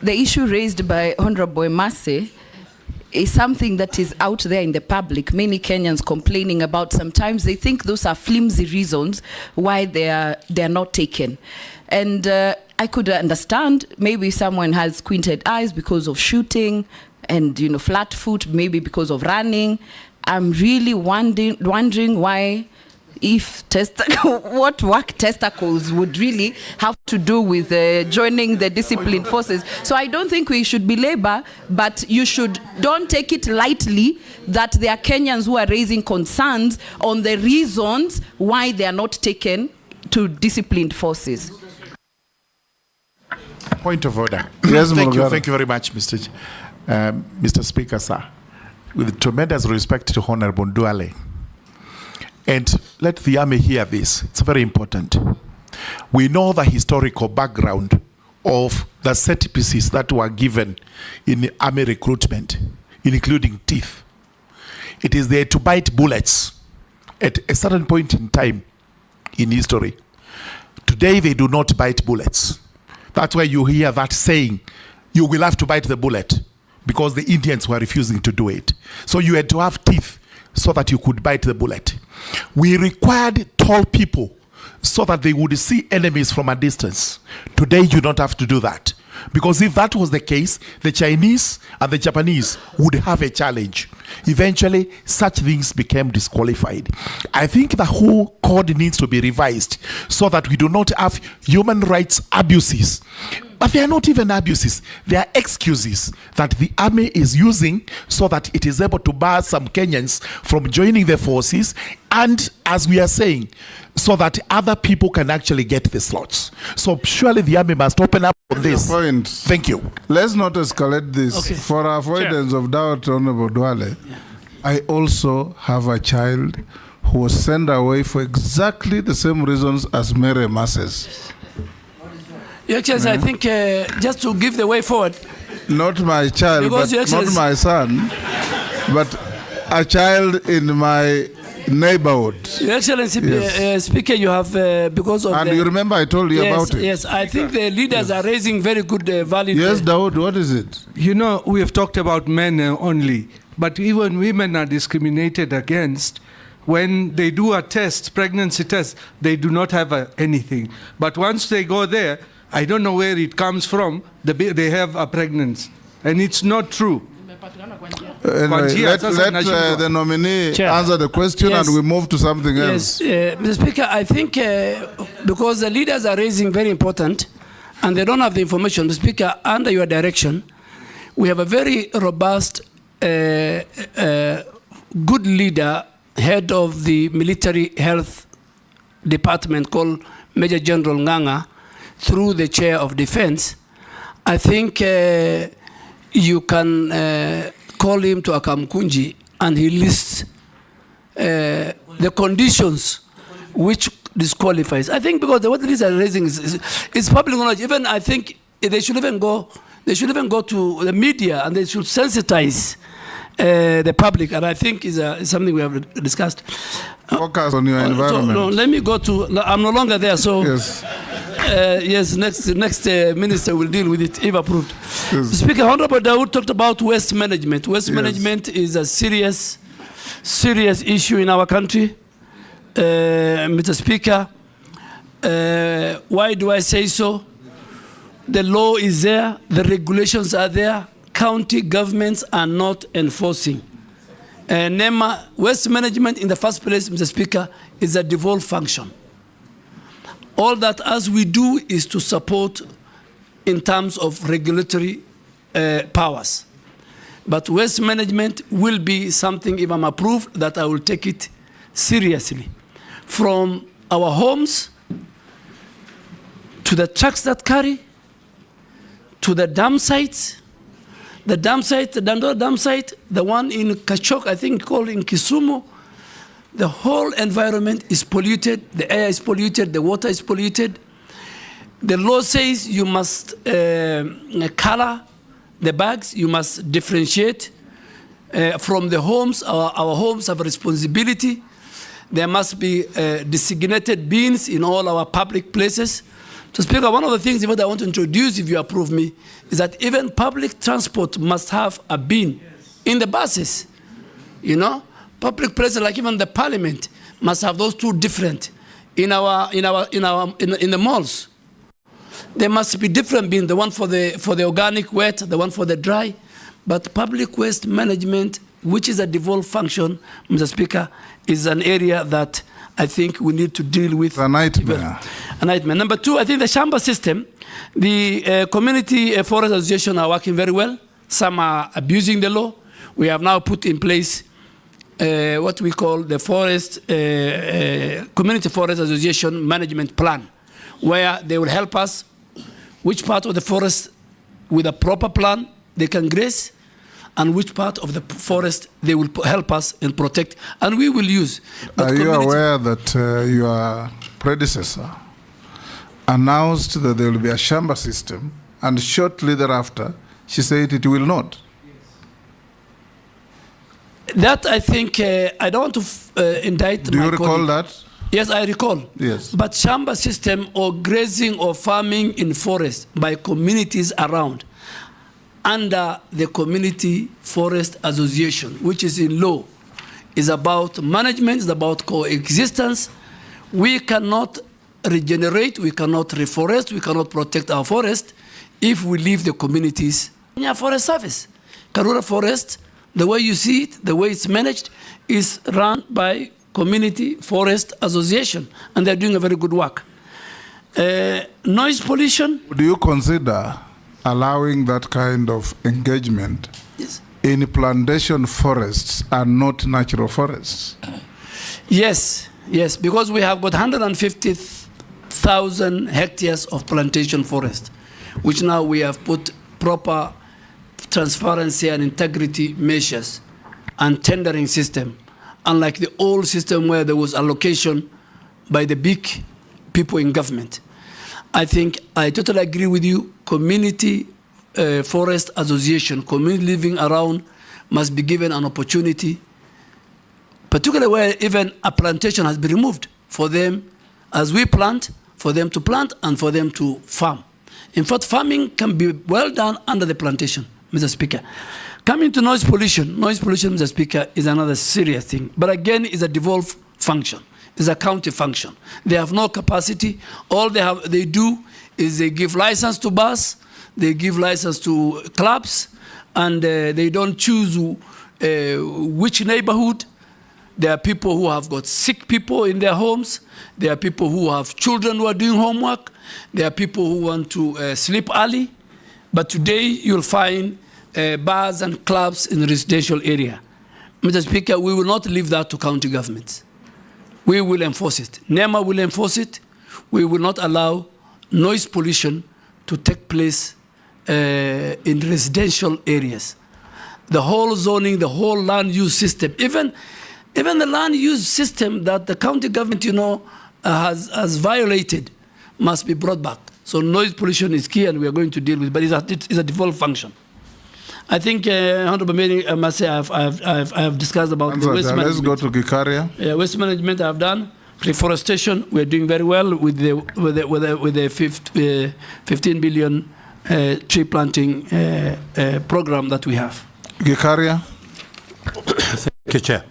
the issue raised by Honorable Emase is something that is out there in the public. Many Kenyans complaining about. Sometimes they think those are flimsy reasons why they are not taken. And I could understand maybe someone has squinted eyes because of shooting and, you know, flat foot, maybe because of running. I'm really wondering why if what work testicles would really have to do with joining the disciplined forces. So I don't think we should belabor, but don't take it lightly that there are Kenyans who are raising concerns on the reasons why they are not taken to disciplined forces. Point of order. Yes, thank you Mulugara. very much, Mr. Speaker, sir. With tremendous respect to Honorable Duale. And let the Army hear this. It's very important. We know the historical background of the set pieces that were given in the Army recruitment, including teeth. It is there to bite bullets at a certain point in time in history. Today, they do not bite bullets. That's why you hear that saying, you will have to bite the bullet, because the Indians were refusing to do it. So you had to have teeth so that you could bite the bullet. We required tall people so that they would see enemies from a distance. Today, you don't have to do that. Because if that was the case, the Chinese and the Japanese would have a challenge. Eventually, such things became disqualified. I think the whole code needs to be revised so that we do not have human rights abuses. But they are not even abuses. They are excuses that the army is using so that it is able to bar some Kenyans from joining the forces, and, as we are saying, so that other people can actually get the slots. So surely the army must open up on this. Point. Thank you. Let's not escalate this. Okay. For avoidance of doubt, Honorable Duale, I also have a child who was sent away for exactly the same reasons as Mary Masses. Your Excellency, I think just to give the way forward. Not my child, Because, Your but not Excellency, my son, but a child in my neighborhood. Your Excellency, Yes. Speaker, you have, because of And the, you remember I told you yes, about it. Yes, I think the leaders are raising very good, valid. Yes, Dawood, what is it? You know, we have talked about men only, but even women are discriminated against. When they do a test, pregnancy test, they do not have anything. But once they go there, I don't know where it comes from, they have a pregnancy. And it's not true. Anyway, let the nominee answer the question, Yes. and we move to something else. Yes, Mr. Speaker, I think because the leaders are raising very important and they don't have the information, Mr. Speaker, under your direction, we have a very robust, good leader, head of the military health department called Major General Nganga, through the chair of defense. I think you can call him to Akamkunji and he lists the conditions which disqualifies. I think because what these are raising is public knowledge. Even I think they should even go to the media and they should sensitize the public. And I think is something we have discussed. Focus on your environment. So, no, let me go to. I'm no longer there, so yes. Yes, next minister will deal with it if approved. Yes. Speaker, Honorable Dawood talked about waste management. Waste management is a serious issue in our country. Mr. Speaker, why do I say so? The law is there, the regulations are there, county governments are not enforcing. NEMA, waste management in the first place, Mr. Speaker, is a devolved function. All that as we do is to support in terms of regulatory powers. But waste management will be something, if I'm approved, that I will take it seriously. From our homes, to the trucks that carry, to the dam sites, the Dandora dam site, the one in Kachok, I think called in Kisumu, the whole environment is polluted, the air is polluted, the water is polluted. The law says you must color the bags, you must differentiate from the homes. Our homes have a responsibility. There must be designated bins in all our public places. So, Speaker, one of the things that I want to introduce, if you approve me, is that even public transport must have a bin in the buses. You know, public places like even the parliament must have those two different. In the malls, there must be different bins. The one for the organic wet, the one for the dry. But public waste management, which is a devolved function, Mr. Speaker, is an area that I think we need to deal with. A nightmare. A nightmare. Number two, I think the Shamba system, the community forest association are working very well. Some are abusing the law. We have now put in place what we call the community forest association management plan, where they will help us which part of the forest with a proper plan they can graze, and which part of the forest they will help us and protect, and we will use. But are you aware that your predecessor announced that there will be a Shamba system, and shortly thereafter she said it will not? That I think, I don't want to indict Do my you recall colleague. that? Yes, I recall. Yes. But Shamba system or grazing or farming in forest by communities around under the Community Forest Association, which is in law, is about management, is about coexistence. We cannot regenerate, we cannot reforest, we cannot protect our forest if we leave the communities in our forest service. Karura Forest, the way you see it, the way it's managed, is run by Community Forest Association, and they're doing a very good work. Noise pollution. Do you consider allowing that kind of engagement in plantation forests and not natural forests? Yes, yes, because we have got 150,000 hectares of plantation forest, which now we have put proper transparency and integrity measures and tendering system, unlike the old system where there was allocation by the big people in government. I think I totally agree with you. Community Forest Association, community living around must be given an opportunity, particularly where even a plantation has been removed, for them, as we plant, for them to plant and for them to farm. In fact, farming can be well done under the plantation, Mr. Speaker. Coming to noise pollution, Mr. Speaker, is another serious thing. But again, it's a devolved function. It's a county function. They have no capacity. All they do is they give license to bus, they give license to clubs, and they don't choose which neighborhood. There are people who have got sick people in their homes. There are people who have children who are doing homework. There are people who want to sleep early. But today you'll find bars and clubs in the residential area. Mr. Speaker, we will not leave that to county governments. We will enforce it. NEMA will enforce it. We will not allow noise pollution to take place in residential areas. The whole zoning, the whole land use system, even the land use system that the county government, has violated, must be brought back. So noise pollution is key, and we are going to deal with it, but it's a default function. I think, Honorable Mayor, I must say I have discussed about the waste management. Let's go to Gikaria. Yeah, waste management I have done. Reforestation, we are doing very well with the 15 billion tree planting program that we have. Gikaria. Thank you, Chair.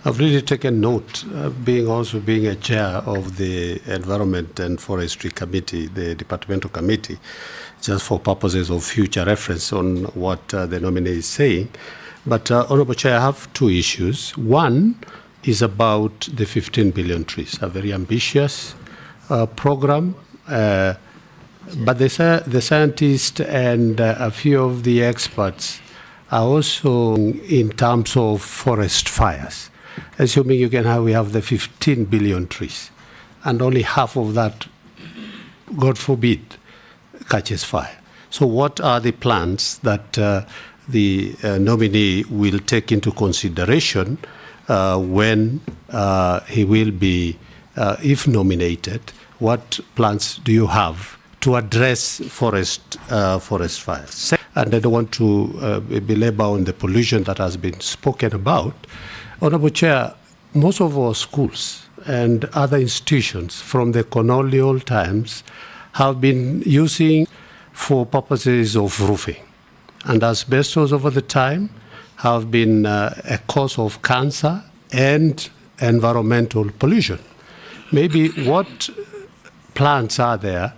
I've really taken note, being a chair of the Environment and Forestry Committee, the departmental committee, just for purposes of future reference on what the nominee is saying. But, Honourable Chair, I have two issues. One is about the 15 billion trees, a very ambitious program. But the scientists and a few of the experts are also in terms of forest fires. Assuming we have the 15 billion trees, and only half of that, God forbid, catches fire. So what are the plans that the nominee will take into consideration when he will be, if nominated? What plans do you have to address forest fires? And I don't want to belabor on the pollution that has been spoken about. Honourable Chair, most of our schools and other institutions from the colonial times have been using for purposes of roofing. And asbestos over the time have been a cause of cancer and environmental pollution. Maybe what plans are there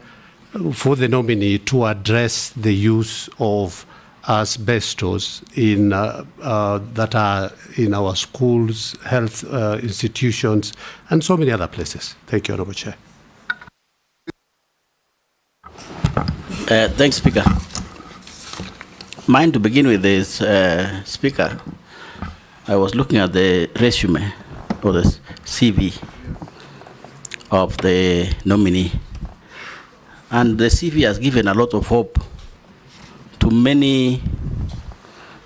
for the nominee to address the use of asbestos that are in our schools, health institutions, and so many other places. Thank you, Honorable Chair. Thanks, Speaker. Mine to begin with is, Speaker, I was looking at the resume or the CV of the nominee, and the CV has given a lot of hope to many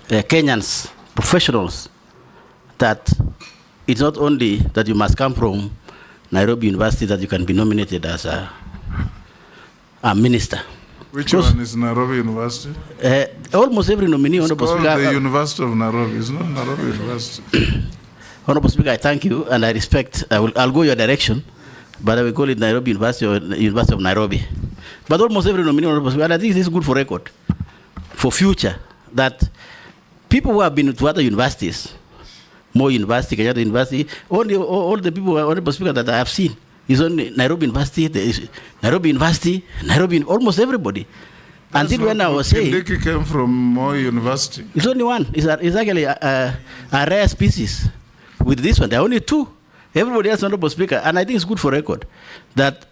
Kenyans, professionals, that it's not only that you must come from Nairobi University that you can be nominated as a minister. Which one is Nairobi University? Almost every nominee, It's Honorable called Speaker. the University of Nairobi. It's not Nairobi University. Honorable Speaker, I thank you and I respect. I'll go your direction, but I will call it Nairobi University or University of Nairobi. But almost every nominee, Honorable Speaker, and I think this is good for record, for future, that people who have been to other universities, Moi University, Kenyatta University, all the people, Honorable Speaker, that I have seen, is only Nairobi University, Nairobi University, almost everybody. Until when I was saying... Kindiki came from Moi University. It's only one. It's actually a rare species. With this one, there are only two. Everybody else, Honorable Speaker, and I think it's good for record, that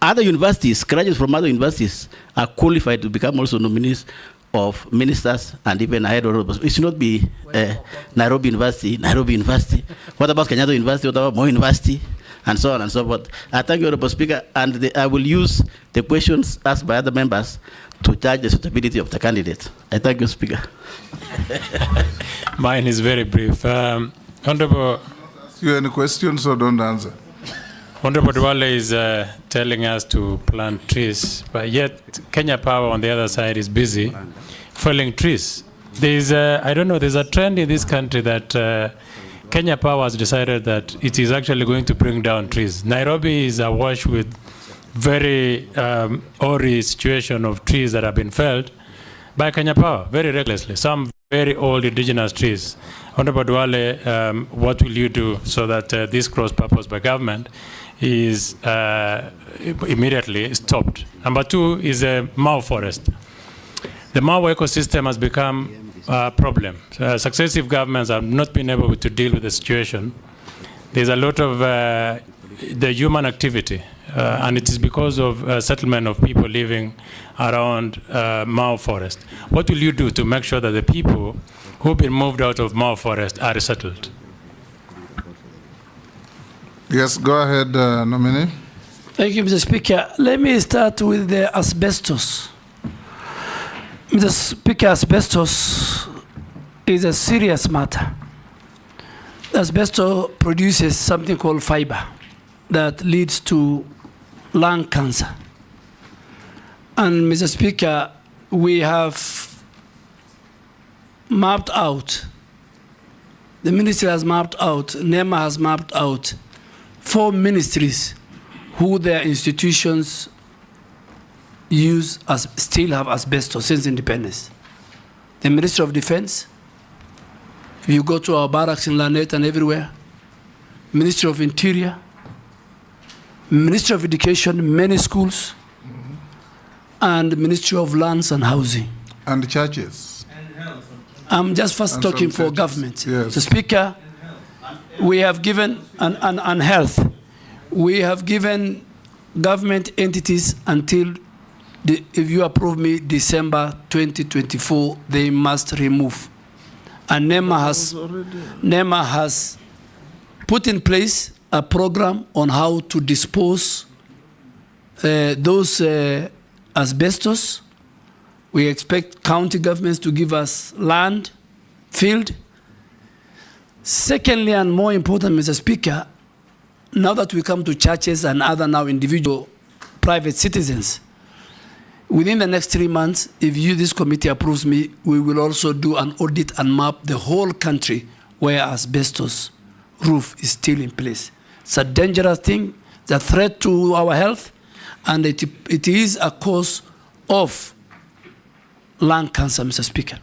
other universities, graduates from other universities, are qualified to become also nominees of ministers and even ahead of. It should not be Nairobi University. What about Kenyatta University? What about Moi University? And so on and so forth. I thank you, Honorable Speaker, and I will use the questions asked by other members to judge the suitability of the candidate. I thank you, Speaker. Mine is very brief. Honorable... You have any questions or don't answer? Honorable Duale is telling us to plant trees, but yet Kenya Power on the other side is busy felling trees. There's a trend in this country that Kenya Power has decided that it is actually going to bring down trees. Nairobi is awash with very hoary situation of trees that have been felled by Kenya Power very recklessly. Some very old indigenous trees. Honorable Duale, what will you do so that this cross-purpose by government is immediately stopped? Number two is a Mau forest. The Mau ecosystem has become a problem. Successive governments have not been able to deal with the situation. There's a lot of the human activity, and it is because of settlement of people living around Mau forest. What will you do to make sure that the people who've been moved out of Mau forest are resettled? Yes, go ahead, nominee. Thank you, Mr. Speaker. Let me start with the asbestos. Mr. Speaker, asbestos is a serious matter. Asbestos produces something called fiber that leads to lung cancer. And Mr. Speaker, we have mapped out, the ministry has mapped out, NEMA has mapped out 4 ministries who their institutions still have asbestos since independence. The Ministry of Defense, if you go to our barracks in Lanet and everywhere, Ministry of Interior, Ministry of Education, many schools, and Ministry of Lands and Housing. And churches. I'm just first And talking some for churches. government. Yes. The Speaker, we have given, and health, we have given government entities until, if you approve me, December 2024, they must remove. And NEMA has put in place a program on how to dispose those asbestos. We expect county governments to give us land, field. Secondly, and more important, Mr. Speaker, now that we come to churches and other now individual private citizens, within the next 3 months, if this committee approves me, we will also do an audit and map the whole country where asbestos roof is still in place. It's a dangerous thing, it's a threat to our health, and it is a cause of lung cancer, Mr. Speaker.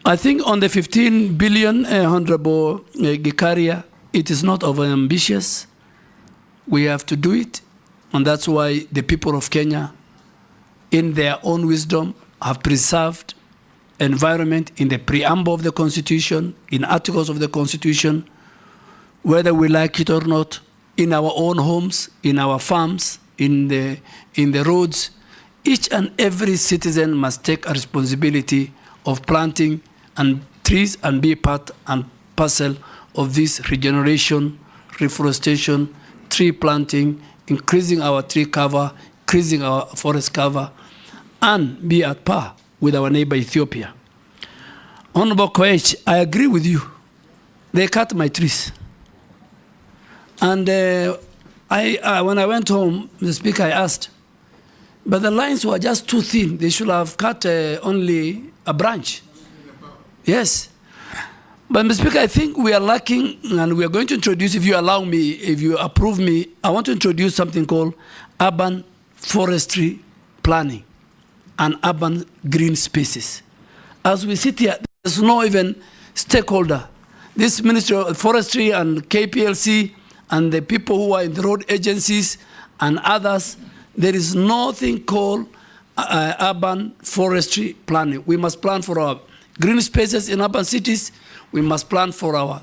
I think on the 15 billion, Honorable Gikaria, it is not over-ambitious. We have to do it, and that's why the people of Kenya, in their own wisdom, have preserved environment in the preamble of the Constitution, in articles of the Constitution, whether we like it or not, in our own homes, in our farms, in the roads. Each and every citizen must take a responsibility of planting and trees and be part and parcel of this regeneration, reforestation, tree planting, increasing our tree cover, increasing our forest cover, and be at par with our neighbor Ethiopia. Honorable Koech, I agree with you. They cut my trees. And when I went home, the speaker, I asked, but the lines were just too thin. They should have cut only a branch. Yes. But Mr. Speaker, I think we are lacking, and we are going to introduce, if you allow me, if you approve me, I want to introduce something called urban forestry planning and urban green spaces. As we sit here, there's no even stakeholder. This Ministry of Forestry and KPLC and the people who are in the road agencies and others, there is nothing called urban forestry planning. We must plan for our green spaces in urban cities. We must plan for our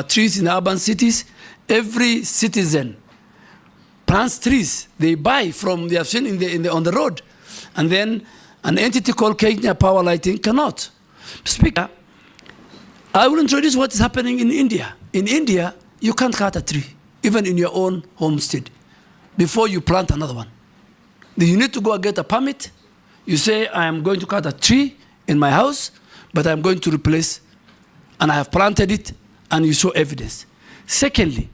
trees in urban cities. Every citizen plants trees. They buy from the option on the road, and then an entity called Kenya Power Lighting cannot. Speaker, I will introduce what is happening in India. In India, you can't cut a tree, even in your own homestead, before you plant another one. You need to go and get a permit. You say, I am going to cut a tree in my house, but I'm going to replace, and I have planted it, and you show evidence. Secondly,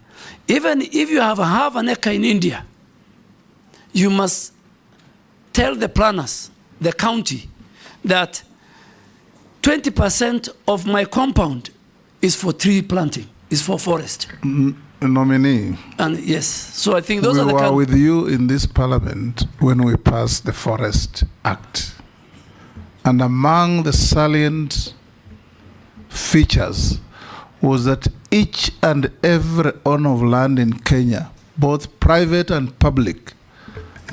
even if you have half an acre in India, you must tell the planners, the county, that 20% of my compound is for tree planting, is for forest. Nominee. And yes, so I think those are the We were with you in this parliament when we passed the Forest Act. And among the salient features was that each and every owner of land in Kenya, both private and public,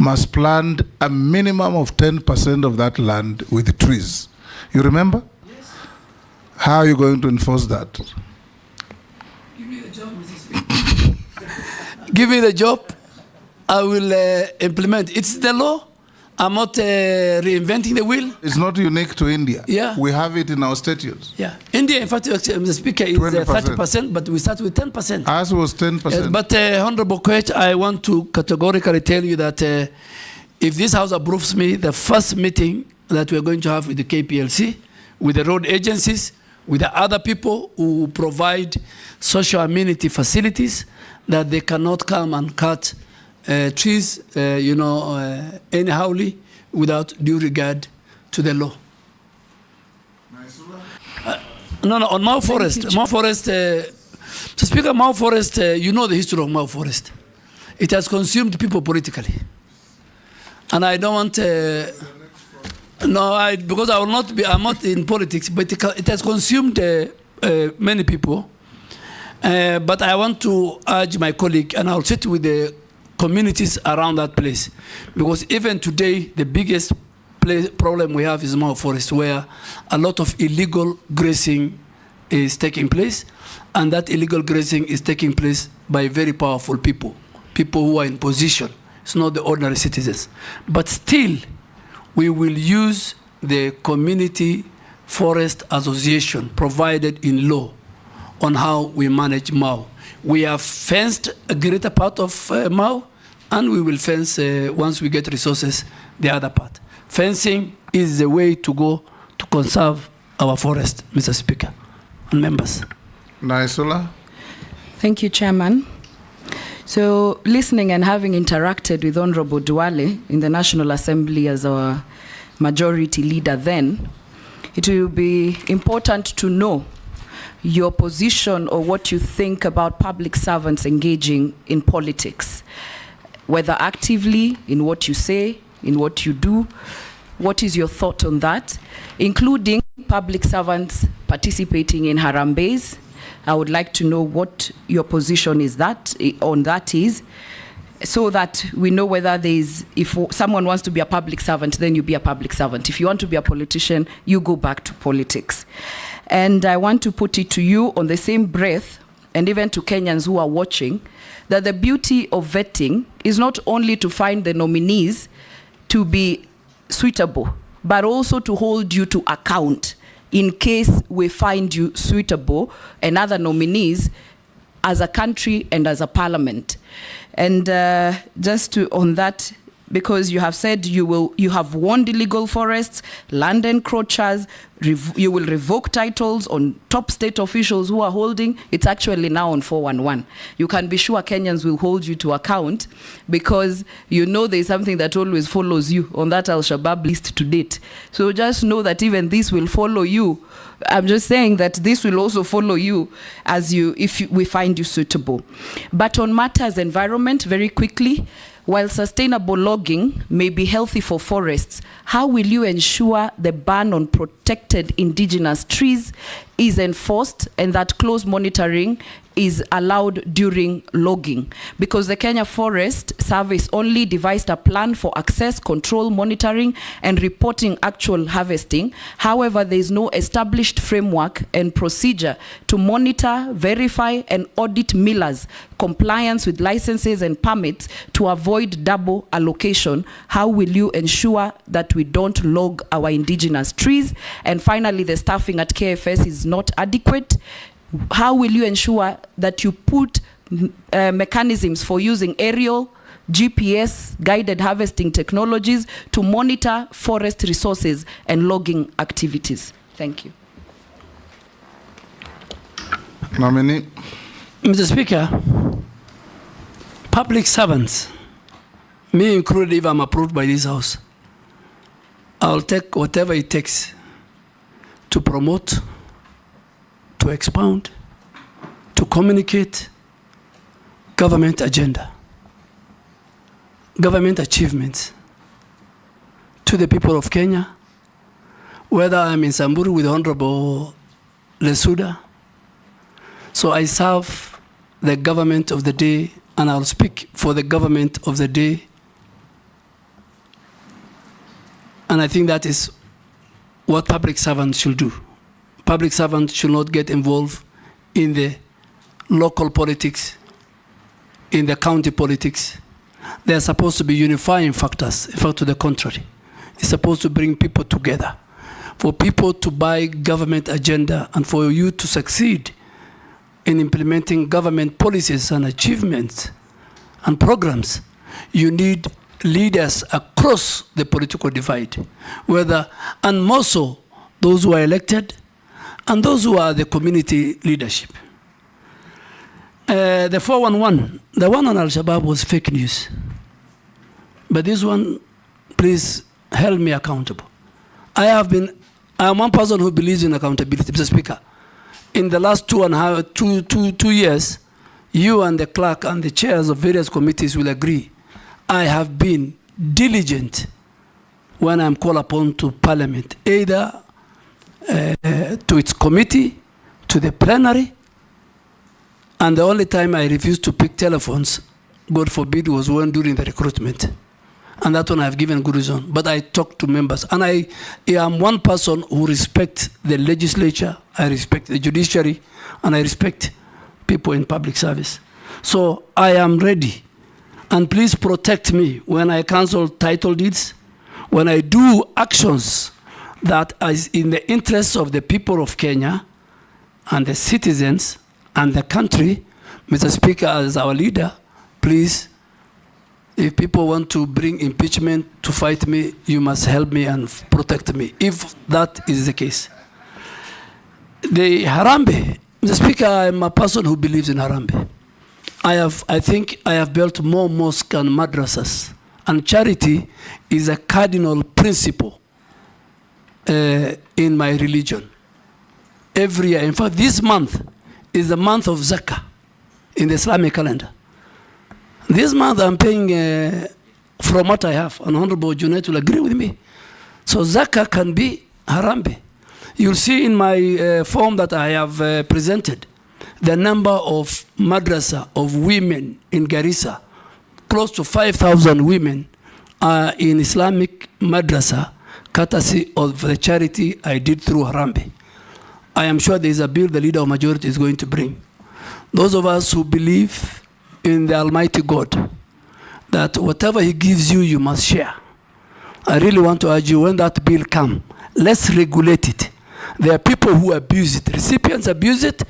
must plant a minimum of 10% of that land with trees. You remember? Yes. How are you going to enforce that? Give me the job, Mrs. Speaker. Give me the job. I will implement. It's the law. I'm not reinventing the wheel. It's not unique to India. Yeah. We have it in our statutes. Yeah. India, in fact, Mr. Speaker, is 30%, but we start with 10%. Ours was 10%. But Honorable Koech, I want to categorically tell you that if this House approves me, the first meeting that we're going to have with the KPLC, with the road agencies, with the other people who provide social amenity facilities, that they cannot come and cut trees, anyhowly, without due regard to the law. On Mau Forest, Speaker, Mau Forest, you know the history of Mau Forest. It has consumed people politically. And I don't want, because I will not be, I'm not in politics, but it has consumed many people. But I want to urge my colleague, and I'll sit with the communities around that place, because even today the biggest problem we have is Mau Forest, where a lot of illegal grazing is taking place, and that illegal grazing is taking place by very powerful people who are in position. It's not the ordinary citizens. But still, we will use the community forest association provided in law on how we manage Mau. We have fenced a greater part of Mau, and we will fence, once we get resources, the other part. Fencing is the way to go to conserve our forest, Mr. Speaker and members. Naisula. Thank you, Chairman. So, listening and having interacted with Honorable Duale in the National Assembly as our majority leader then, it will be important to know your position or what you think about public servants engaging in politics, whether actively, in what you say, in what you do. What is your thought on that, including public servants participating in harambees? I would like to know what your position is on that is. so that we know whether if someone wants to be a public servant, then you be a public servant. If you want to be a politician, you go back to politics. And I want to put it to you on the same breath, and even to Kenyans who are watching, that the beauty of vetting is not only to find the nominees to be suitable, but also to hold you to account in case we find you suitable and other nominees as a country and as a parliament. And just on that, because you have said you have warned illegal forests, land encroachers, you will revoke titles on top state officials who are holding. It's actually now on 411. You can be sure Kenyans will hold you to account, because you know there's something that always follows you on that Al-Shabaab list to date. So just know that even this will follow you. I'm just saying that this will also follow you if we find you suitable. But on matters environment, very quickly, while sustainable logging may be healthy for forests, how will you ensure the ban on protected indigenous trees is enforced and that close monitoring is allowed during logging? Because the Kenya Forest Service only devised a plan for access, control, monitoring, and reporting actual harvesting. However, there is no established framework and procedure to monitor, verify, and audit millers' compliance with licenses and permits to avoid double allocation. How will you ensure that we don't log our indigenous trees? And finally, the staffing at KFS is not adequate. How will you ensure that you put mechanisms for using aerial, GPS, guided harvesting technologies to monitor forest resources and logging activities? Thank you. Nominee. Mr. Speaker, public servants, me included, if I'm approved by this House, I'll take whatever it takes to promote, to expound, to communicate government agenda, government achievements to the people of Kenya, whether I'm in Samburu with Honorable Lesuda. So I serve the government of the day, and I'll speak for the government of the day. And I think that is what public servants should do. Public servants should not get involved in the local politics, in the county politics. They are supposed to be unifying factors. In fact, to the contrary, it's supposed to bring people together. For people to buy government agenda and for you to succeed in implementing government policies and achievements and programs, you need leaders across the political divide, and more so those who are elected and those who are the community leadership. The 411, the one on Al-Shabaab was fake news. But this one, please hold me accountable. I am one person who believes in accountability, Mr. Speaker. In the last 2 years, you and the clerk and the chairs of various committees will agree, I have been diligent when I'm called upon to Parliament, either to its committee, to the plenary, and the only time I refused to pick telephones, God forbid, was when during the recruitment. And that one I've given good reason. But I talk to members. And I am one person who respects the legislature, I respect the judiciary, and I respect people in public service. So I am ready. And please protect me when I cancel title deeds, when I do actions that is in the interests of the people of Kenya and the citizens and the country. Mr. Speaker, as our leader, please, if people want to bring impeachment to fight me, you must help me and protect me, if that is the case. The Harambee, Mr. Speaker, I'm a person who believes in Harambee. I think I have built more mosques and madrasas, and charity is a cardinal principle in my religion. Every year, in fact, this month is the month of Zakah in the Islamic calendar. This month I'm paying from what I have, and Honorable Junaid will agree with me. So Zakah can be Harambee. You'll see in my form that I have presented the number of madrasa of women in Garissa close to 5,000 women are in Islamic madrasa, courtesy of the charity I did through Harambee. I am sure there is a bill the leader of majority is going to bring. Those of us who believe in the Almighty God, that whatever He gives you, you must share. I really want to urge you, when that bill comes, let's regulate it. There are people who abuse it. Recipients abuse it,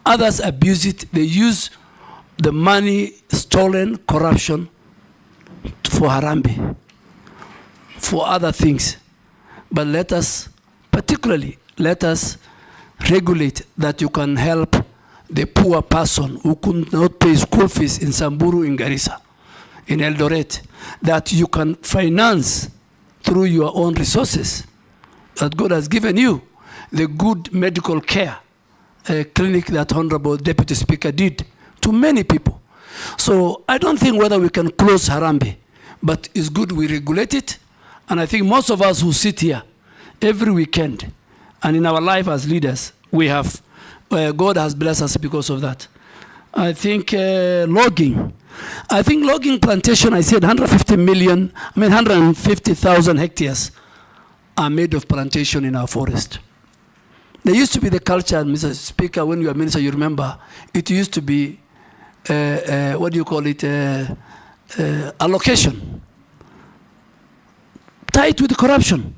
others abuse it. They use the money stolen, corruption, for Harambee, for other things. But let us, particularly, let us regulate that you can help the poor person who could not pay school fees in Samburu, in Garissa, in Eldoret, that you can finance through your own resources that God has given you, the good medical care clinic that Honorable Deputy Speaker did to many people. So I don't think whether we can close Harambee, but it's good we regulate it. And I think most of us who sit here every weekend and in our life as leaders, we have, God has blessed us because of that. I think logging. I think logging plantation, I said 150,000 hectares are made of plantation in our forest. There used to be the culture, Mr. Speaker, when you were minister, you remember, it used to be, what do you call it, allocation. Tied with corruption.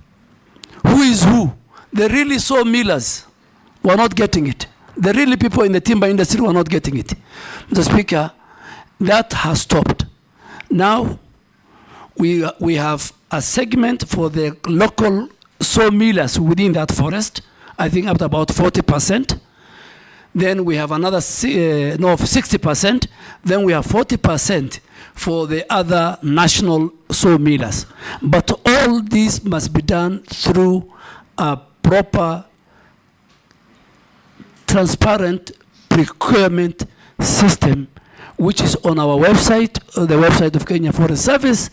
Who is who? The really sawmillers were not getting it. The really people in the timber industry were not getting it. Mr. Speaker, that has stopped. Now, we have a segment for the local sawmillers within that forest, I think up to about 40%. Then we have another 60%. Then we have 40% for the other national sawmillers. But all this must be done through a proper, transparent procurement system, which is on our website, the website of Kenya Forest Service,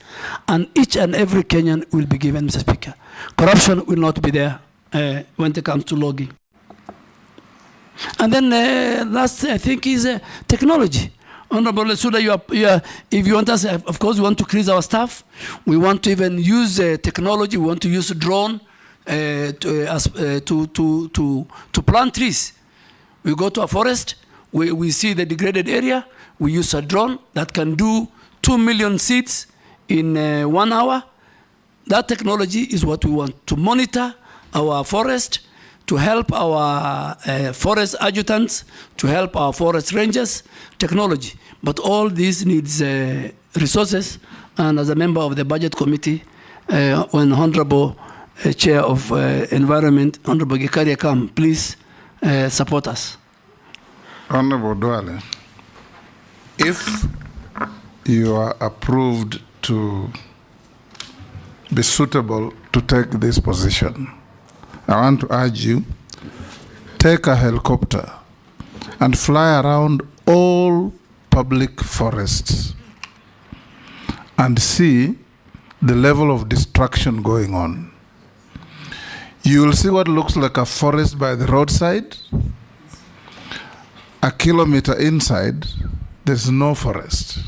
and each and every Kenyan will be given, Mr. Speaker. Corruption will not be there when it comes to logging. And then last, I think, is technology. Honorable Lesuda, if you want us, of course, we want to increase our staff. We want to even use technology. We want to use drone to plant trees. We go to a forest, we see the degraded area, we use a drone that can do 2 million seeds in 1 hour. That technology is what we want to monitor our forest, to help our forest adjutants, to help our forest rangers, technology. But all this needs resources, and as a member of the Budget Committee, when Honorable Chair of Environment, Honorable Gikaria come, please support us. Honorable Duale, if you are approved to be suitable to take this position, I want to urge you, take a helicopter and fly around all public forests and see the level of destruction going on. You will see what looks like a forest by the roadside. A kilometer inside, there's no forest.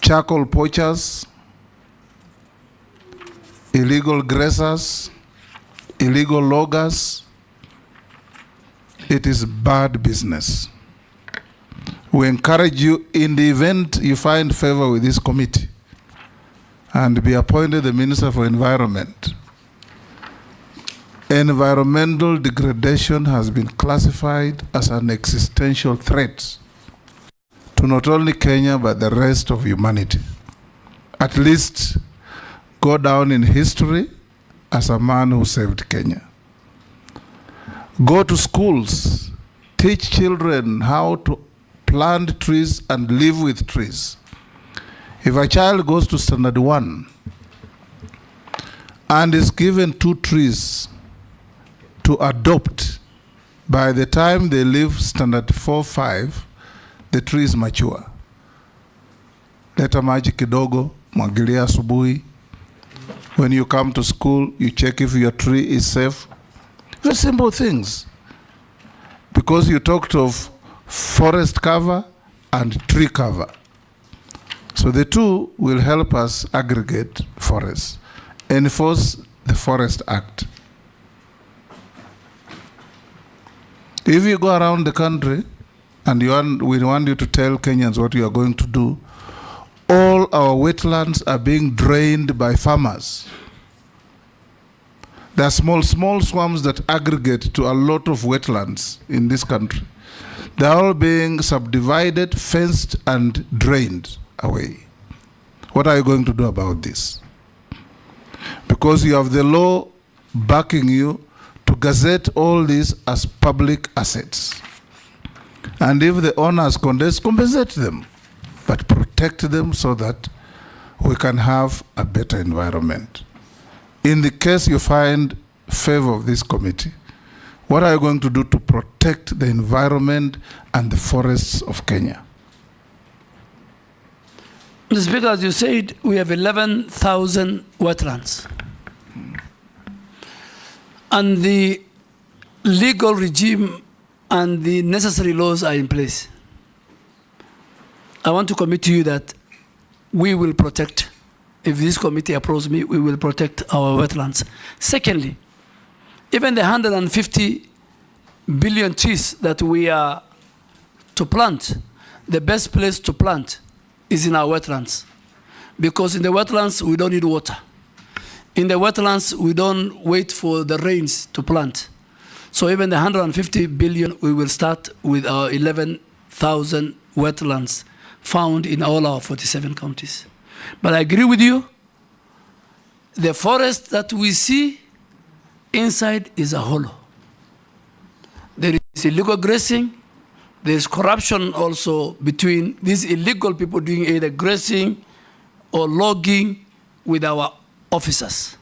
Charcoal poachers, illegal grazers, illegal loggers. It is bad business. We encourage you, in the event you find favor with this committee and be appointed the Minister for Environment. Environmental degradation has been classified as an existential threat to not only Kenya but the rest of humanity. At least go down in history as a man who saved Kenya. Go to schools, teach children how to plant trees and live with trees. If a child goes to standard 1 and is given 2 trees to adopt, by the time they leave standard 4, 5, the tree is mature. Leta maji kidogo, mwagilia asubuhi. When you come to school, you check if your tree is safe. Very simple things. Because you talked of forest cover and tree cover. So the two will help us aggregate forests, enforce the Forest Act. If you go around the country and we want you to tell Kenyans what you are going to do, all our wetlands are being drained by farmers. There are small swamps that aggregate to a lot of wetlands in this country. They're all being subdivided, fenced, and drained away. What are you going to do about this? Because you have the law backing you to gazette all these as public assets. And if the owners compensate them, but protect them so that we can have a better environment. In the case you find favor of this committee, what are you going to do to protect the environment and the forests of Kenya? Mr. Speaker, as you said, we have 11,000 wetlands. And the legal regime and the necessary laws are in place. I want to commit to you that we will protect, if this committee approves me, we will protect our wetlands. Secondly, even the 150 billion trees that we are to plant, the best place to plant is in our wetlands. Because in the wetlands, we don't need water. In the wetlands, we don't wait for the rains to plant. So even the 150 billion, we will start with our 11,000 wetlands found in all our 47 counties. But I agree with you, the forest that we see inside is a hollow. There is illegal grazing, there is corruption also between these illegal people doing either grazing or logging with our officers.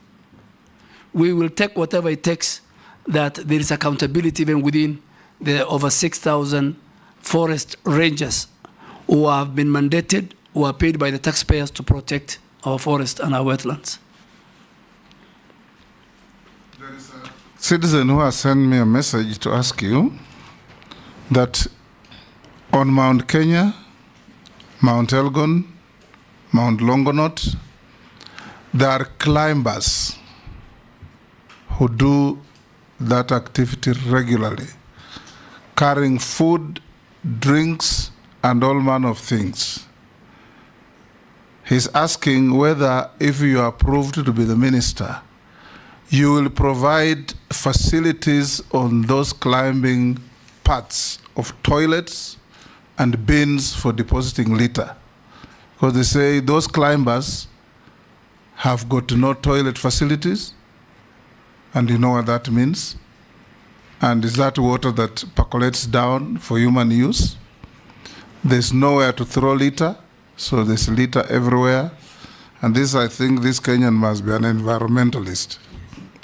We will take whatever it takes that there is accountability even within the over 6,000 forest rangers who have been mandated, who are paid by the taxpayers to protect our forest and our wetlands. There is a citizen who has sent me a message to ask you that on Mount Kenya, Mount Elgon, Mount Longonot, there are climbers who do that activity regularly, carrying food, drinks, and all manner of things. He's asking whether, if you are approved to be the minister, you will provide facilities on those climbing paths of toilets and bins for depositing litter. Because they say those climbers have got no toilet facilities, and you know what that means. And is that water that percolates down for human use? There's nowhere to throw litter, so there's litter everywhere. And this, I think, this Kenyan must be an environmentalist.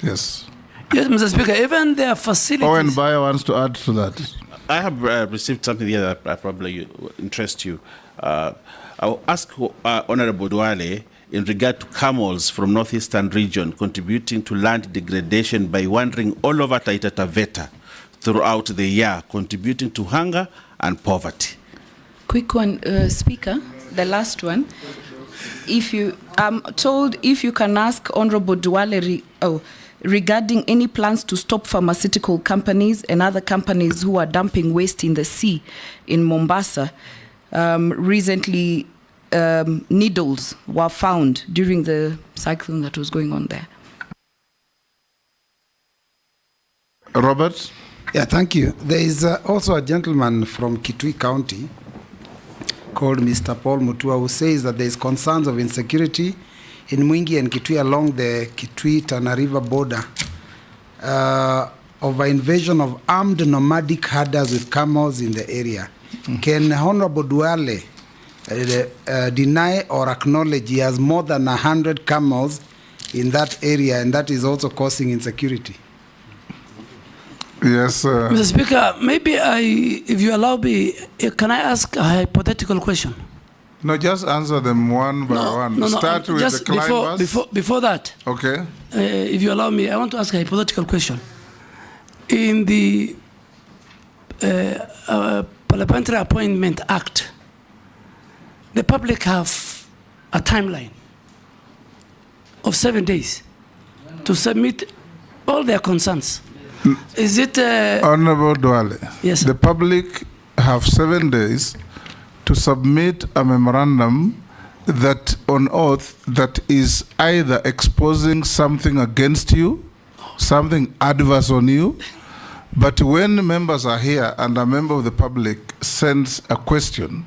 Yes. Yes, Mr. Speaker, even their facilities. Owen Bayer wants to add to that. I have received something here that probably interest you. I'll ask Honorable Duale in regard to camels from northeastern region contributing to land degradation by wandering all over Taita Taveta throughout the year, contributing to hunger and poverty. Quick one, Speaker, the last one. If you, I'm told if you can ask Honorable Duale regarding any plans to stop pharmaceutical companies and other companies who are dumping waste in the sea in Mombasa. Recently, needles were found during the cyclone that was going on there. Robert? Yeah, thank you. There is also a gentleman from Kitui County called Mr. Paul Mutua who says that there is concerns of insecurity in Mwingi and Kitui along the Kitui-Tana River border of an invasion of armed nomadic herders with camels in the area. Can Honorable Duale deny or acknowledge he has more than 100 camels in that area and that is also causing insecurity? Yes. Mr. Speaker, maybe if you allow me, can I ask a hypothetical question? No, just answer them one by one. No, Start with just the climbers. before that. Okay. If you allow me, I want to ask a hypothetical question. In the Parliamentary Appointment Act, the public have a timeline of 7 days to submit all their concerns. Is it... Honorable Duale, yes, the public have 7 days to submit a memorandum that on oath that is either exposing something against you, something adverse on you, but when members are here and a member of the public sends a question,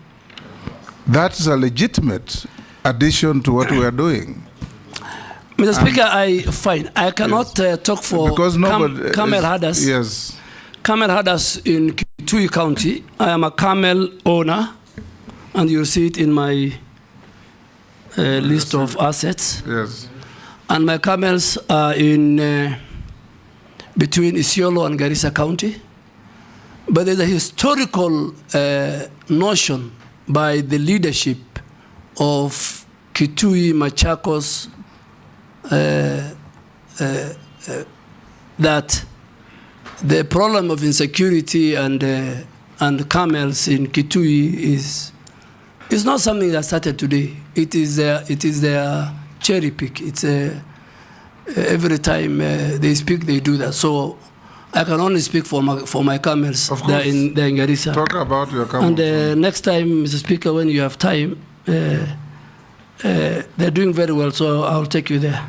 that is a legitimate addition to what we are doing. Mr. Speaker, I cannot talk for because camel herders. Yes. Camel herders in Kitui County. I am a camel owner, and you'll see it in my list of assets. Yes. And my camels are in between Isiolo and Garissa County. But there's a historical notion by the leadership of Kitui, Machakos, that the problem of insecurity and camels in Kitui is not something that started today. It is their cherry pick. It's every time they speak, they do that. So I can only speak for my camels. Of course. They're in Garissa. Talk about your camels. And next time, Mr. Speaker, when you have time, they're doing very well, so I'll take you there.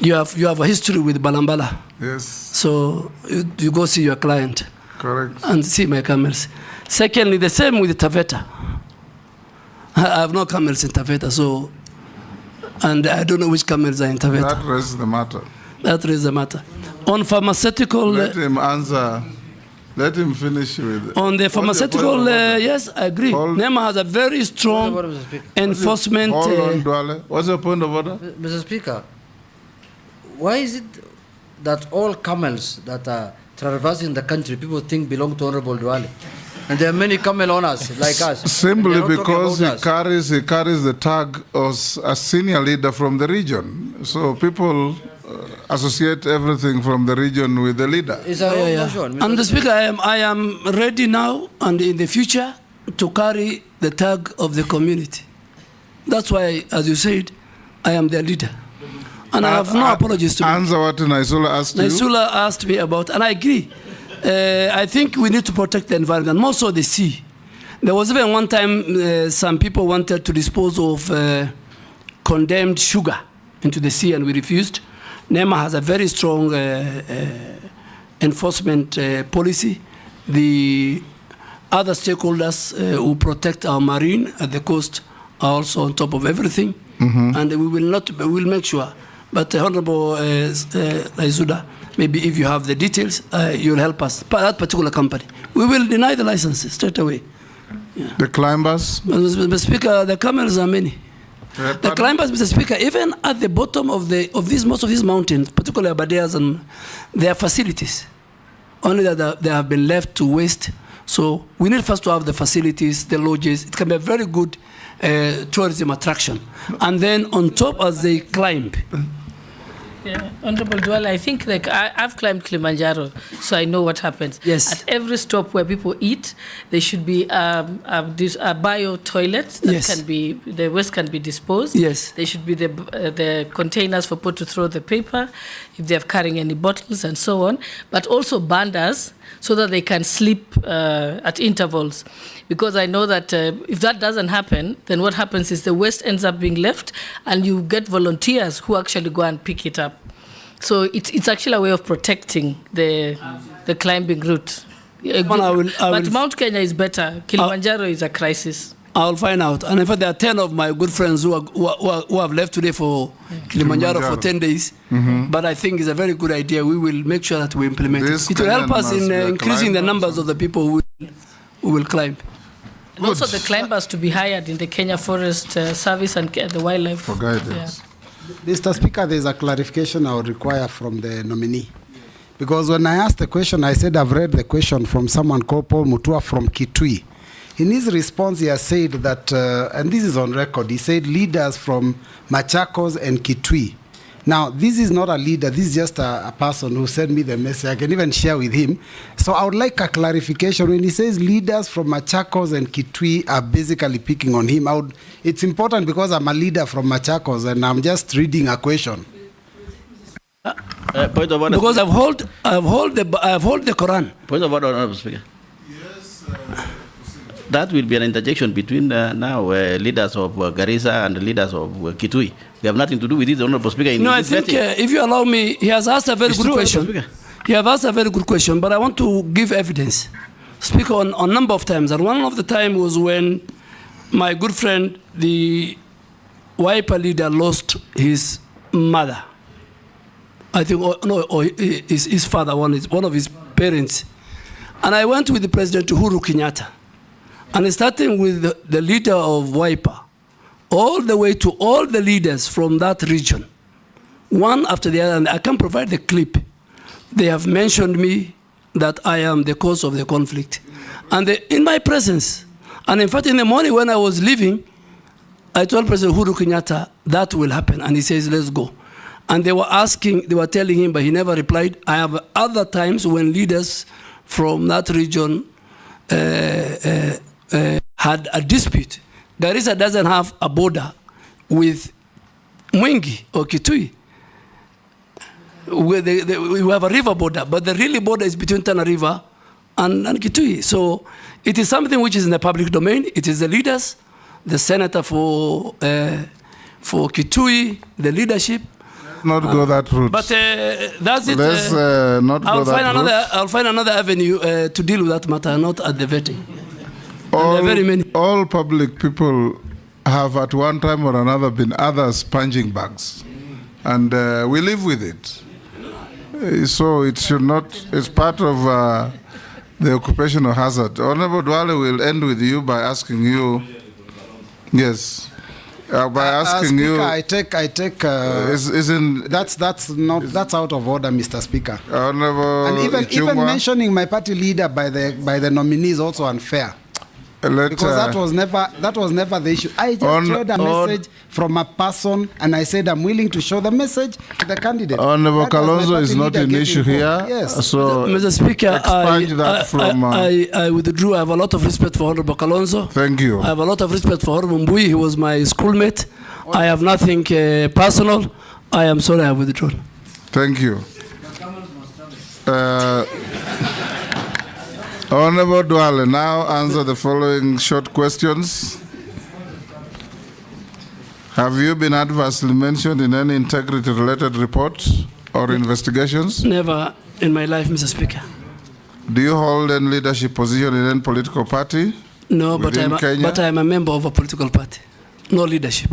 You have a history with Balambala. Yes. So you go see your client. Correct. And see my camels. Secondly, the same with Taveta. I have no camels in Taveta, so, and I don't know which camels are in Taveta. That raises the matter. That raises the matter. On pharmaceutical... Let him answer. Let him finish with... On the pharmaceutical, yes, I agree. NEMA has a very strong enforcement... Hold on, Duale. What's your point of order? Mr. Speaker, why is it that all camels that are traversing the country, people think belong to Honorable Duale? And there are many camel owners like us. Simply because he carries the tag as a senior leader from the region. So people associate everything from the region with the leader. And the Speaker, I am ready now and in the future to carry the tag of the community. That's why, as you said, I am their leader. And I have no apologies to answer what Naisula asked you. Naisula asked me about, and I agree. I think we need to protect the environment, more so the sea. There was even one time some people wanted to dispose of condemned sugar into the sea, and we refused. NEMA has a very strong enforcement policy. The other stakeholders who protect our marine at the coast are also on top of everything, and we will make sure. But Honorable Aizuna, maybe if you have the details, you'll help us. That particular company, we will deny the licenses straight away. Yeah. The climbers? Mr. Speaker, the camels are many. The climbers, Mr. Speaker, even at the bottom of most of these mountains, particularly Abadeas, and there are facilities. Only that they have been left to waste. So we need first to have the facilities, the lodges. It can be a very good tourism attraction. And then on top, as they climb. Yeah, Honorable Duale, I think I've climbed Kilimanjaro, so I know what happens. Yes. At every stop where people eat, there should be a bio toilet that can be, the waste can be disposed. Yes. There should be the containers for people to throw the paper, if they're carrying any bottles and so on, but also bandas so that they can sleep at intervals. Because I know that if that doesn't happen, then what happens is the waste ends up being left and you get volunteers who actually go and pick it up. So it's actually a way of protecting the climbing route. But Mount Kenya is better. Kilimanjaro is a crisis. I'll find out. And in fact, there are 10 of my good friends who have left today for Kilimanjaro for 10 days. But I think it's a very good idea. We will make sure that we implement it. It will help us in increasing the numbers of the people who will climb. And also the climbers to be hired in the Kenya Forest Service and the wildlife. For guidance. Yeah. Mr. Speaker, there's a clarification I would require from the nominee. Because when I asked the question, I said I've read the question from someone called Paul Mutua from Kitui. In his response, he has said that, and this is on record, he said leaders from Machakos and Kitui Now, this is not a leader. This is just a person who sent me the message. I can even share with him. So I would like a clarification. When he says leaders from Machakos and Kitui are basically picking on him, it's important because I'm a leader from Machakos and I'm just reading a question. Point of order. Because I've hold the Quran. Point of order, Honorable Speaker. That will be an interjection between now leaders of Garissa and leaders of Kitui. We have nothing to do with this, Honorable Speaker. No, I think if you allow me, he has asked a very good question. He has asked a very good question, but I want to give evidence. Speaker, on a number of times, and one of the time was when my good friend, the Wiper leader, lost his mother. I think, or his father, one of his parents. And I went with the President Uhuru Kenyatta. And starting with the leader of Wiper, all the way to all the leaders from that region, one after the other, and I can provide the clip. They have mentioned me that I am the cause of the conflict. And in my presence, and in fact, in the morning when I was leaving, I told President Uhuru Kenyatta, that will happen. And he says, let's go. And they were telling him, but he never replied. I have other times when leaders from that region had a dispute. Garissa doesn't have a border with Mwingi or Kitui. We have a river border, but the really border is between Tana River and Kitui. So it is something which is in the public domain. It is the leaders, the senator for Kitui, the leadership. Not go that route. But that's it. Let's not go that route. I'll find another avenue to deal with that matter, not at the vetting. All public people have at one time or another been others punching bags. And we live with it. So it should not, it's part of the occupational hazard. Honorable Dwale will end with you by asking you, yes, by asking Speaker, you. I take. That's out of order, Mr. Speaker. Honorable and even mentioning my party leader by the nominees also unfair. Because that was never the issue. I just shared a message from a person, and I said I'm willing to show the message to the candidate. Honorable Kalonzo is not an issue here. Yes. So, Mr. Speaker, I withdrew. I have a lot of respect for Honorable Kalonzo. Thank you. I have a lot of respect for Honorable Mbui. He was my schoolmate. I have nothing personal. I am sorry, I withdrew. Thank you. Honorable Dwale, now answer the following short questions. Have you been adversely mentioned in any integrity-related reports or investigations? Never in my life, Mr. Speaker. Do you hold any leadership position in any political party? No, but I'm a member of a political party. No leadership.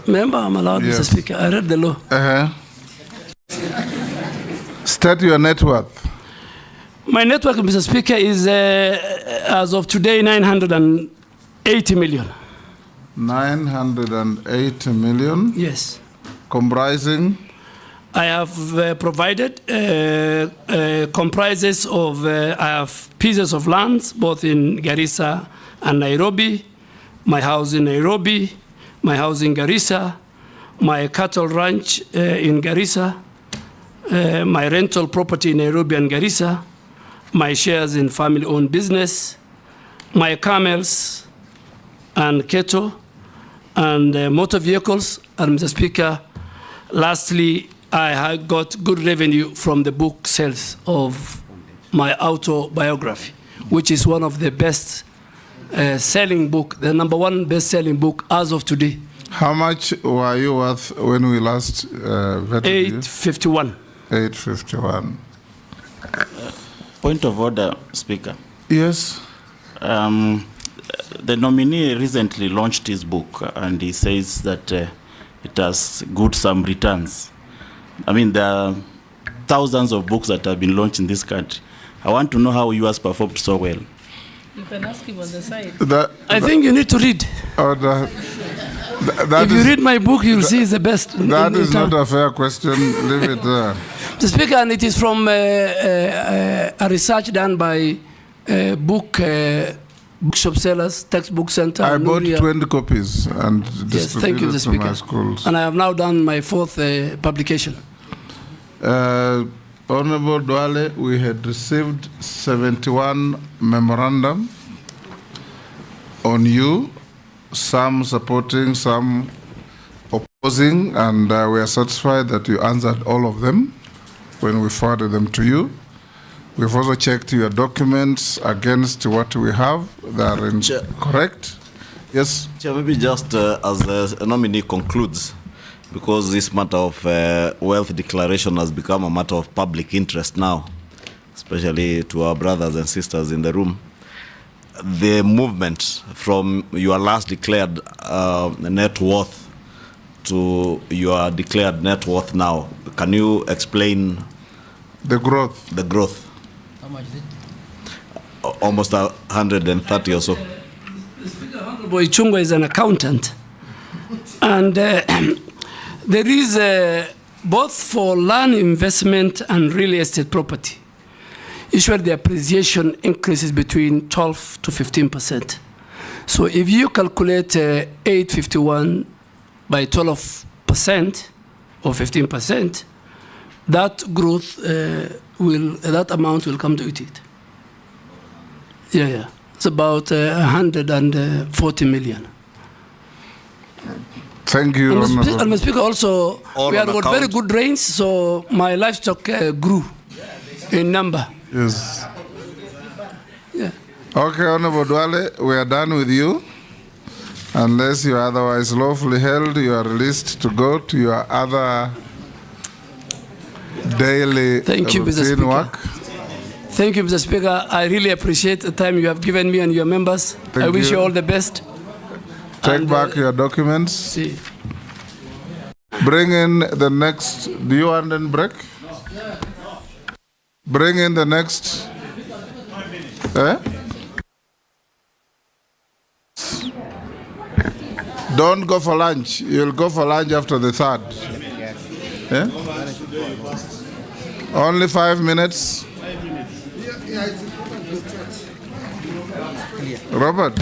Member, I'm allowed, Yes. Mr. Speaker. I read the law. State your net worth. My net worth, Mr. Speaker, is, as of today, 980 million. 980 million? Yes. Comprising? I have provided, comprises of, I have pieces of lands, both in Garissa and Nairobi, my house in Nairobi, my house in Garissa, my cattle ranch in Garissa, my rental property in Nairobi and Garissa, my shares in family-owned business, my camels and cattle, and motor vehicles. And Mr. Speaker, lastly, I have got good revenue from the book sales of my autobiography, which is one of the best selling book, the #1 best-selling book as of today. How much were you worth when we last vetted you? 851. 851. Point of order, Speaker. Yes. The nominee recently launched his book, and he says that it has good some returns. I mean, there are thousands of books that have been launched in this country. I want to know how yours performed so well. You can ask him on the side. I think you need to read. If you read my book, you'll see it's the best. That is not a fair question. Leave it there. Mr. Speaker, and it is from a research done by book bookshop sellers, textbook center. I bought Nuria. 20 copies and Yes, thank you, distributed Mr. to my Speaker. schools. And I have now done my 4th publication. Honorable Duale, we had received 71 memorandum on you, some supporting, some opposing, and we are satisfied that you answered all of them when we forwarded them to you. We've also checked your documents against what we have. They are correct. Yes? Chair, maybe just as the nominee concludes, because this matter of wealth declaration has become a matter of public interest now, especially to our brothers and sisters in the room. The movement from your last declared net worth to your declared net worth now, can you explain the growth? The growth. How much is it? Almost 130 or so. Honorable Ichungwa is an accountant. And there is, both for land investment and real estate property, usually the appreciation increases between 12 to 15%. So if you calculate 851 by 12% or 15%, that growth that amount will come to it. Yeah. It's about 140 million. Thank you, Honorable. And Mr. Speaker, also, we have got very good rains, so my livestock grew in number. Yes. Yeah. Okay, Honorable Duale, we are done with you. Unless you are otherwise lawfully held, you are released to go to your other daily Thank you, Mr. routine Speaker. work. Thank you, Mr. Speaker. I really appreciate the time you have given me and your members. I wish you all the best. Take back your documents. See. Bring in the next. Do you want a break? Bring in the next. Don't go for lunch. You'll go for lunch after the 3rd. Only 5 minutes. Robert.